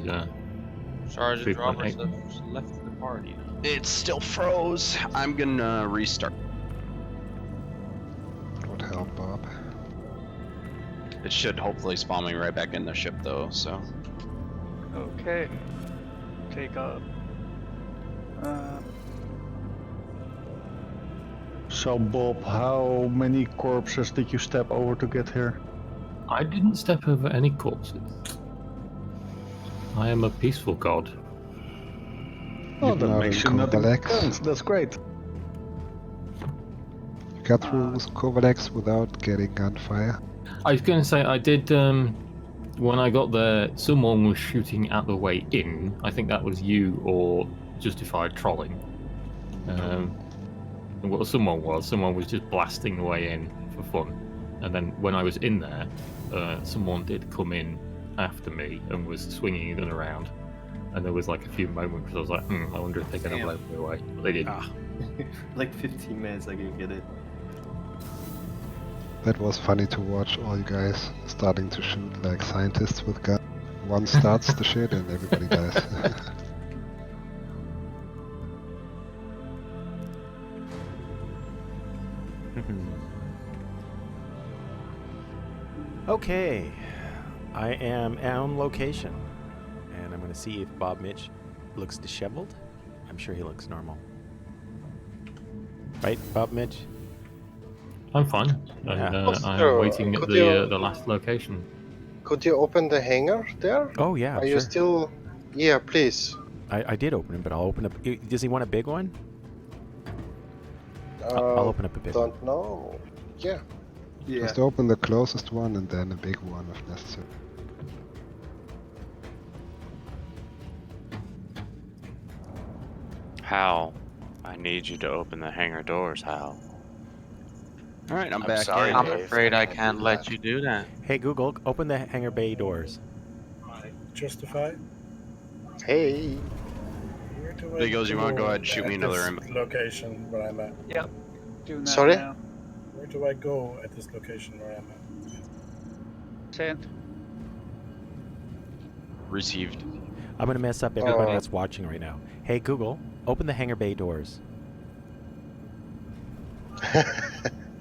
Sergeant 3.8. Roberts has left the party. It still froze. I'm gonna restart. Would help, Bob. It should hopefully spawn me right back in the ship though, so. Okay. Take off. So, Bob, how many corpses did you step over to get here? I didn't step over any corpses. I am a peaceful god. Oh, that Now makes in you nothing but Kovalex. guns. That's great. You got through Kovalex without getting gunfire. I was going to say, I did, when I got there, someone was shooting at the way in. I think that was you or Justified trolling. And what someone was just blasting the way in for fun. And then when I was in there, someone did come in after me and was swinging a gun around. And there was like a few moments where I was like, I wonder if they're going to blow me away. But they didn't. Like 15 minutes I can get it. That was funny to watch all you guys starting to shoot like scientists with guns. One starts the shit and everybody dies. Okay, I am on location, and I'm going to see if Bob Mitch looks disheveled. I'm sure he looks normal. Right, Bob Mitch? I'm fine. Yeah. I'm waiting at the last location. Could you open the hangar there? Oh yeah, Are sure. you still... Yeah, please. I did open it, but I'll open up... Does he want a big one? I'll open up a big one. Don't know. Yeah. Just open the closest one and then a big one if necessary. Hal, I need you to open the hangar doors, Hal. Alright, I'm I'm back sorry, in. I'm afraid I can't let you do that. Hey Google, open the hangar bay doors. Justify. Hey. Where do I Biggles, you want to go ahead and shoot at me another this invite? location where I'm at. Yep. Doing that Sorry? now. Where do I go at this location where I'm at? Sent. Received. I'm going to mess up everybody that's watching right now. Hey Google, open the hangar bay doors.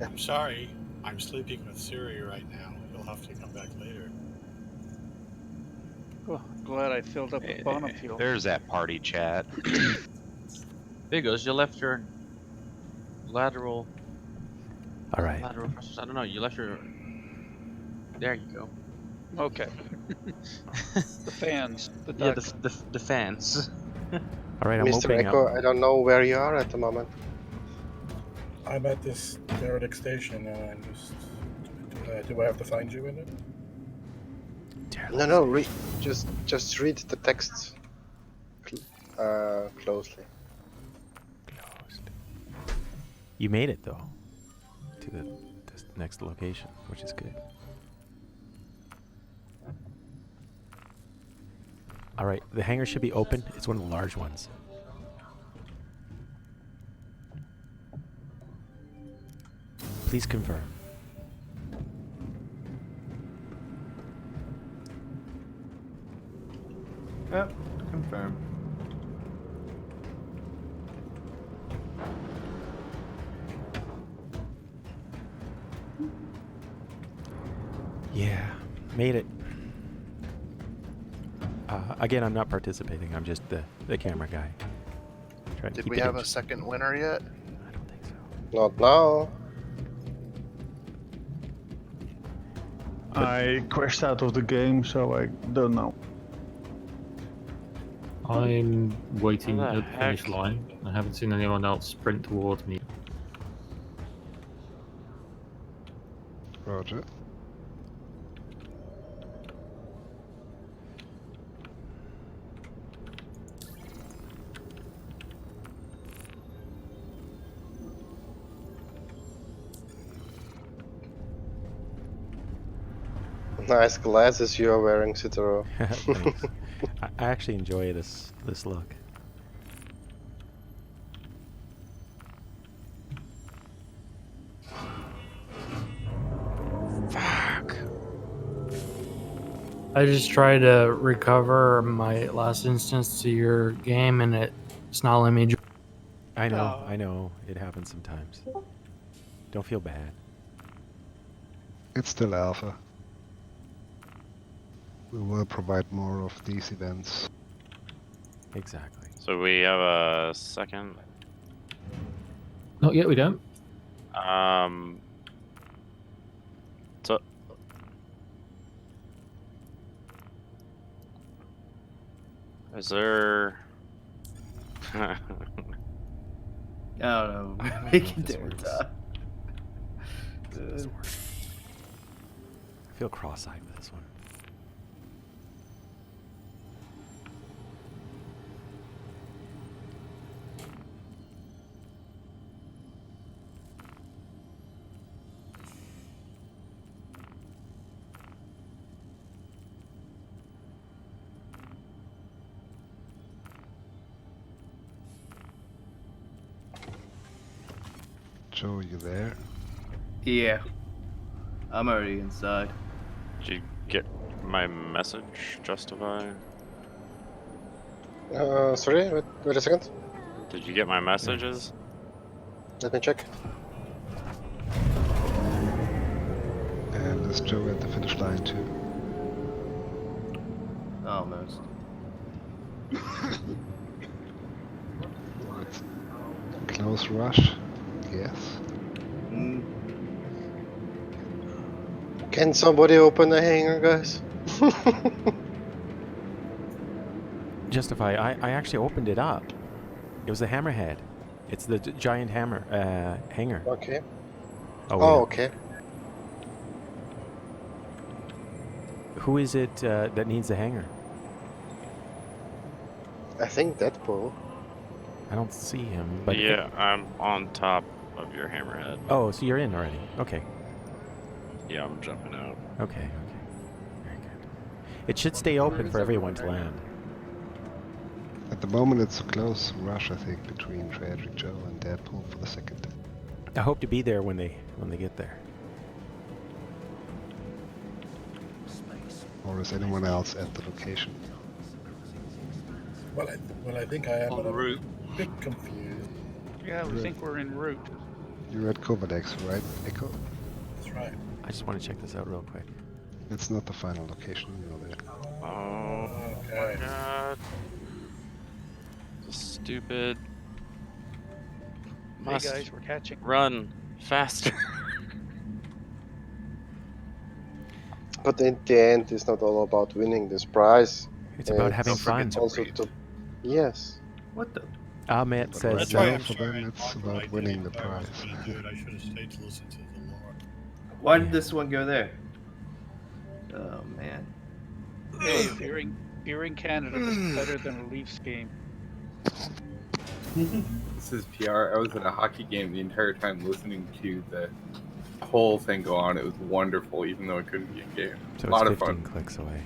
I'm sorry. I'm sleeping with Siri right now. You'll have to come back later. Oh, glad I filled up the bonum fuel. There's that party chat. There goes. You left your lateral. All right. Lateral thrusters. I don't know. You left your. There you go. Okay. The fans. The Yeah, ducts. the fans. All right, I'm Mr. opening Echo, up. I don't know where you are at the moment. I'm at this theoretic station, and I'm just. Do I have to find you in it? No. Just read the text closely. You made it though to this next location, which is good. All right, the hangar should be open. It's one of the large ones. Please confirm. Yep, confirm. Yeah, made it. Again, I'm not participating. I'm just the camera guy. Trying to Did keep we it have a interesting. second winner yet? Not now. I crashed out of the game, so I don't know. I'm waiting What at the the finish heck? line. I haven't seen anyone else sprint towards me. Roger. Nice glasses you are wearing, Citaro. Thanks. I actually enjoy this look. Fuck. I just tried to recover my last instance to your game, and it's not letting me. I know. It happens sometimes. Don't feel bad. It's still alpha. We will provide more of these events. Exactly. So we have a second. Not yet, we don't. So is there? I don't know. Make it there. I feel cross-eyed with this one. Joe, you there? Yeah. I'm already inside. Did you get my message, Justify? Sorry, wait a second. Did you get my messages? Let me check. And is Joe at the finish line too? Almost. Close rush? Yes. Can somebody open the hangar, guys? Justify. I actually opened it up. It was the hammerhead. It's the giant hanger. Okay. Oh, Oh, yeah. okay. Who is it that needs the hanger? I think Deadpool. I don't see him. But Yeah, I'm on top of your hammerhead. Oh, so you're in already. Okay. Yeah, I'm jumping out. Okay. Very good. It should stay open for everyone to land. At the moment it's a close rush, I think, between Tragic Joe and Deadpool for the second. I hope to be there when they get there. Or is anyone else at the location? Well, I think I am En route. a bit confused. Yeah, we think we're en route. You're at Kovadex, right, Echo? That's right. I just want to check this out real quick. It's not the final location, you know that. Oh my god. This stupid. Hey guys, we're catching. Run faster. But in the end, it's not all about winning this prize. It's about having fun. Also to, yes. What the? Ahmet But says. right now, for them, it's about winning the prize. I should have stayed to listen to the lore. Why did this one go there? Oh man. Hey, you're in Canada. This is better than a Leafs game. This is PR. I was at a hockey game the entire time listening to the whole thing go on. It was wonderful, even though it couldn't be a game. So a lot it's of 15 fun. clicks away.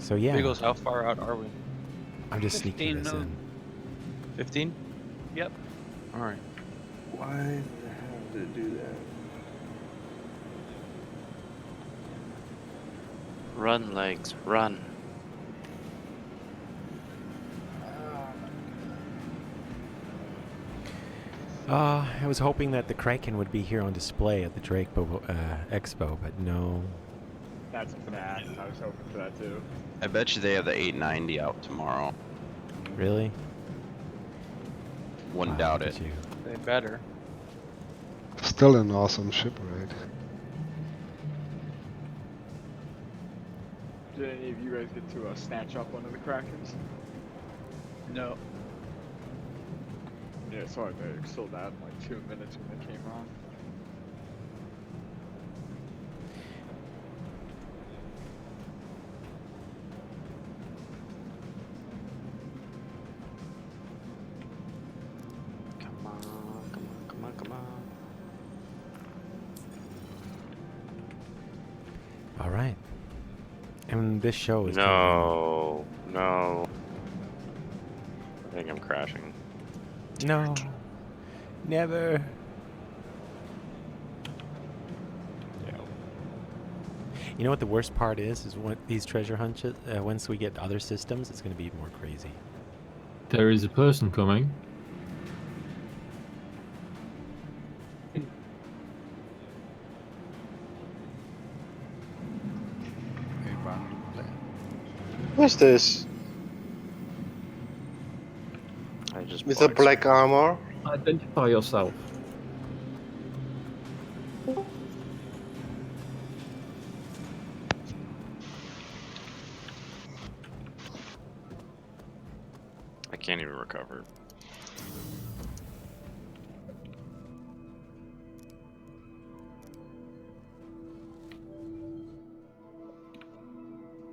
So yeah. Beagles, how far out are we? I'm just sneaking this in. 15? Yep. Alright. Why the hell did it do that? Run, legs, run. I was hoping that the Kraken would be here on display at the Drake Expo, but no. That's bad. I was hoping for that too. I bet you they have the 890 out tomorrow. Really? Wouldn't doubt it. They better. Still an awesome ship, right? Did any of you guys get to snatch up one of the Krakens? No. Yeah, sorry, they still died in like 2 minutes when they came on. Come on, come on, come on, come on. All right. And this show is. No. No. I think I'm crashing. No. Never. You know what the worst part is when these treasure hunches, once we get other systems, it's going to be more crazy. There is a person coming. Who's this? I just with the black armor. Identify yourself. I can't even recover.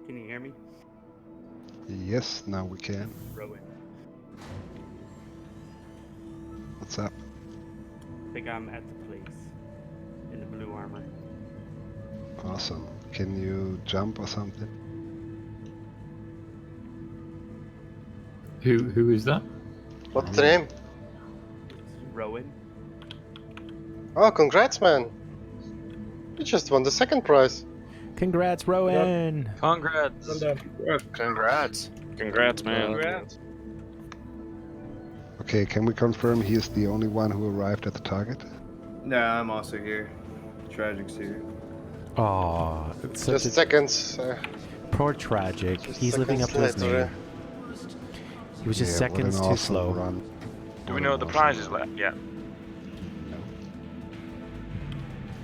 Can you hear me? Yes, now we can. Rowan. What's up? I think I'm at the place in the blue armor. Awesome. Can you jump or something? Who is that? What's the name? Rowan. Oh, congrats, man! You just won the second prize. Congrats, Rowan! Congrats! Congrats! Congrats, man! Congrats! Okay, can we confirm he is the only one who arrived at the target? No, I'm also here. Tragic's here. Aw, it's such Just seconds. Poor Tragic. He's living up to his later. name. He was just seconds too slow. Run. Do we know the prizes left yet?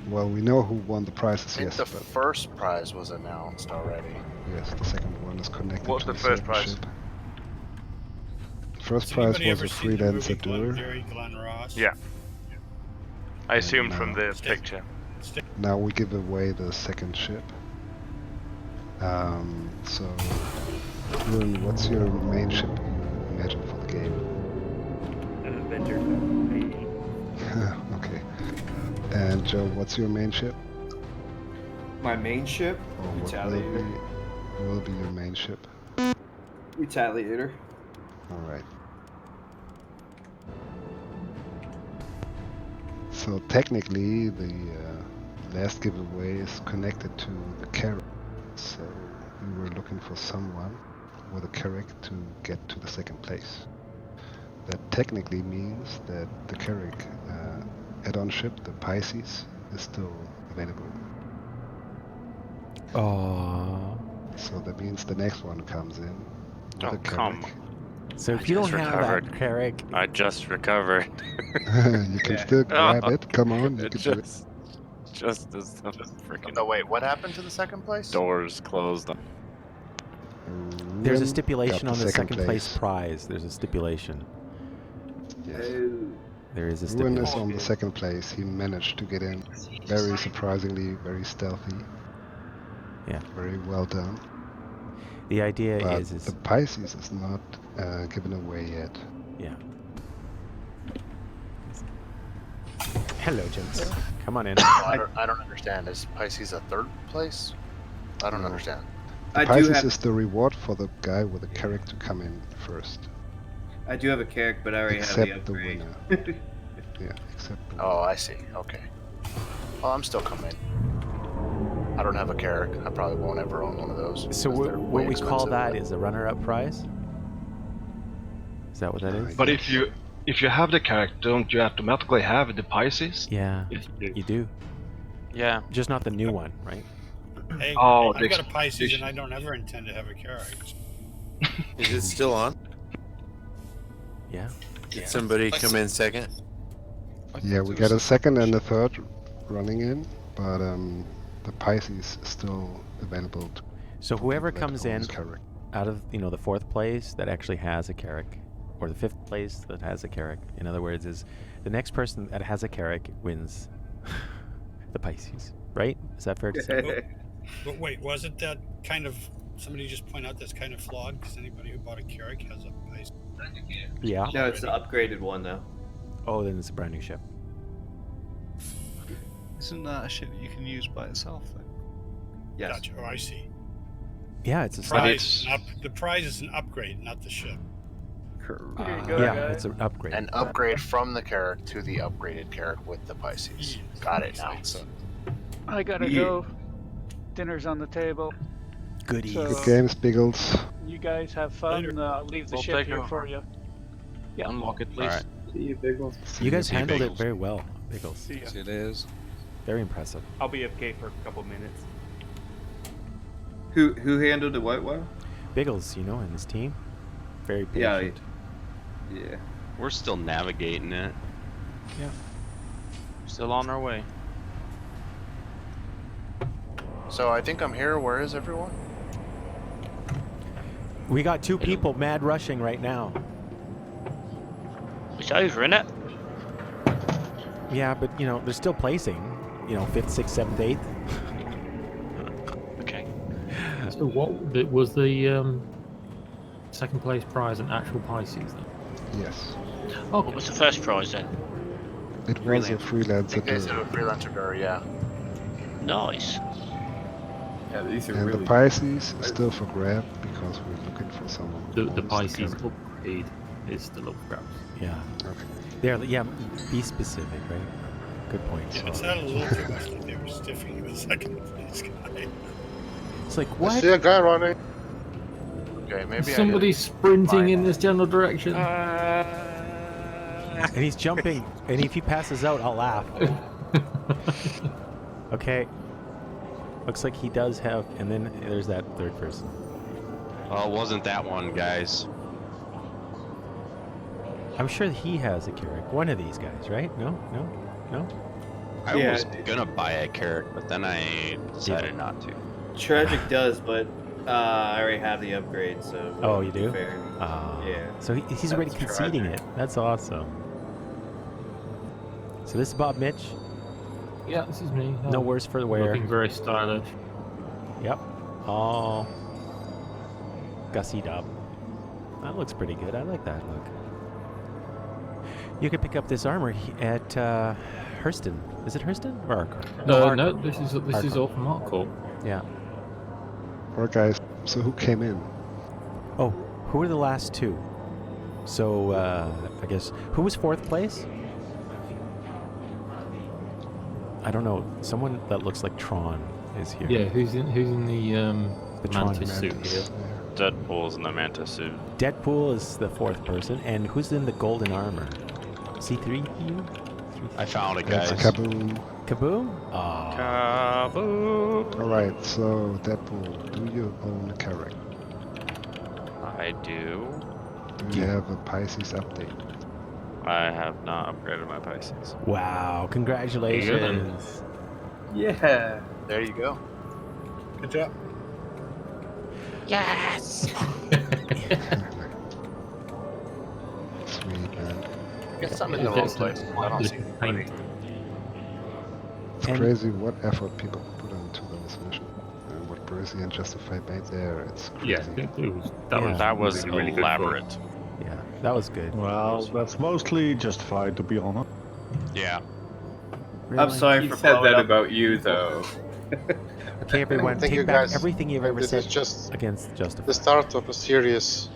Well, we know who won the prizes, I think yes. the But first prize was announced already. yes, the second one is connected What's to the first second prize? ship. First prize was a freelance doer. Yeah. I And assumed from the picture. Now we give away the second ship. So, Ruin, what's your main ship you imagine for the game? Avenger. Okay. And Joe, what's your main ship? My main ship? Or what will be your main ship? Retaliator. Alright. So technically, the last giveaway is connected to the carrot. So we were looking for someone with a carrot to get to the second place. that technically means that the Carrack add-on ship, the Pisces, is still available. Oh. So that means the next one comes in with Oh, a come Carrack. So if you don't have that Carrack, I just recovered. You can still grab it. Come on, you It can do it. just as the freaking Oh wait, what happened to the second place? doors closed. there's a Ruin stipulation got on the second place prize. There's a stipulation. Yes. There is a Ruin stipulation. is on the second place. He managed to get in. Very surprisingly, very stealthy. Yeah. Very well done. The idea But is the Pisces is not given away yet. Yeah. Hello, gents. Come on in. I don't understand. Is Pisces a third place? I don't understand. I do Pisces have- is the reward for the guy with a Carrack to come in first. I do have a Carrack, but I already Except have the the upgrade. winner. Yeah, except the Oh, I see. Okay. Well, I'm still coming. I don't have a Carrack. I probably won't ever own one of those. So because they're what way we call expensive. that is a runner-up prize? Is that what that is? But if you have the character, don't you automatically have the Pisces? Yeah, Yes, you do. Yeah. Just not the new one, right? Hey, Oh, I've got a Pisces and I don't ever intend to have a Carrack. Is it still on? Yeah. Did somebody come in second? Yeah, we got a second and a third running in, but the Pisces is still available. So whoever comes in Carrack. out of the fourth place that actually has a Carrack, or the fifth place that has a Carrack, in other words, is the next person that has a Carrack wins the Pisces, right? Is that fair to say? But wait, wasn't that kind of somebody just point out that's kind of flawed? Because anybody who bought a Carrack has a Pisces. Yeah. No, it's the upgraded one though. Oh, then it's a brand new ship. Isn't that a ship you can use by itself then? Yes. Gotcha. Oh, I see. Yeah, it's a The prize is an upgrade, not the ship. yeah, it's an upgrade. An upgrade from the Carrack to the upgraded Carrack with the Pisces. Got it now. I gotta go. Dinner's on the table. Goodies. So, Good games, Biggles. you guys have fun. I'll leave the We'll ship take here it. for you. Yeah. Unlock it, please. Alright. See you, Biggles. You guys See you, handled it Bagels. very well, Biggles. See ya. Yes, it is. Very impressive. I'll be AFK for a couple minutes. Who handled the white whale? Biggles, and his team. Very Yeah, patient. Yeah. We're still navigating it. Yeah. Still on our way. So I think I'm here. Where is everyone? We got two people mad rushing right now. It's over, innit? Yeah, but they're still placing. 5th, 6th, 7th, 8th. Okay. So was the second place prize an actual Pisces then? Yes. Oh, What was the first prize then? It was a I freelancer. think it's a freelancer girl, yeah. Nice. Yeah, these are And really the Pisces is still for grab because we're looking for someone. who The owns Pisces Carrack. upgrade is still up for grabs. Yeah. Okay. Be specific, right? Good point. Yeah, it sounded a little too much like they were stiffing the second place guy. It's like, I what? see a guy running. Okay, maybe Somebody sprinting in this general direction. And he's jumping, and if he passes out, I'll laugh. Okay. Looks like he does have, and then there's that third person. Oh, it wasn't that one, guys. I'm sure he has a Carrack. One of these guys, right? No? I was gonna buy a Carrack, but then I decided not to. Tragic does, but I already have the upgrade, so. Oh, you do? Fair. Yeah. So he's already That's conceding tragic. it. That's awesome. So this is Bob Mitch. Yeah, this is me. No worse for the wear. Looking very stylish. Yep. All gussied up. That looks pretty good. I like that look. You could pick up this armor at Hurston. Is it Hurston or ArcCorp? No, this is all from ArcCorp. Yeah. Alright, guys. So who came in? Oh, who were the last two? So I guess who was fourth place? I don't know. Someone that looks like Tron is here. Yeah, who's in the Tron mantis suit here? Deadpool's in the Manta suit. Deadpool is the fourth person, and who's in the golden armor? C3PO? I found it, That's guys. Kaboom. Kaboom? Oh. Kaboom! Alright, so Deadpool, do you own a character? I do. Do you have a Pisces update? I have not upgraded my Pisces. Wow, congratulations. Yeah. There you go. Good job. Yes! Sweet, man. I guess I'm in the wrong place. I don't see anybody. It's crazy what effort people put into those missions. And what Broesy and Justifi made there, it's crazy. Yeah, that was really good elaborate. fun. Yeah, that was good. Well, that's mostly justified, to be honest. Yeah. I'm sorry he said that about you, though. Okay, everyone, Thank take you back guys. everything you've ever This said is just against Justifi. the start of a series.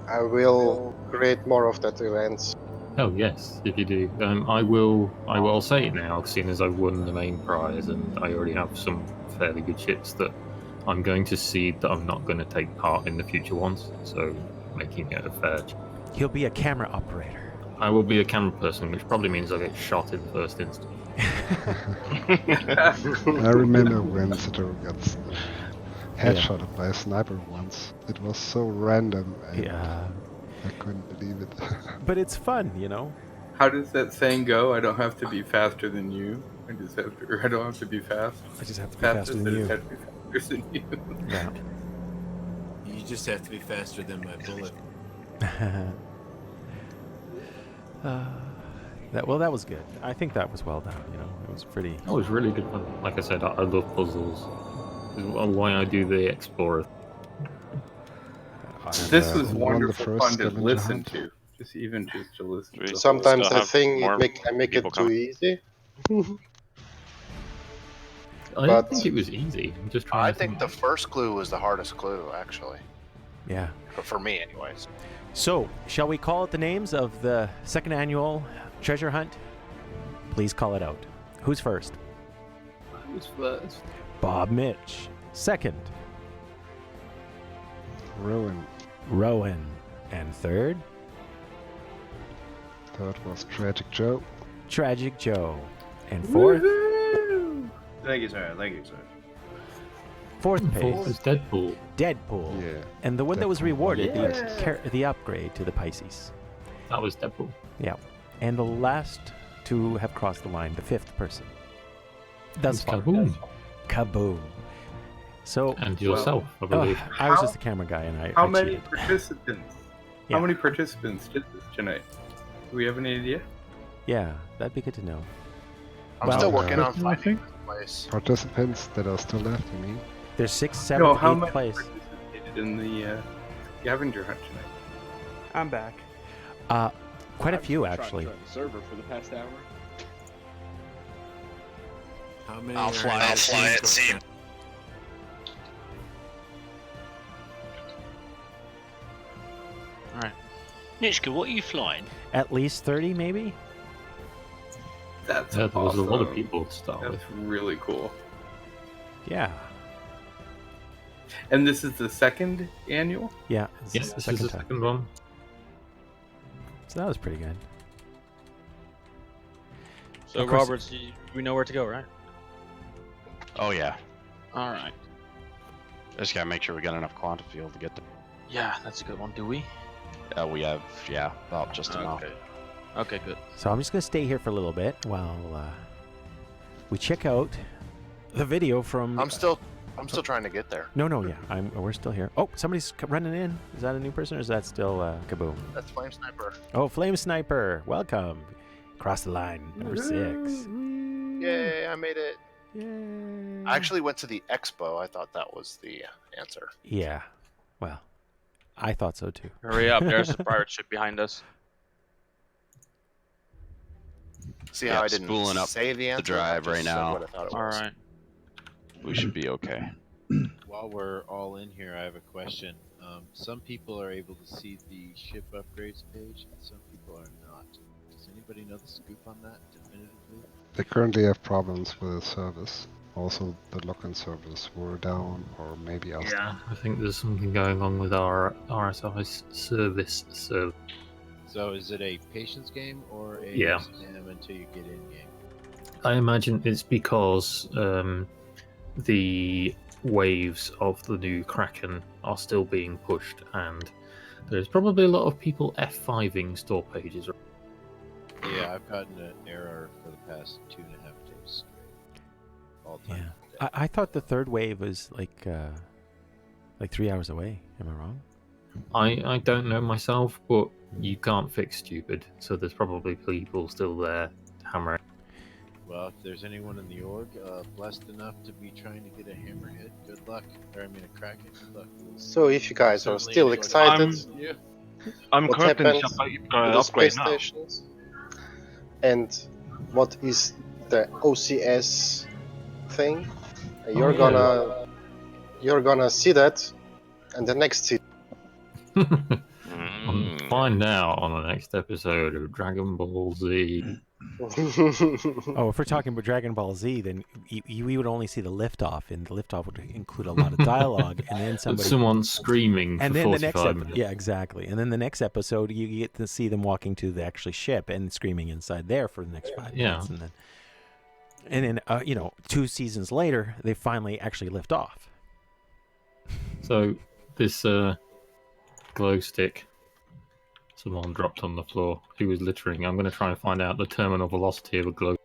I will create more of that events. Oh yes, if you do, I will say it now, seeing as I've won the main prize and I already have some fairly good ships that I'm going to cede that I'm not going to take part in the future ones, so making it a fair. He'll be a camera operator. I will be a camera person, which probably means I get shot in the first instance. I remember when Satoru got headshotted by a sniper once. It was so random. I couldn't believe it. But it's fun, you know. How does that saying go? I don't have to be faster than you. I just have to. Or I don't have to be fast. I just have to be faster than you. I have to be faster than you. Yeah. You just have to be faster than my bullet. That was good. I think that was well done. You know, it was pretty. That was really good fun. Like I said, I love puzzles. This is why I do the Explorer. This was wonderful fun to listen to. Just to listen to. Sometimes I think I make it too easy. I don't think it was easy. I'm just trying I to think the first clue was the hardest clue, actually. Yeah. For me, anyways. So, shall we call it the names of the second annual treasure hunt? Please call it out. Who's first? Who's first? Bob Mitch. Second. Rowan. And third? Third was Tragic Joe. Tragic Joe. And fourth? Thank you, sir. Fourth page. Fourth is Deadpool. Deadpool. Yeah. And the one that was rewarded, Yeah. the upgrade to the Pisces. That was Deadpool. Yeah. And the last to have crossed the line, the fifth person. Thus far. Kaboom. Kaboom. So, And yourself, I believe. I was just the camera guy, and How I many cheated. participants? Yeah. How many participants did this tonight? Do we have any idea? Yeah, that'd be good to know. I'm still working on finding this place. Participants that are still left, you mean? There's 6th, 7th, No, how 8th many place. participated in the Scavenger hunt tonight? I'm back. Quite a few, I've tried to actually. join the server for the past hour. How many? I'll fly it, see. Alright. Nitschke, what are you flying? At least 30, maybe? That's Yeah, there was a lot of awesome. people to start with. That's really cool. Yeah. And this is the second annual? Yeah. Yes, this is the second one. So that was pretty good. So, Of course- Roberts, we know where to go, right? Oh yeah. All right. Just gotta make sure we got enough quanta fuel to get there. Yeah, that's a good one. Do we? We have, about just enough. Okay, good. So I'm just going to stay here for a little bit while we check out the video from... I'm still trying to get there. No, yeah. We're still here. Oh, somebody's running in. Is that a new person or is that still Kaboom? That's Flame Sniper. Oh, Flame Sniper. Welcome. Cross the line. Number 6. Yay, I made it. Yay. I actually went to the expo. I thought that was the answer. Yeah. Well, I thought so too. Hurry up! There's a pirate ship behind us. See how I didn't spooling up say the answer? the drive I right just said now. what I thought it All was. right. We should be okay. While we're all in here, I have a question. Some people are able to see the ship upgrades page, and some people are not. Does anybody know the scoop on that definitively? They currently have problems with the service. also the login servers were down, or maybe else. Yeah, I think there's something going on with our RSI service server. So is it a patience game or a Yeah. spam until you get in game? I imagine it's because the waves of the new Kraken are still being pushed, and there's probably a lot of people F5ing store pages. Yeah, I've gotten an error for the past 2.5 days straight. All time. Yeah. I thought the third wave was like 3 hours away. Am I wrong? I don't know myself, but you can't fix stupid, so there's probably people still there hammering. Well, if there's anyone in the org blessed enough to be trying to get a hammerhead, good luck. Or I mean a Kraken, good luck. So if you guys are still excited, I'm what currently happened in to the upgrade space now. stations, and what is the OCS thing, you're gonna see that in the next season. Find out on the next episode of Dragon Ball Z. Oh, if we're talking about Dragon Ball Z, then we would only see the liftoff, and the liftoff would include a lot of dialogue, and then someone screaming and for then 45 minutes. Yeah, exactly. And then the next episode, you get to see them walking to the actually ship and screaming inside there for the next 5 minutes, and then 2 seasons later, they finally actually lift off. So this glow stick someone dropped on the floor who was littering. I'm going to try and find out the terminal velocity of a glow.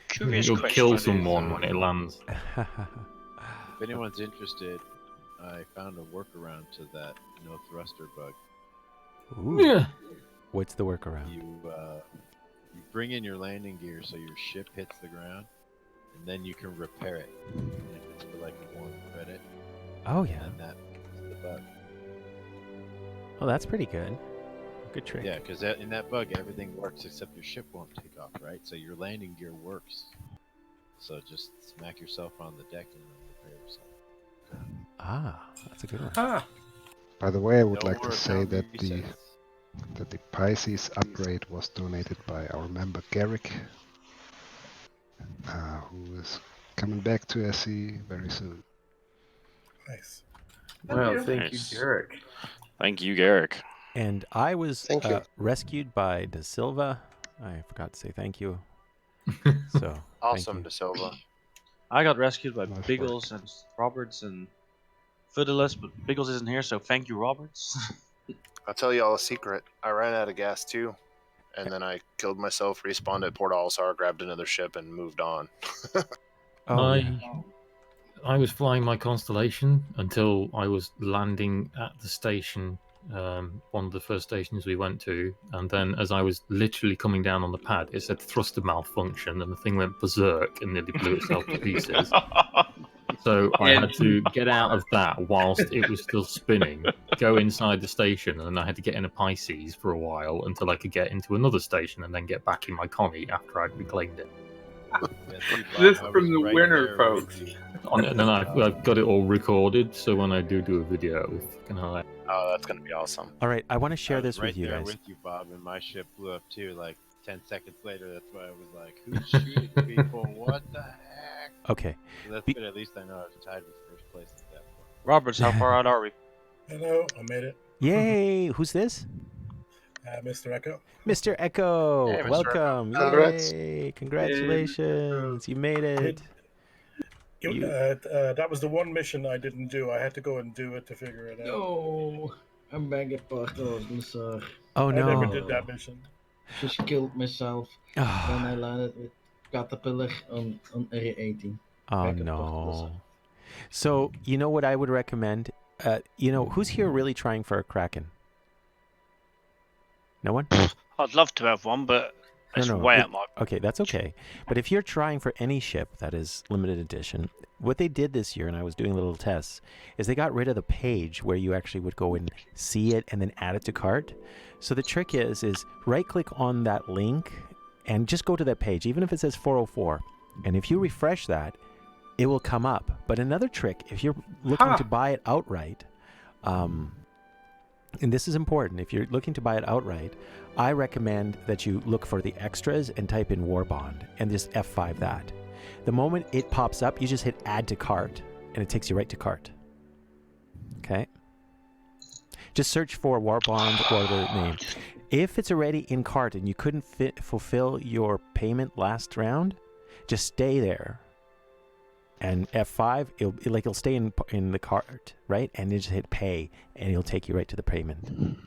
Curious You'll question. kill someone when it lands. If anyone's interested, I found a workaround to that no thruster bug. Ooh. Yeah. What's the workaround? You bring in your landing gear so your ship hits the ground, and then you can repair it. And if it's for like 1 credit. Oh yeah. And that is the bug. Oh, that's pretty good. Good trick. Yeah, because in that bug, everything works except your ship won't take off, right? So your landing gear works. So just smack yourself on the deck and then repair yourself. Ah, that's a good one. Ah. By the way, I would No like to more say that account the Pisces upgrade was donated by our member Garrick, who is coming back to SE very soon. Nice. Well, thank you, Nice. Garrick. Thank you, Garrick. And I was Thank you. rescued by De Silva. I forgot to say thank you. So Awesome, De Silva. I got rescued by Nice Biggles and Roberts and Fidelis, but Biggles isn't here, so thank you, Roberts. I'll tell you all a secret. I ran out of gas too, and then I killed myself, respawned at Port Olisar, grabbed another ship, and moved on. I was flying my Constellation until I was landing at the station, one of the first stations we went to, and then as I was literally coming down on the pad, it said thruster malfunction, and the thing went berserk and nearly blew itself to pieces. So I had to get out of that whilst it was still spinning, go inside the station, and then I had to get in a Pisces for a while until I could get into another station and then get back in my Connie after I'd reclaimed it. This from the winner, folks. And then I've got it all recorded, so when I do a video, we can highlight. Oh, that's gonna be awesome. All right, I want to I share was this right with you there guys. with you, Bob, and my ship blew up too. Like 10 seconds later, that's why I was like, "Who's shooting people? What the heck?" Okay. So that's good. At least I know I was tied with first place at that point. Roberts, how far out are we? Hello, I made it. Yay! Who's this? Mr. Echo. Mr. Echo. Hey, Mr. Welcome. Congrats. Yay! Congratulations. You made it. That was the one mission I didn't do. I had to go and do it to figure it out. No, I'm begging pardon, sir. Oh I no. never did that mission. Just killed myself when I landed with Caterpillar on Area 18. Oh Begging no. pardon, sir. So you know what I would recommend? Who's here really trying for a Kraken? No one? I'd love to have one, but it's way out my... Okay, that's okay. But if you're trying for any ship that is limited edition, what they did this year, and I was doing little tests, is they got rid of the page where you actually would go and see it and then add it to cart. So the trick is right-click on that link and just go to that page, even if it says 404. And if you refresh that, it will come up. But another trick, if you're looking to buy it outright, and this is important, if you're looking to buy it outright, I recommend that you look for the extras and type in War Bond and just F5 that. The moment it pops up, you just hit add to cart, and it takes you right to cart. Okay? Just search for Warbond or the name. If it's already in cart and you couldn't fulfill your payment last round, just stay there. And F5, it'll stay in the cart, right? And you just hit pay, and it'll take you right to the payment.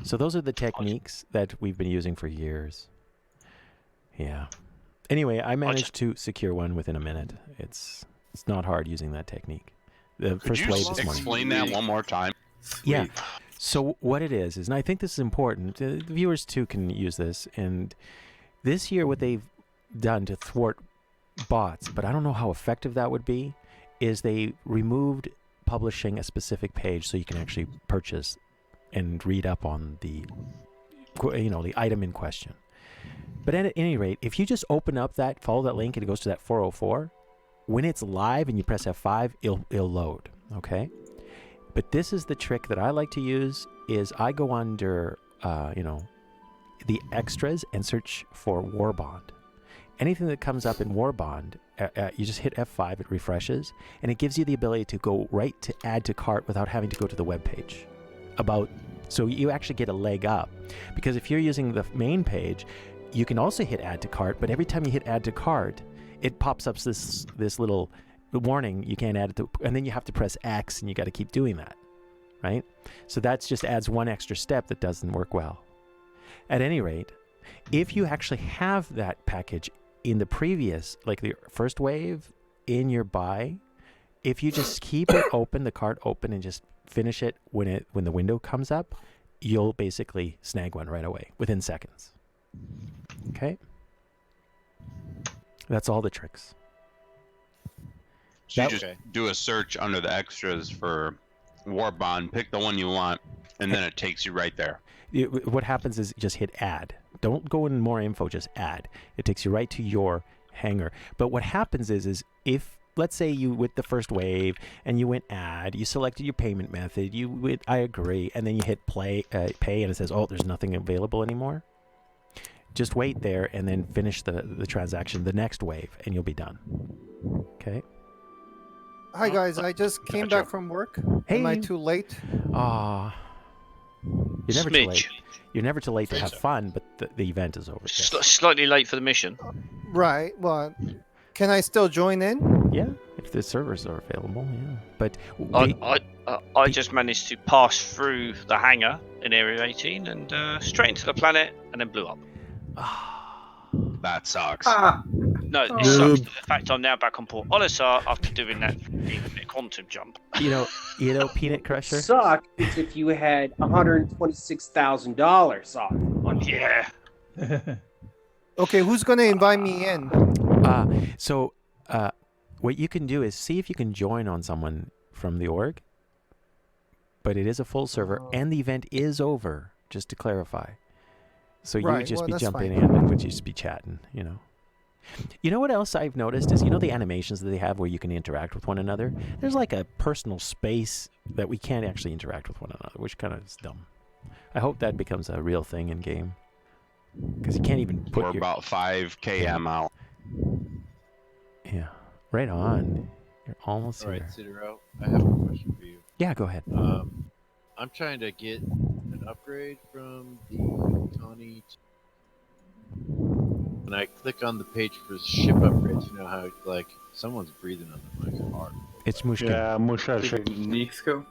So those are the techniques that we've been using for years. Yeah. Anyway, I managed to secure one within a minute. It's not hard using that technique. The first wave this morning. Explain that one more time? Yeah. So what it is, and I think this is important. The viewers too can use this. And this year, what they've done to thwart bots, but I don't know how effective that would be, is they removed publishing a specific page so you can actually purchase and read up on the item in question. But at any rate, if you just open up follow that link and it goes to that 404, when it's live and you press F5, it'll load, okay? But this is the trick that I like to use, is I go under, the extras and search for Warbond. Anything that comes up in Warbond, you just hit F5, it refreshes, and it gives you the ability to go right to add to cart without having to go to the web page. So you actually get a leg up. Because if you're using the main page, you can also hit add to cart, but every time you hit add to cart, it pops up this little warning, you can't add it to, and then you have to press X and you got to keep doing that, right? So that just adds one extra step that doesn't work well. At any rate, if you actually have that package in the previous, like the first wave in your buy, if you just keep it open, the cart open, and just finish it when the window comes up, you'll basically snag one right away within seconds. Okay? That's all the tricks. So you just do a search under the extras for Warbond, pick the one you want, and then it takes you right there. What happens is just hit add. Don't go in more info, just add. It takes you right to your hangar. But what happens is if, let's say you with the first wave and you went add, you selected your payment method, you went I agree, and then you hit pay, and it says, oh, there's nothing available anymore. Just wait there and then finish the transaction, the next wave, and you'll be done. Okay? Hi guys, I just came back from work. Hey. Am I too late? You're never too late. You're never too late to have fun, but the event is over. Yes. Slightly late for the mission. Right. Well, can I still join in? Yeah, if the servers are available. Yeah, but I just managed to pass through the hangar in Area 18 and straight into the planet, and then blew up. That sucks. No, it sucks. In fact, I'm now back on Port Olisar after doing that quantum jump. You know, Peanut Crusher. Suck is if you had $126,000 off. Yeah. Okay, who's gonna invite me in? What you can do is see if you can join on someone from the org. But it is a full server, and the event is over. Just to clarify. So you would just be jumping in and would just be chatting, you know. You know what else I've noticed is, the animations that they have where you can interact with one another? There's like a personal space that we can't actually interact with one another, which kind of is dumb. I hope that becomes a real thing in game. Because you can't even put We're about 5 km out. Yeah. Right on. You're almost All here. right, Sidero, I have a question for you. Yeah, go ahead. I'm trying to get an upgrade from the Tawny. When I click on the page for ship upgrades, you know how like someone's breathing on the mic hard. It's Mushka. Yeah, Mushka. Nixco?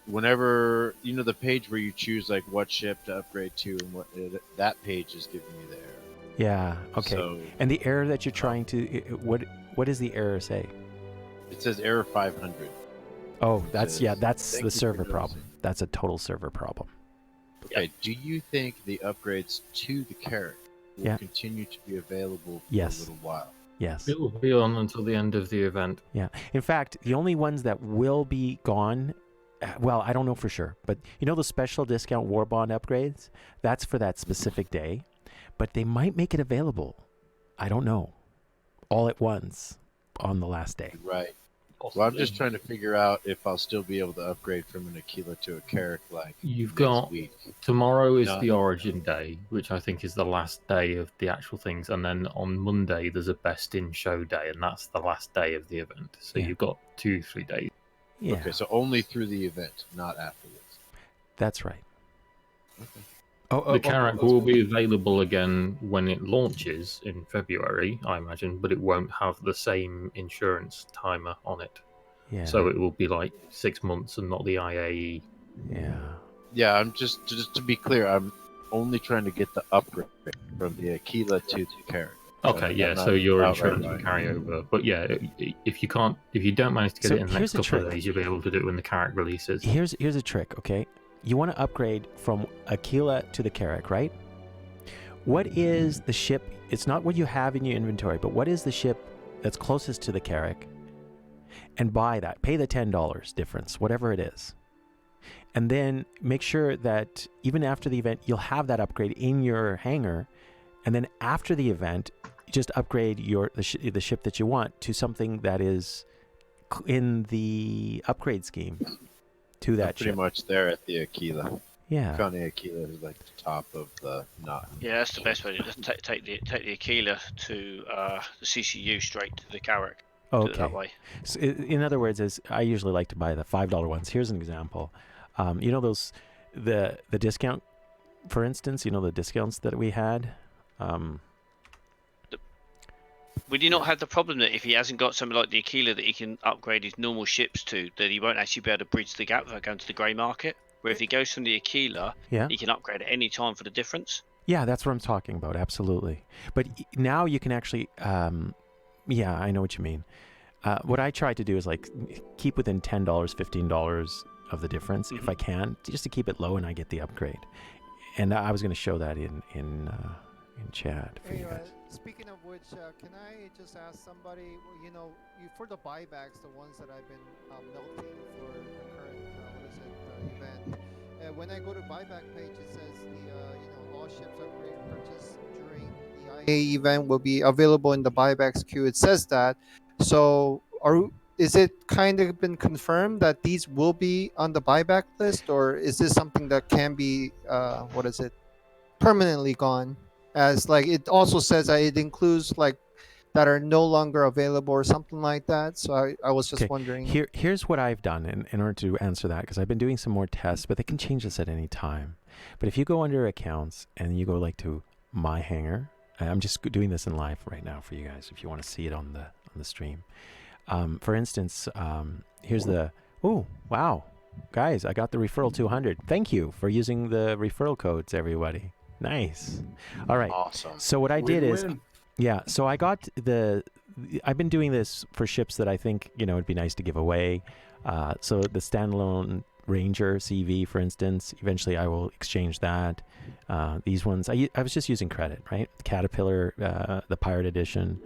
Whenever the page where you choose like what ship to upgrade to and what that page is giving me there. Yeah. Okay. So, and the error that you're trying to what does the error say? It says error 500. Oh, that's the Thank you server for problem. noticing. That's a total server problem. Okay. Do you think the upgrades to the carrot will continue to be available for a little while? Yes. It will be on until the end of the event. Yeah. In fact, the only ones that will be gone, well, I don't know for sure, but the special discount Warbond upgrades, that's for that specific day, but they might make it available. I don't know. All at once on the last day. Right. Well, I'm just trying to figure out if I'll still be able to upgrade from an Aquila to a Carrack like You've next got week. tomorrow is No. the origin day, which I think is the last day of the actual things, and then on Monday there's a best in show day, and that's the last day of the event. So Yeah. you've got 2-3 days. Yeah. Okay, so only through the event, not afterwards. That's right. The Carrack will be available again when it launches in February, I imagine, but it won't have the same insurance timer on it. Yeah. So it will be like 6 months and not the IAE. Yeah. Yeah, I'm just to be clear, I'm only trying to get the upgrade from the Aquila to the Carrack. Okay, yeah, so your insurance will carry over. But yeah, if you don't manage to get So it in the here's next the couple of trick. days, you'll be able to do it when the Carrack releases. Here's a trick, okay? You want to upgrade from Aquila to the Carrack, right? What is the ship? It's not what you have in your inventory, but what is the ship that's closest to the Carrack? And buy that. Pay the $10 difference, whatever it is. And then make sure that even after the event, you'll have that upgrade in your hangar. And then after the event, just upgrade the ship that you want to something that is in the upgrade scheme to that pretty ship. much there at the Aquila. Yeah. Found the Aquila is like the top of the knot. Yeah, that's the best way. Just take the Aquila to the CCU straight to the Carrack. Do it Okay. that way. So in other words, I usually like to buy the $5 ones. Here's an example. You know the discount, for instance. You know the discounts that we had. Would you not have the problem that if he hasn't got something like the Aquila that he can upgrade his normal ships to, that he won't actually be able to bridge the gap without going to the grey market? Where if he goes from the Aquila, Yeah. he can upgrade at any time for the difference. Yeah, that's what I'm talking about. Absolutely. But now you can actually. Yeah, I know what you mean. What I try to do is like keep within $10, $15 of the difference if I can, just to keep it low, and I get the upgrade. And I was going to show that in chat for you guys. Speaking of which, can I just ask somebody? You know, for the buybacks, the ones that I've been milking for the current event. When I go to buyback page, it says all ships upgrade purchased during the IA event will be available in the buybacks queue. It says that. So is it kind of been confirmed that these will be on the buyback list, or is this something that can be permanently gone? As like it also says that it includes like that are no longer available or something like that. So I was just wondering. Here's what I've done in order to answer that, because I've been doing some more tests, but they can change this at any time. But if you go under accounts and you go like to my hangar, I'm just doing this in live right now for you guys if you want to see it on the stream. For instance, here's the wow, guys, I got the referral 200. Thank you for using the referral codes, everybody. Nice. All right. Awesome. So what I did is, Win-win. yeah. So I got I've been doing this for ships that I think it'd be nice to give away. So the standalone Ranger CV, for instance, eventually I will exchange that. These ones, I was just using credit, right? Caterpillar, the Pirate Edition,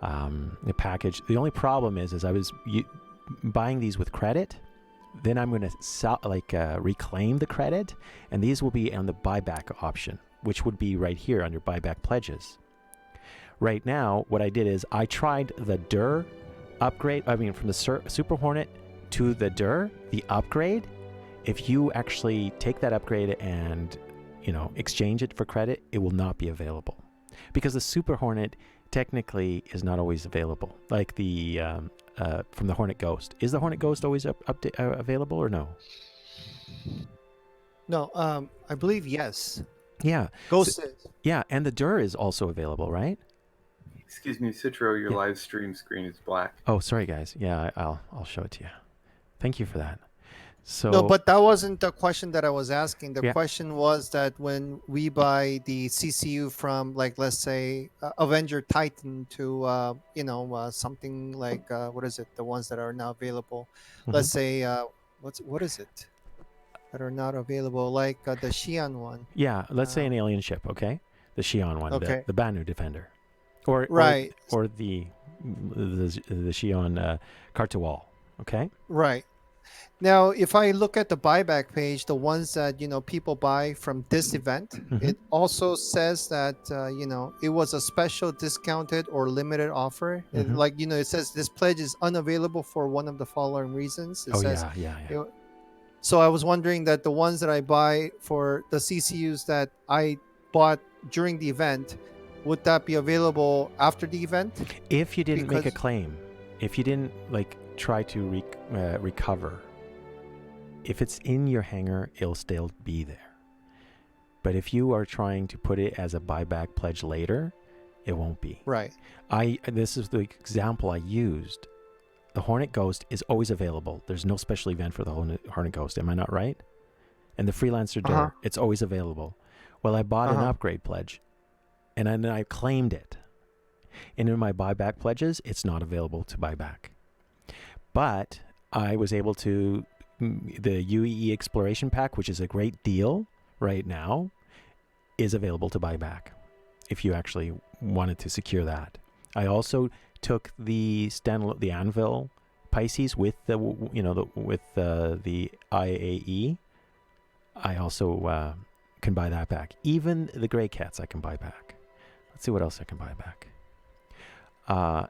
the package. The only problem is I was buying these with credit. Then I'm going to reclaim the credit, and these will be on the buyback option, which would be right here under buyback pledges. Right now, what I did is I tried the DUR upgrade. I mean, from the Super Hornet to the DUR, the upgrade. If you actually take that upgrade and exchange it for credit, it will not be available, because the Super Hornet technically is not always available. Like the from the Hornet Ghost. Is the Hornet Ghost always available or no? No, I believe yes. Yeah. Ghost is. Yeah, and the DUR is also available, right? Excuse me, Citro, your live stream screen is black. Oh, sorry guys. Yeah, I'll show it to you. Thank you for that. So No, but that wasn't the question that I was asking. The Yeah. question was that when we buy the CCU from, like, let's say, Avenger Titan to, something like, what is it? The ones that are now available. Let's say, what is it? That are not available, like the Xi'an one. yeah, let's say an alien ship, okay? The Xi'an one, Okay. the Banu Defender, or Right. or the Xi'an Cartual, okay? Right. Now, if I look at the buyback page, the ones that people buy from this event, it also says that it was a special discounted or limited offer. It says this pledge is unavailable for one of the following reasons. It says, yeah. So I was wondering that the ones that I buy for the CCUs that I bought during the event, would that be available after the event? If you didn't make a claim, if you didn't try to recover, if it's in your hangar, it'll still be there. But if you are trying to put it as a buyback pledge later, it won't be. Right. This is the example I used. The Hornet Ghost is always available. There's no special event for the Hornet Ghost. Am I not right? And the Freelancer Dare, it's always available. Well, I bought an upgrade pledge, and then I claimed it. And in my buyback pledges, it's not available to buy back. But I was able to, the UEE Exploration Pack, which is a great deal right now, is available to buy back if you actually wanted to secure that. I also took the Anvil Pisces with the IAE. I also can buy that back. Even the Grey Cats I can buy back. Let's see what else I can buy back.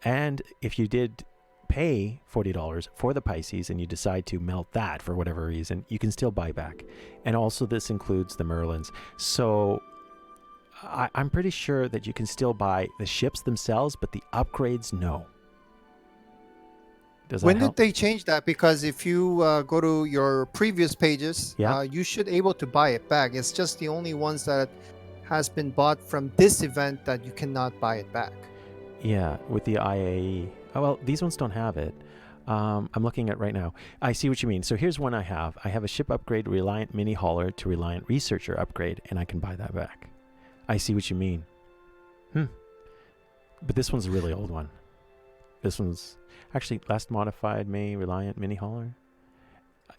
And if you did pay $40 for the Pisces and you decide to melt that for whatever reason, you can still buy back. And also this includes the Merlins. So I'm pretty sure that you can still buy the ships themselves, but the upgrades, no. When did they change that? Because if you go to your previous pages, you should able to buy it back. It's just the only ones that has been bought from this event that you cannot buy it back. Yeah, with the IAE. Oh, well, these ones don't have it. I'm looking at right now. I see what you mean. So here's one I have. I have a ship upgrade Reliant Mini Hauler to Reliant Researcher upgrade, and I can buy that back. I see what you mean. But this one's a really old one. This one's actually last modified May Reliant Mini Hauler.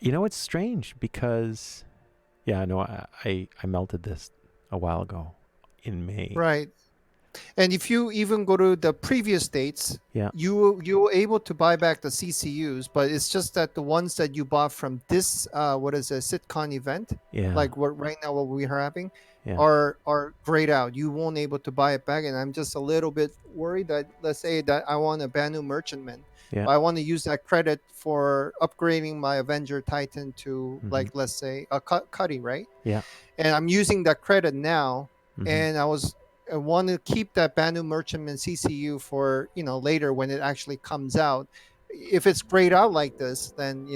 You know, it's strange because, I melted this a while ago in May. Right. And if you even go to the previous dates, you were able to buy back the CCUs, but it's just that the ones that you bought from this SitCon event, like right now what we are having, are grayed out. You won't able to buy it back, and I'm just a little bit worried that, let's say that I want a Banu Merchantman. I want to use that credit for upgrading my Avenger Titan to let's say a Cuddy, right? Yeah. And I'm using that credit now, and I want to keep that Banu Merchantman CCU for later when it actually comes out. If it's grayed out like this, then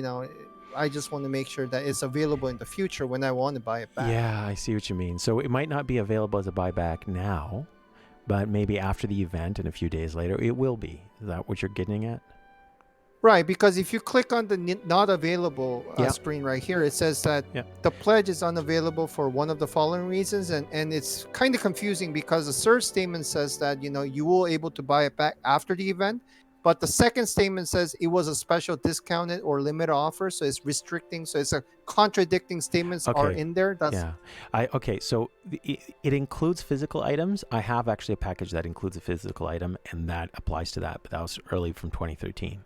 I just want to make sure that it's available in the future when I want to buy it back. Yeah, I see what you mean. So it might not be available as a buyback now, but maybe after the event and a few days later, it will be. Is that what you're getting at? Right, because if you click on the not available screen right here, it says that the pledge is unavailable for one of the following reasons, and it's kind of confusing because the third statement says that you will able to buy it back after the event, but the second statement says it was a special discounted or limited offer, so it's restricting. So it's a contradicting statements are in there. So it includes physical items. I have actually a package that includes a physical item, and that applies to that, but that was early from 2013.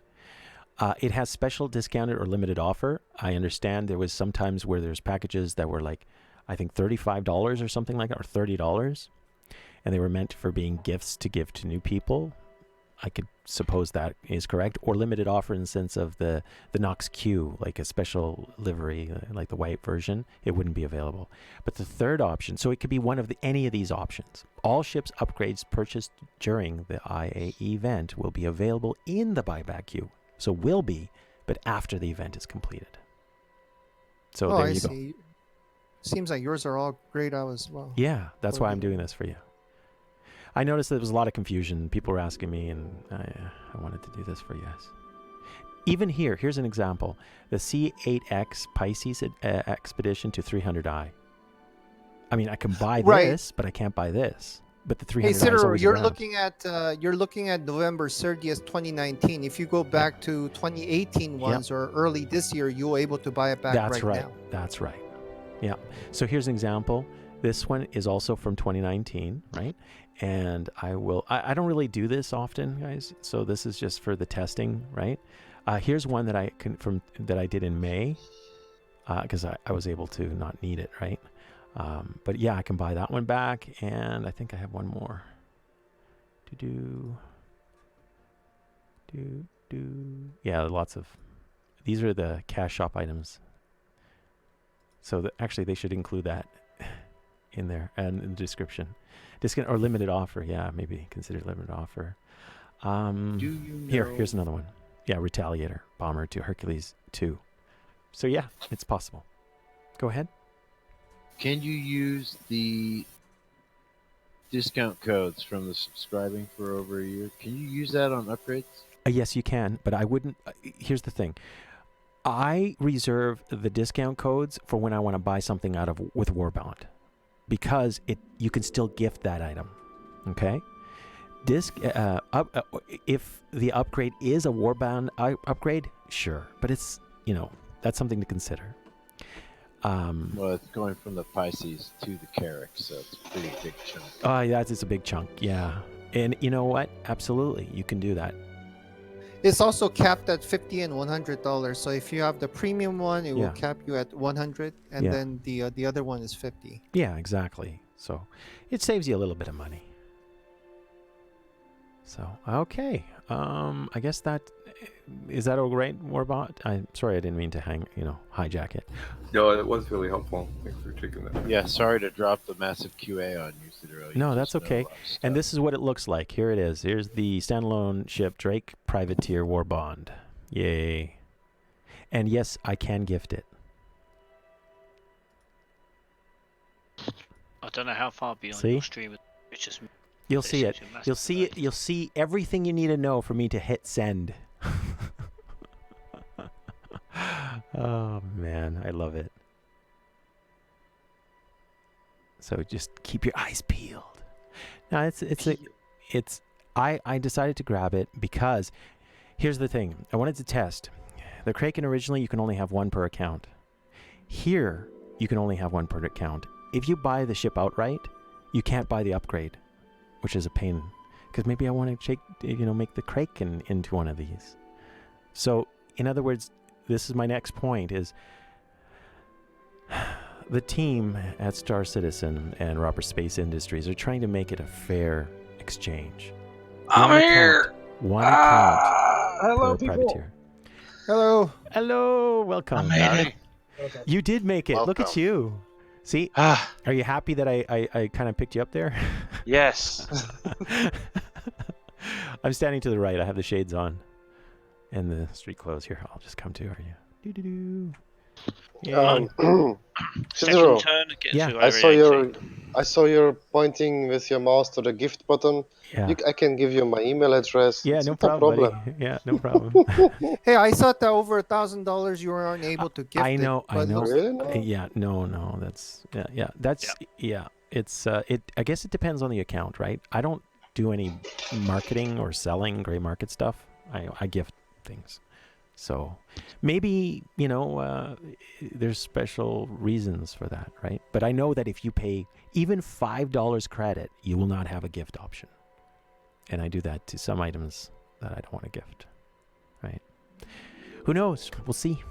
It has special discounted or limited offer. I understand there was sometimes where there's packages that were like, I think $35 or something like that, or $30. And they were meant for being gifts to give to new people. I could suppose that is correct. Or limited offer in the sense of the Nox Q, like a special livery, like the white version, it wouldn't be available. But the third option, so it could be one of any of these options. All ships upgrades purchased during the IAE event will be available in the buyback queue. So will be, but after the event is completed. So there you go. Seems like yours are all grayed out as well. Yeah, that's why I'm doing this for you. I noticed there was a lot of confusion. People were asking me, and I wanted to do this for you guys. Even here's an example. The C8X Pisces Expedition to 300i. I mean, I can buy this, but I can't buy this. But the 300 is always you're around. looking at November 30th, 2019. If you go back to 2018 ones or early this year, you're able to buy it back now. That's right. Yeah. So here's an example. This one is also from 2019, right? And I don't really do this often, guys. So this is just for the testing, right? Here's one that I did in May, because I was able to not need it, right? But yeah, I can buy that one back, and I think I have one more. Yeah, lots of. These are the cash shop items. So actually, they should include that in there and in the description. Discount or limited offer. Yeah, maybe consider limited offer. Here's another one. Yeah, Retaliator, Bomber to Hercules 2. So yeah, it's possible. Go ahead. Can you use the discount codes from the subscribing for over a year? Can you use that on upgrades? Yes, you can, but I wouldn't. Here's the thing. I reserve the discount codes for when I want to buy something with Warbound, because you can still gift that item. Okay. If the upgrade is a Warbound upgrade, sure, but it's that's something to consider. Well, it's going from the Pisces to the Carrick, so it's a pretty big chunk. Oh, yeah, it's a big chunk, yeah. And you know what? Absolutely, you can do that. It's also capped at $50 and $100. So if you have the premium one, it will cap you at 100, and then the other one is 50. Yeah, exactly. So it saves you a little bit of money. So okay, I guess is that all right, Warbot? I'm sorry, I didn't mean to hijack it. No, it was really helpful. Thanks for taking that. Yeah, sorry to drop the massive QA on you, Citro. No, that's okay. And this is what it looks like. Here it is. Here's the standalone ship Drake Privateer War Bond. Yay! And yes, I can gift it. I don't know how far beyond your stream it's just. You'll see it. You'll see it. You'll see everything you need to know for me to hit send. Oh man, I love it. So just keep your eyes peeled. Now I decided to grab it because here's the thing. I wanted to test. The Kraken originally you can only have one per account. Here you can only have one per account. If you buy the ship outright, you can't buy the upgrade, which is a pain, because maybe I want to make the Kraken into one of these. So, in other words, this is my next point: is the team at Star Citizen and Roper Space Industries are trying to make it a fair exchange. I'm here. One account hello, per people. Privateer. Hello, welcome. I made it. You did make it. Look at you. See, are you happy that I kind of picked you up there? Yes. I'm standing to the right. I have the shades on and the street clothes here. I'll just come to you. Citro, Yeah. I saw you're pointing with your mouse to the gift button. Yeah. I can give you my email address. Yeah, It's no problem. Buddy. Yeah, no problem. Hey, I thought that over $1,000 you weren't able to gift I know. Really? No? Yeah, no. That's It's I guess it depends on the account, right? I don't do any marketing or selling gray market stuff. I gift things. So maybe, there's special reasons for that, right? But I know that if you pay even $5 credit, you will not have a gift option. And I do that to some items that I don't want to gift, right? Who knows? We'll see.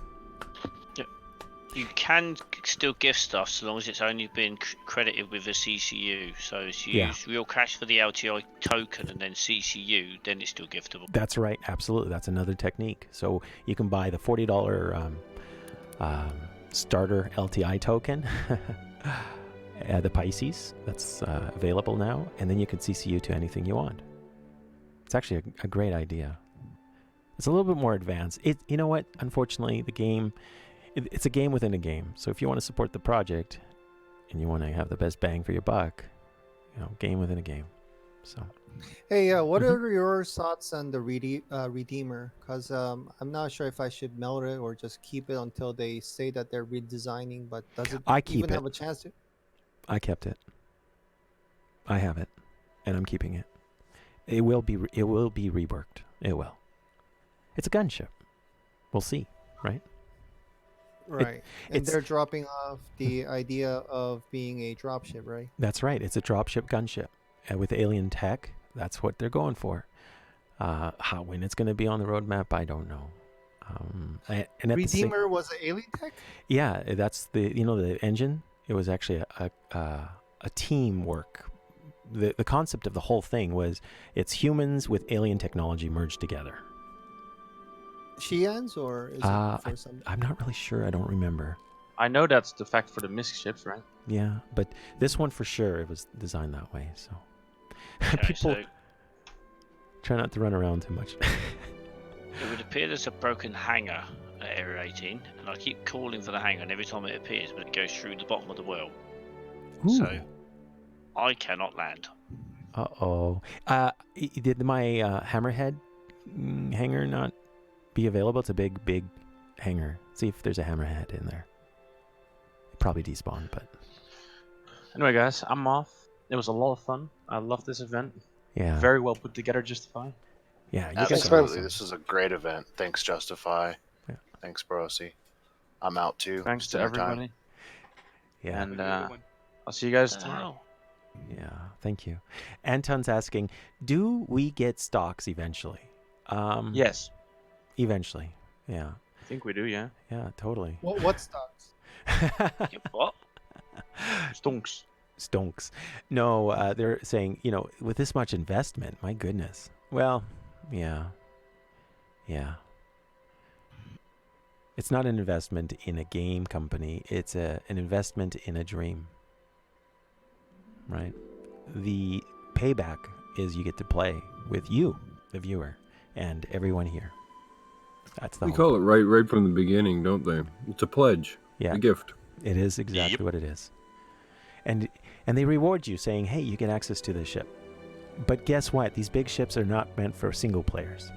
You can still gift stuff so long as it's only been credited with a CCU. So if you use real cash for the LTI token and then CCU, then it's still giftable. That's right. Absolutely. That's another technique. So you can buy the $40 starter LTI token, the Pisces, that's available now, and then you can CCU to anything you want. It's actually a great idea. It's a little bit more advanced. You know what? Unfortunately, the game... It's a game within a game. So if you want to support the project and you want to have the best bang for your buck, game within a game. So, hey, what are your thoughts on the Redeemer? Because I'm not sure if I should melt it or just keep it until they say that they're redesigning. But does it even have a chance to? I kept it. I have it, and I'm keeping it. It will be reworked. It will. It's a gunship. We'll see, right? Right. And they're dropping off the idea of being a dropship, right? That's right. It's a dropship gunship. With alien tech, that's what they're going for. When it's going to be on the roadmap, I don't know. And at the Redeemer was an alien tech? yeah, that's the the engine. It was actually a teamwork. The concept of the whole thing was it's humans with alien technology merged together. Xi'ans, or is it for some? I'm not really sure. I don't remember. I know that's the fact for the MISC ships, right? Yeah, but this one for sure, it was designed that way. So Okay, people so try not to run around too much. it would appear there's a broken hangar at Area 18, and I keep calling for the hangar, and every time it appears, but it goes through the bottom of the well. Ooh. So I cannot land. Uh-oh. Did my hammerhead hangar not be available? It's a big hangar. See if there's a hammerhead in there. It probably despawned, but Anyway, guys, I'm off. It was a lot of fun. I love this event. yeah. Very well put together, Justifi. Yeah, you guys are Absolutely. awesome. This is a great event. Thanks, Justify. Yeah. Thanks, Broesy. I'm out too. Thanks It's to dinner time. everybody. Yeah. And I'll see you guys tomorrow. Yeah, thank you. Anton's asking, do we get stocks eventually? Yes. Eventually. Yeah. I think we do, yeah. Yeah, totally. What stocks? What? Stonks. Stonks. No, they're saying, with this much investment, my goodness. Well, yeah. Yeah. It's not an investment in a game company. It's an investment in a dream. Right? The payback is you get to play with you, the viewer, and everyone here. That's the We whole call it right from the beginning, don't they? It's a pledge. Yeah. A gift. It is exactly what it is. And they reward you saying, hey, you get access to this ship. But guess what? These big ships are not meant for single players.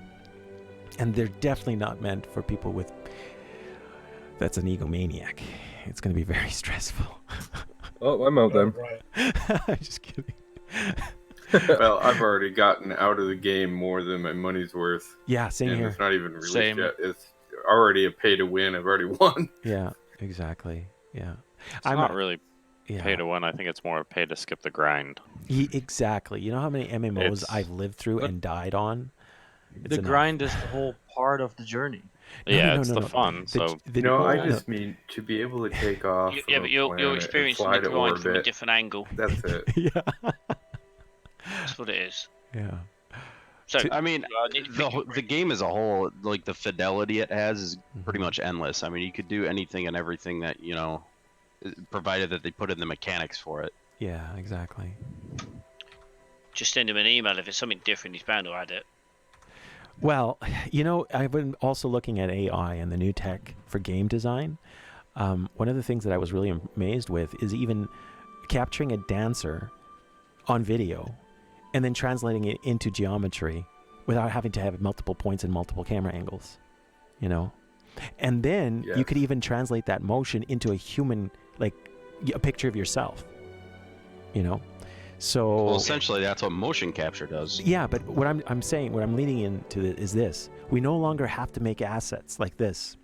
And they're definitely not meant for people that's an egomaniac. It's going to be very stressful. Oh, I'm out then. I'm just kidding. Well, I've already gotten out of the game more than my money's worth. Yeah, same and here. It's not even released Same. yet. It's already a pay to win. I've already won. Yeah, exactly. Yeah. It's not really pay to win. I think it's more pay to skip the grind. Exactly. You know how many MMOs I've lived through and died on? The grind is the whole part of the journey. Yeah, it's the fun. I just mean to be able to take off. Yeah, but you're experiencing the grind from a different angle. That's it. Yeah. That's what it is. Yeah. So I mean, the game as a whole, like the fidelity it has, is pretty much endless. I mean, you could do anything and everything that provided that they put in the mechanics for it. Yeah, exactly. Just send him an email if it's something different. He's bound to add it. Well, I've been also looking at AI and the new tech for game design. One of the things that I was really amazed with is even capturing a dancer on video and then translating it into geometry without having to have multiple points and multiple camera angles, And then you could even translate that motion into a human, like a picture of yourself, So Well, essentially, that's what motion capture does. Yeah, but what I'm saying, what I'm leading into is this: we no longer have to make assets like this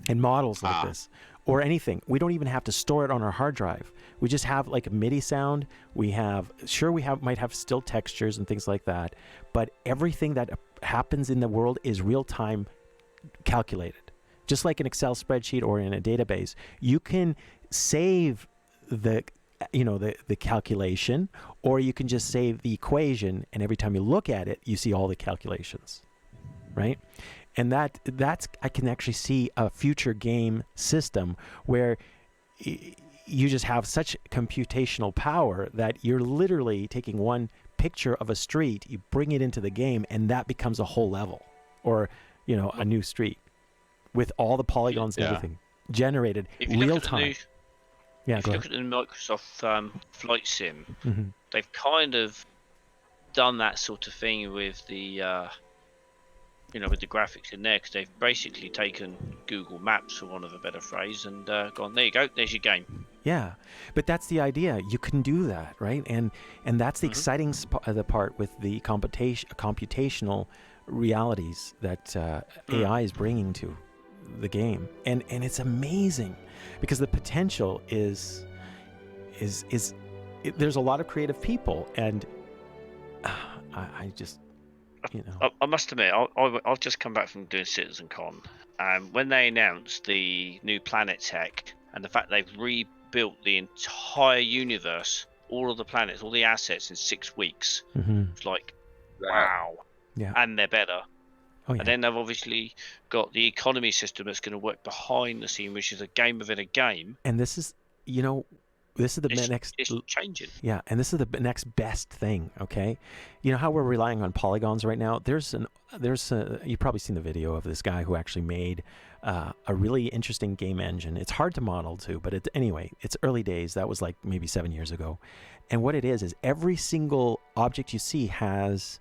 and models like this or anything. We don't even have to store it on our hard drive. We just have like a MIDI sound. We might have still textures and things like that, but everything that happens in the world is real time calculated, just like an Excel spreadsheet or in a database. You can save the calculation, or you can just save the equation, and every time you look at it, you see all the calculations, right? And that's I can actually see a future game system where you just have such computational power that you're literally taking one picture of a street, you bring it into the game, and that becomes a whole level, or a new street with all the polygons and everything generated real time. If you look at the Microsoft Flight Sim, Mm-hmm. they've kind of done that sort of thing with the, with the graphics in there, because they've basically taken Google Maps, for want of a better phrase, and gone, there you go, there's your game. Yeah, but that's the idea. You can do that, right? And that's the exciting the part with the computational realities that AI is bringing to the game, and it's amazing. Because the potential is there's a lot of creative people, and you know. I must admit, I've just come back from doing CitizenCon, and when they announced the new planet tech and the fact they've rebuilt the entire universe, all of the planets, all the assets in 6 weeks, it's like, wow. Yeah. And they're better. Oh, yeah. And then they've obviously got the economy system that's going to work behind the scene, which is a game within a game. And this is, you know, this is the next. It's changing. Yeah, and this is the next best thing. Okay, you know how we're relying on polygons right now. You've probably seen the video of this guy who actually made a really interesting game engine. It's hard to model too, but anyway, it's early days. That was like maybe 7 years ago, and what it is every single object you see has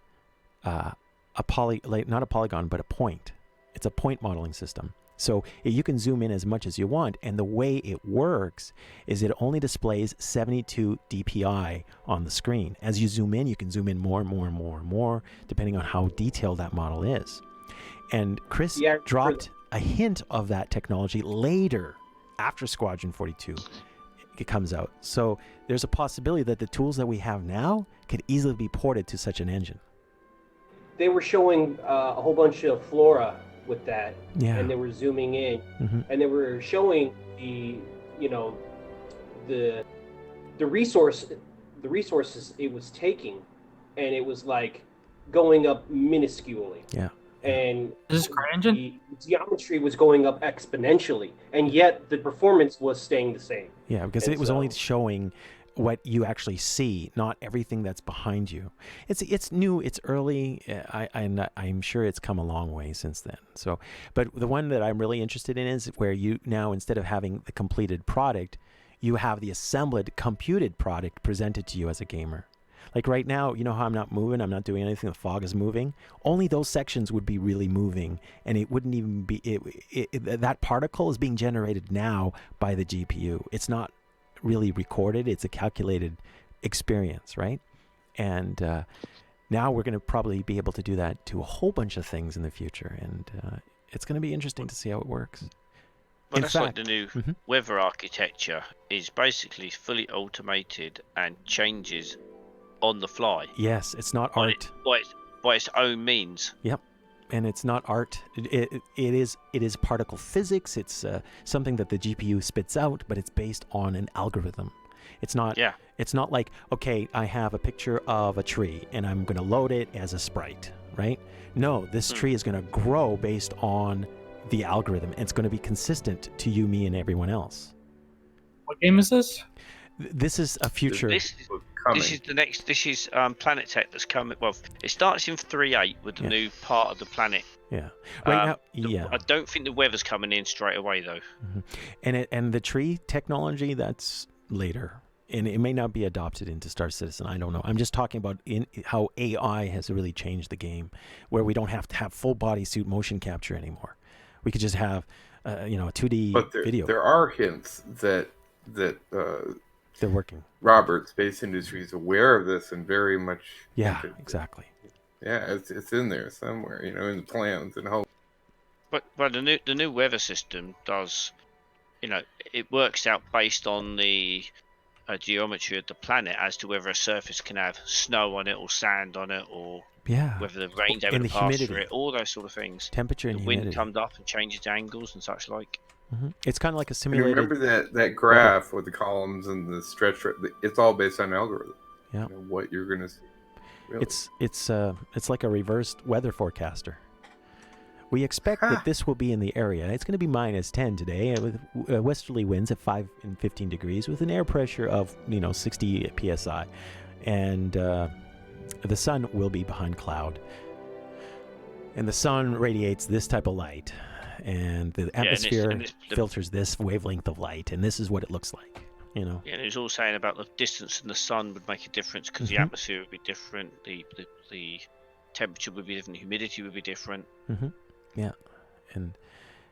not a polygon, but a point. It's a point modeling system. So you can zoom in as much as you want, and the way it works is it only displays 72 dpi on the screen. As you zoom in, you can zoom in more and more and more and more, depending on how detailed that model is. And Chris dropped a hint of that technology later, after Squadron 42 it comes out. So there's a possibility that the tools that we have now could easily be ported to such an engine. They were showing a whole bunch of flora with that, and they were zooming in, and they were showing the resources it was taking, and it was like going up minusculely. Yeah. And this CryEngine? The geometry was going up exponentially, and yet the performance was staying the same. Yeah, because it was only showing what you actually see, not everything that's behind you. It's new, it's early. I'm sure it's come a long way since then. So, but the one that I'm really interested in is where you now, instead of having the completed product, you have the assembled, computed product presented to you as a gamer. Like right now, you know how I'm not moving, I'm not doing anything, the fog is moving. Only those sections would be really moving, and it wouldn't even be, that particle is being generated now by the GPU. It's not really recorded, it's a calculated experience, right? And now we're going to probably be able to do that to a whole bunch of things in the future, and it's going to be interesting to see how it works. Well, that's like the new weather architecture is basically fully automated and changes on the fly. Yes, it's not art. By its own means. Yep. And it's not art. It is particle physics. It's something that the GPU spits out, but it's based on an algorithm. It's not. Yeah. It's not like, okay, I have a picture of a tree and I'm going to load it as a sprite, right? No, this tree is going to grow based on the algorithm. It's going to be consistent to you, me, and everyone else. What game is this? This is a future. This is the next. This is Planet Tech that's coming. Well, it starts in 3.8 with the new part of the planet. Yeah. Right now, I don't think the weather's coming in straight away though. And the tree technology, that's later, and it may not be adopted into Star Citizen. I don't know. I'm just talking about how AI has really changed the game, where we don't have to have full bodysuit motion capture anymore. We could just have, a 2D video. There are hints that they're working. Robert, Space Industry, is aware of this and very much. Yeah, exactly. Yeah, it's in there somewhere, in the plans and hope. But the new weather system does, it works out based on the geometry of the planet as to whether a surface can have snow on it or sand on it, or whether the rain's able to pass through it, all those sort of things. Temperature and humidity. The wind comes up and changes angles and such like. It's kind of like a simulated. Remember that graph with the columns and the stretch? It's all based on algorithm. Yeah. What you're going to see. Really. It's like a reversed weather forecaster. We expect that this will be in the area. It's going to be -10 today with westerly winds at 5 and 15 degrees with an air pressure of 60 psi, and the sun will be behind cloud. And the sun radiates this type of light. And the atmosphere filters this wavelength of light, and this is what it looks like, Yeah, and it was all saying about the distance in the sun would make a difference because the atmosphere would be different, the temperature would be different, humidity would be different. Yeah, and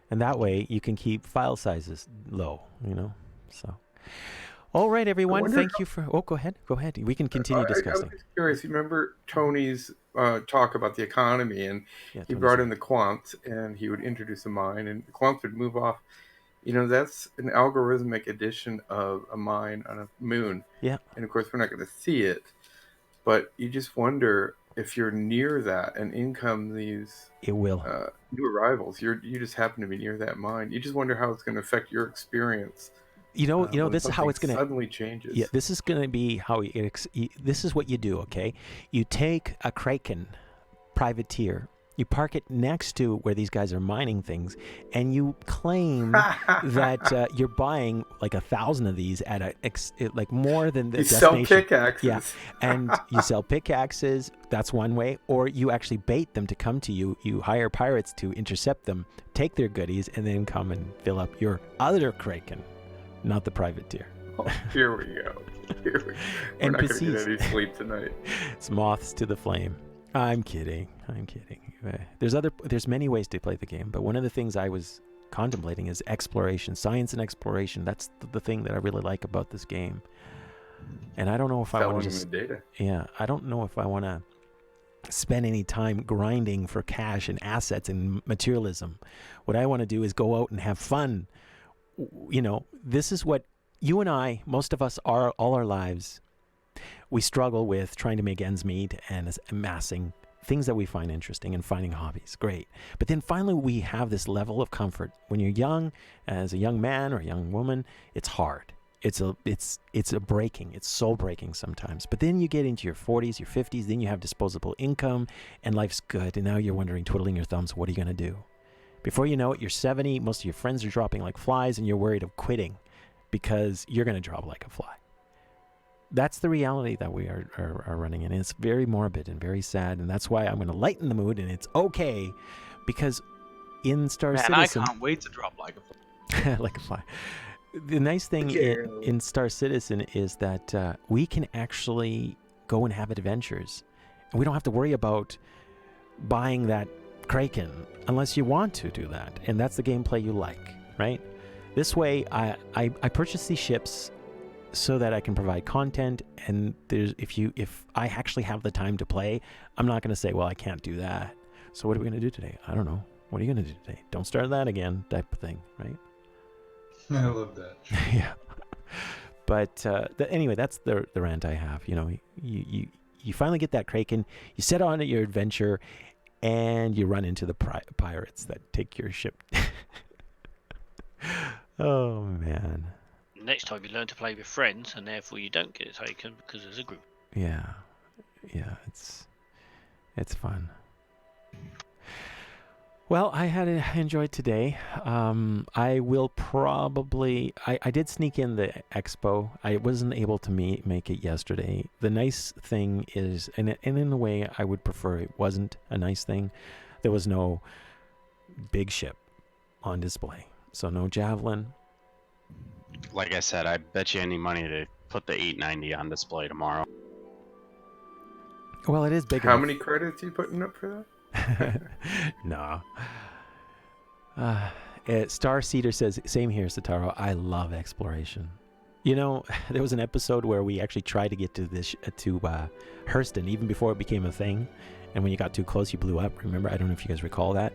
that way you can keep file sizes low, So, all right, everyone, thank you for. Oh, go ahead. We can continue discussing. I was curious. You remember Tony's talk about the economy, and he brought in the quants, and he would introduce a mine, and the quants would move off. That's an algorithmic addition of a mine on a moon. Yeah. And of course, we're not going to see it, but you just wonder if you're near that and in come these new arrivals, you just happen to be near that mine. You just wonder how it's going to affect your experience. This is how it's going to suddenly changes. Yeah, this is going to be how this is what you do. Okay, you take a Kraken privateer, you park it next to where these guys are mining things, and you claim that you're buying like 1,000 of these at like more than the destination. You sell pickaxes. Yeah, and you sell pickaxes. That's one way. Or you actually bait them to come to you. You hire pirates to intercept them, take their goodies, and then come and fill up your other Kraken, not the privateer. Oh, here we go. We're not going to get any sleep tonight. It's moths to the flame. I'm kidding. There's many ways to play the game, but one of the things I was contemplating is exploration, science and exploration. That's the thing that I really like about this game. And I don't know if I want to just I don't know if I want to spend any time grinding for cash and assets and materialism. What I want to do is go out and have fun. This is what you and I, most of us, are all our lives. We struggle with trying to make ends meet and amassing things that we find interesting and finding hobbies. Great. But then finally we have this level of comfort. When you're young, as a young man or a young woman, it's hard. It's breaking. It's soul breaking sometimes. But then you get into your 40s, your 50s, then you have disposable income and life's good. And now you're wondering, twiddling your thumbs, what are you going to do? Before you know it, you're 70, most of your friends are dropping like flies, and you're worried of quitting because you're going to drop like a fly. That's the reality that we are running in. It's very morbid and very sad, and that's why I'm going to lighten the mood, and it's okay, because in Star Citizen... I can't wait to drop like a fly. like a fly. The nice thing in Star Citizen is that we can actually go and have adventures, and we don't have to worry about buying that Kraken unless you want to do that, and that's the gameplay you like, right? This way, I purchase these ships so that I can provide content, and if I actually have the time to play, I'm not going to say, well, I can't do that. So what are we going to do today? I don't know. What are you going to do today? Don't start that again, type of thing, right? I love that. Yeah. But anyway, that's the rant I have. You finally get that Kraken, you set on your adventure, and you run into the pirates that take your ship. Oh, man. Next time you learn to play with friends, and therefore you don't get taken because there's a group. Yeah, it's fun. Well, I enjoyed today. I will probably... I did sneak in the expo. I wasn't able to make it yesterday. The nice thing is, and in a way I would prefer it wasn't a nice thing, there was no big ship on display. So no Javelin. Like I said, I bet you any money to put the 890 on display tomorrow. Well, it is big How enough. many credits are you putting up for that? No. Star Cedar says, same here, Sataro. I love exploration. There was an episode where we actually tried to get to Hurston even before it became a thing. And when you got too close, you blew up. Remember? I don't know if you guys recall that.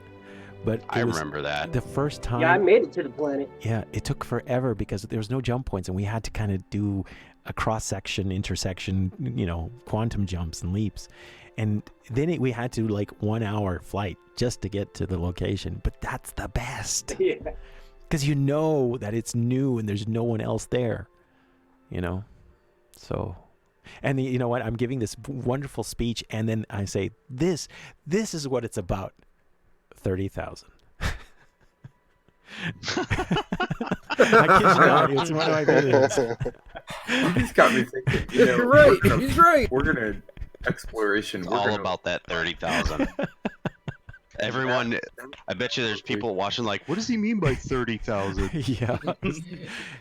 But I remember that. The first time. Yeah, I made it to the planet. Yeah, it took forever because there was no jump points, and we had to kind of do a cross-section, intersection, quantum jumps and leaps. And then we had to 1 hour flight just to get to the location. But that's the best. Yeah. Because you know that it's new and there's no one else there. So... And you know what? I'm giving this wonderful speech, and then I say, this is what it's about. 30,000. I kid you not. It's one of my videos. He's got me thinking. You're right. He's right. We're gonna exploration. It's all about that 30,000. Everyone, I bet you there's people watching like, what does he mean by 30,000? Yeah.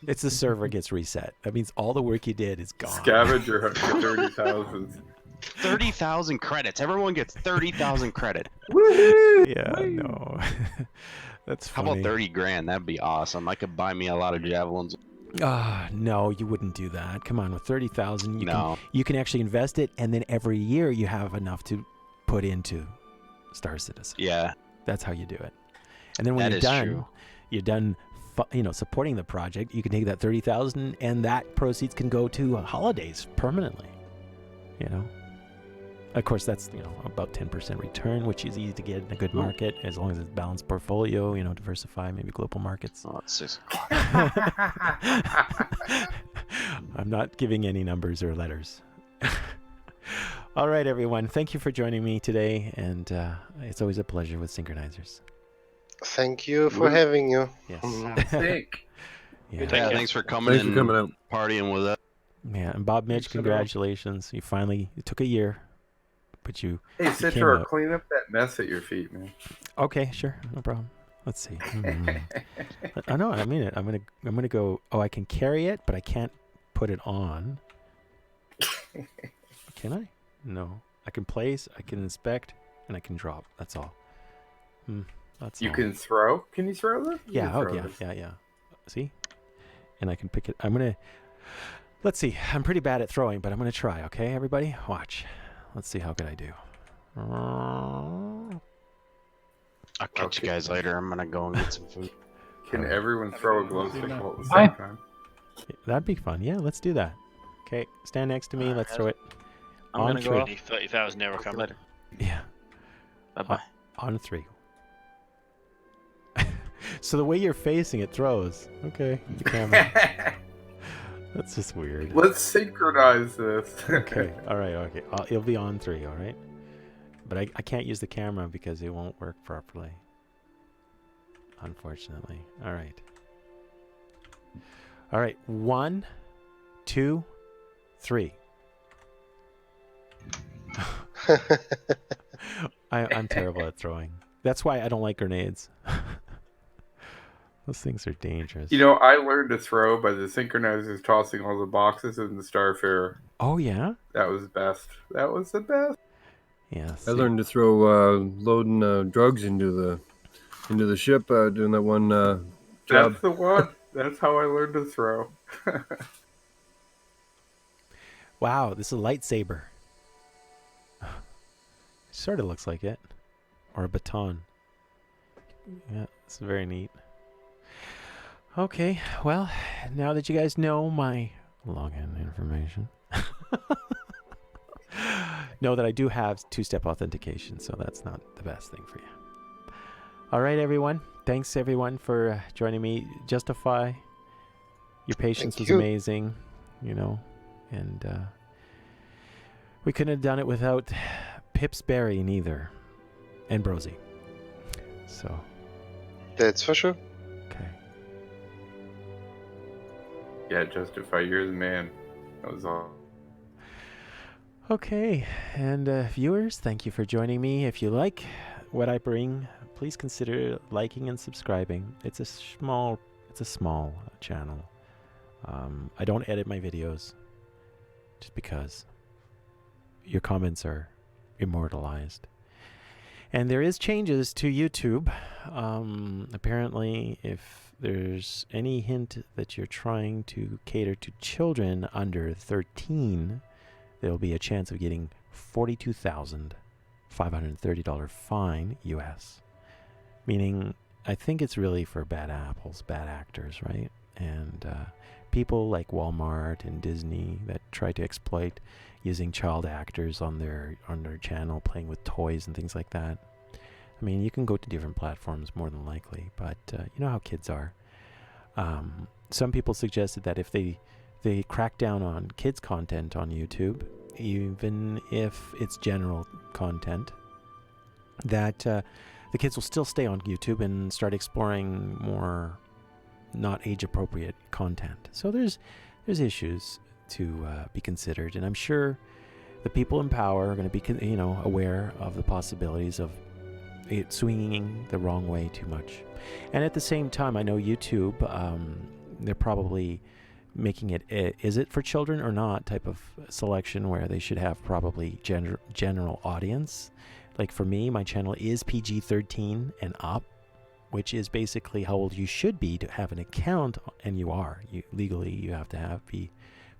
It's the server gets reset. That means all the work you did is gone. Scavenger hunt for 30,000. 30,000 credits. Everyone gets 30,000 credit. Woohoo! Yeah, no. That's funny. How about 30 grand? That'd be awesome. I could buy me a lot of javelins. No, you wouldn't do that. Come on, with 30,000, you can actually invest it, and then every year you have enough to put into Star Citizen. Yeah. That's how you do it. And then when you're done supporting the project, you can take that 30,000 and that proceeds can go to holidays permanently. Of course, that's about 10% return, which is easy to get in a good market as long as it's balanced portfolio. Diversify, maybe global markets. Oh, it's 6 I'm not giving any numbers or letters. All right, everyone. Thank you for joining me today, and it's always a pleasure with Synchronizers. Thank you for having you. Yes. Yeah, thanks for coming out, partying with us. Yeah, and Bob Mitch, congratulations. You took a year, but you. Hey, you came Citra, out. clean up that mess at your feet, man. Okay, sure, no problem. Let's see. I know, I mean it. I'm gonna go. Oh, I can carry it, but I can't put it on. Can I? No. I can place, I can inspect, and I can drop. That's all. That's You all. can throw? Can you throw them? You Yeah. can Oh, throw yeah. this. Yeah. See? And I can pick it. Let's see. I'm pretty bad at throwing, but I'm gonna try. Okay, everybody, watch. Let's see how good I do. I'll catch you guys later. I'm gonna go and get some food. Can everyone throw a glow stick all at the same time? That'd be fun. Yeah, let's do that. Okay, stand next to me. Let's throw it. I'm on gonna go 3. off. 30,000 error coming. Yeah. Bye-bye. On 3. So the way you're facing it throws. Okay. The camera. That's just weird. Let's synchronize this. Okay. All right. Okay. It'll be on 3. All right. But I can't use the camera because it won't work properly. Unfortunately. All right. All right. 1, 2, 3. I'm terrible at throwing. That's why I don't like grenades. Those things are dangerous. I learned to throw by the synchronizers tossing all the boxes in the Starfarer. Oh, yeah? That was best. That was the best. Yes. I learned to throw loading drugs into the ship doing that one job. That's the one. That's how I learned to throw. Wow, this is a lightsaber. Sort of looks like it. Or a baton. Yeah, it's very neat. Okay, well, now that you guys know my login information, know that I do have 2-step authentication, so that's not the best thing for you. All right, everyone. Thanks, everyone, for joining me. Justifi, your patience was amazing, and we couldn't have done it without Pips Berry neither, and Broesy. So. That's for sure. Okay. Yeah, Justify, you're the man. That was all. Okay, and viewers, thank you for joining me. If you like what I bring, please consider liking and subscribing. It's a small channel. I don't edit my videos just because your comments are immortalized. And there is changes to YouTube. Apparently, if there's any hint that you're trying to cater to children under 13, there'll be a chance of getting $42,530 fine US. Meaning, I think it's really for bad apples, bad actors, right? And people like Walmart and Disney that try to exploit using child actors on their channel, playing with toys and things like that. I mean, you can go to different platforms more than likely, but you know how kids are. Some people suggested that if they crack down on kids content on YouTube, even if it's general content, that the kids will still stay on YouTube and start exploring more not age-appropriate content. So there's issues to be considered, and I'm sure the people in power are going to be aware of the possibilities of it swinging the wrong way too much. And at the same time, I know YouTube, they're probably making it is it for children or not type of selection where they should have probably general audience. Like for me, my channel is PG-13 and up, which is basically how old you should be to have an account, and you legally you have to be.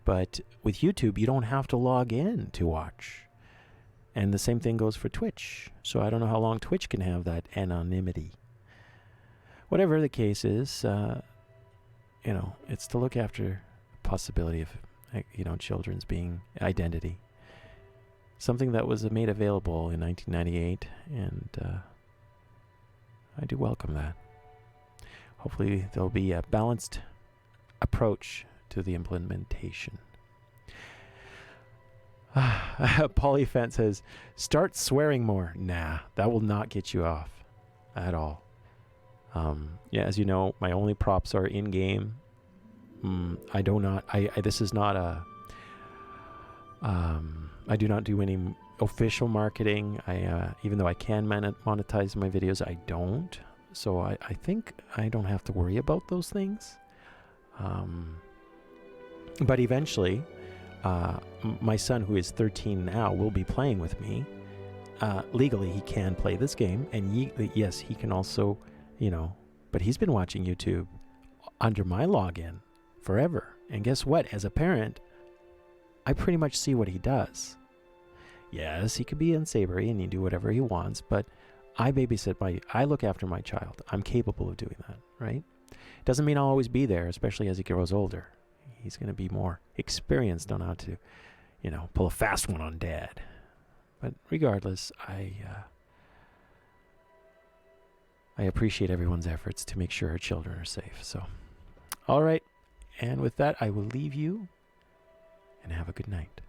But with YouTube, you don't have to log in to watch. And the same thing goes for Twitch. So I don't know how long Twitch can have that anonymity. Whatever the case is, it's to look after the possibility of, children's being identity. something that was made available in 1998, and I do welcome that. Hopefully there'll be a balanced approach to the implementation. Polyfant says, start swearing more. Nah, that will not get you off at all. Yeah, as you know, my only props are in-game. This is not a... I do not do any official marketing. Even though I can monetize my videos, I don't. So I think I don't have to worry about those things. But eventually, my son, who is 13 now, will be playing with me. Legally, he can play this game, and yes, he can also, but he's been watching YouTube under my login forever. And guess what? As a parent, I pretty much see what he does. Yes, he could be unsavory and he do whatever he wants, but I I look after my child. I'm capable of doing that, right? Doesn't mean I'll always be there, especially as he grows older. He's going to be more experienced on how to, pull a fast one on dad. But regardless, I appreciate everyone's efforts to make sure our children are safe. So, all right. And with that, I will leave you and have a good night.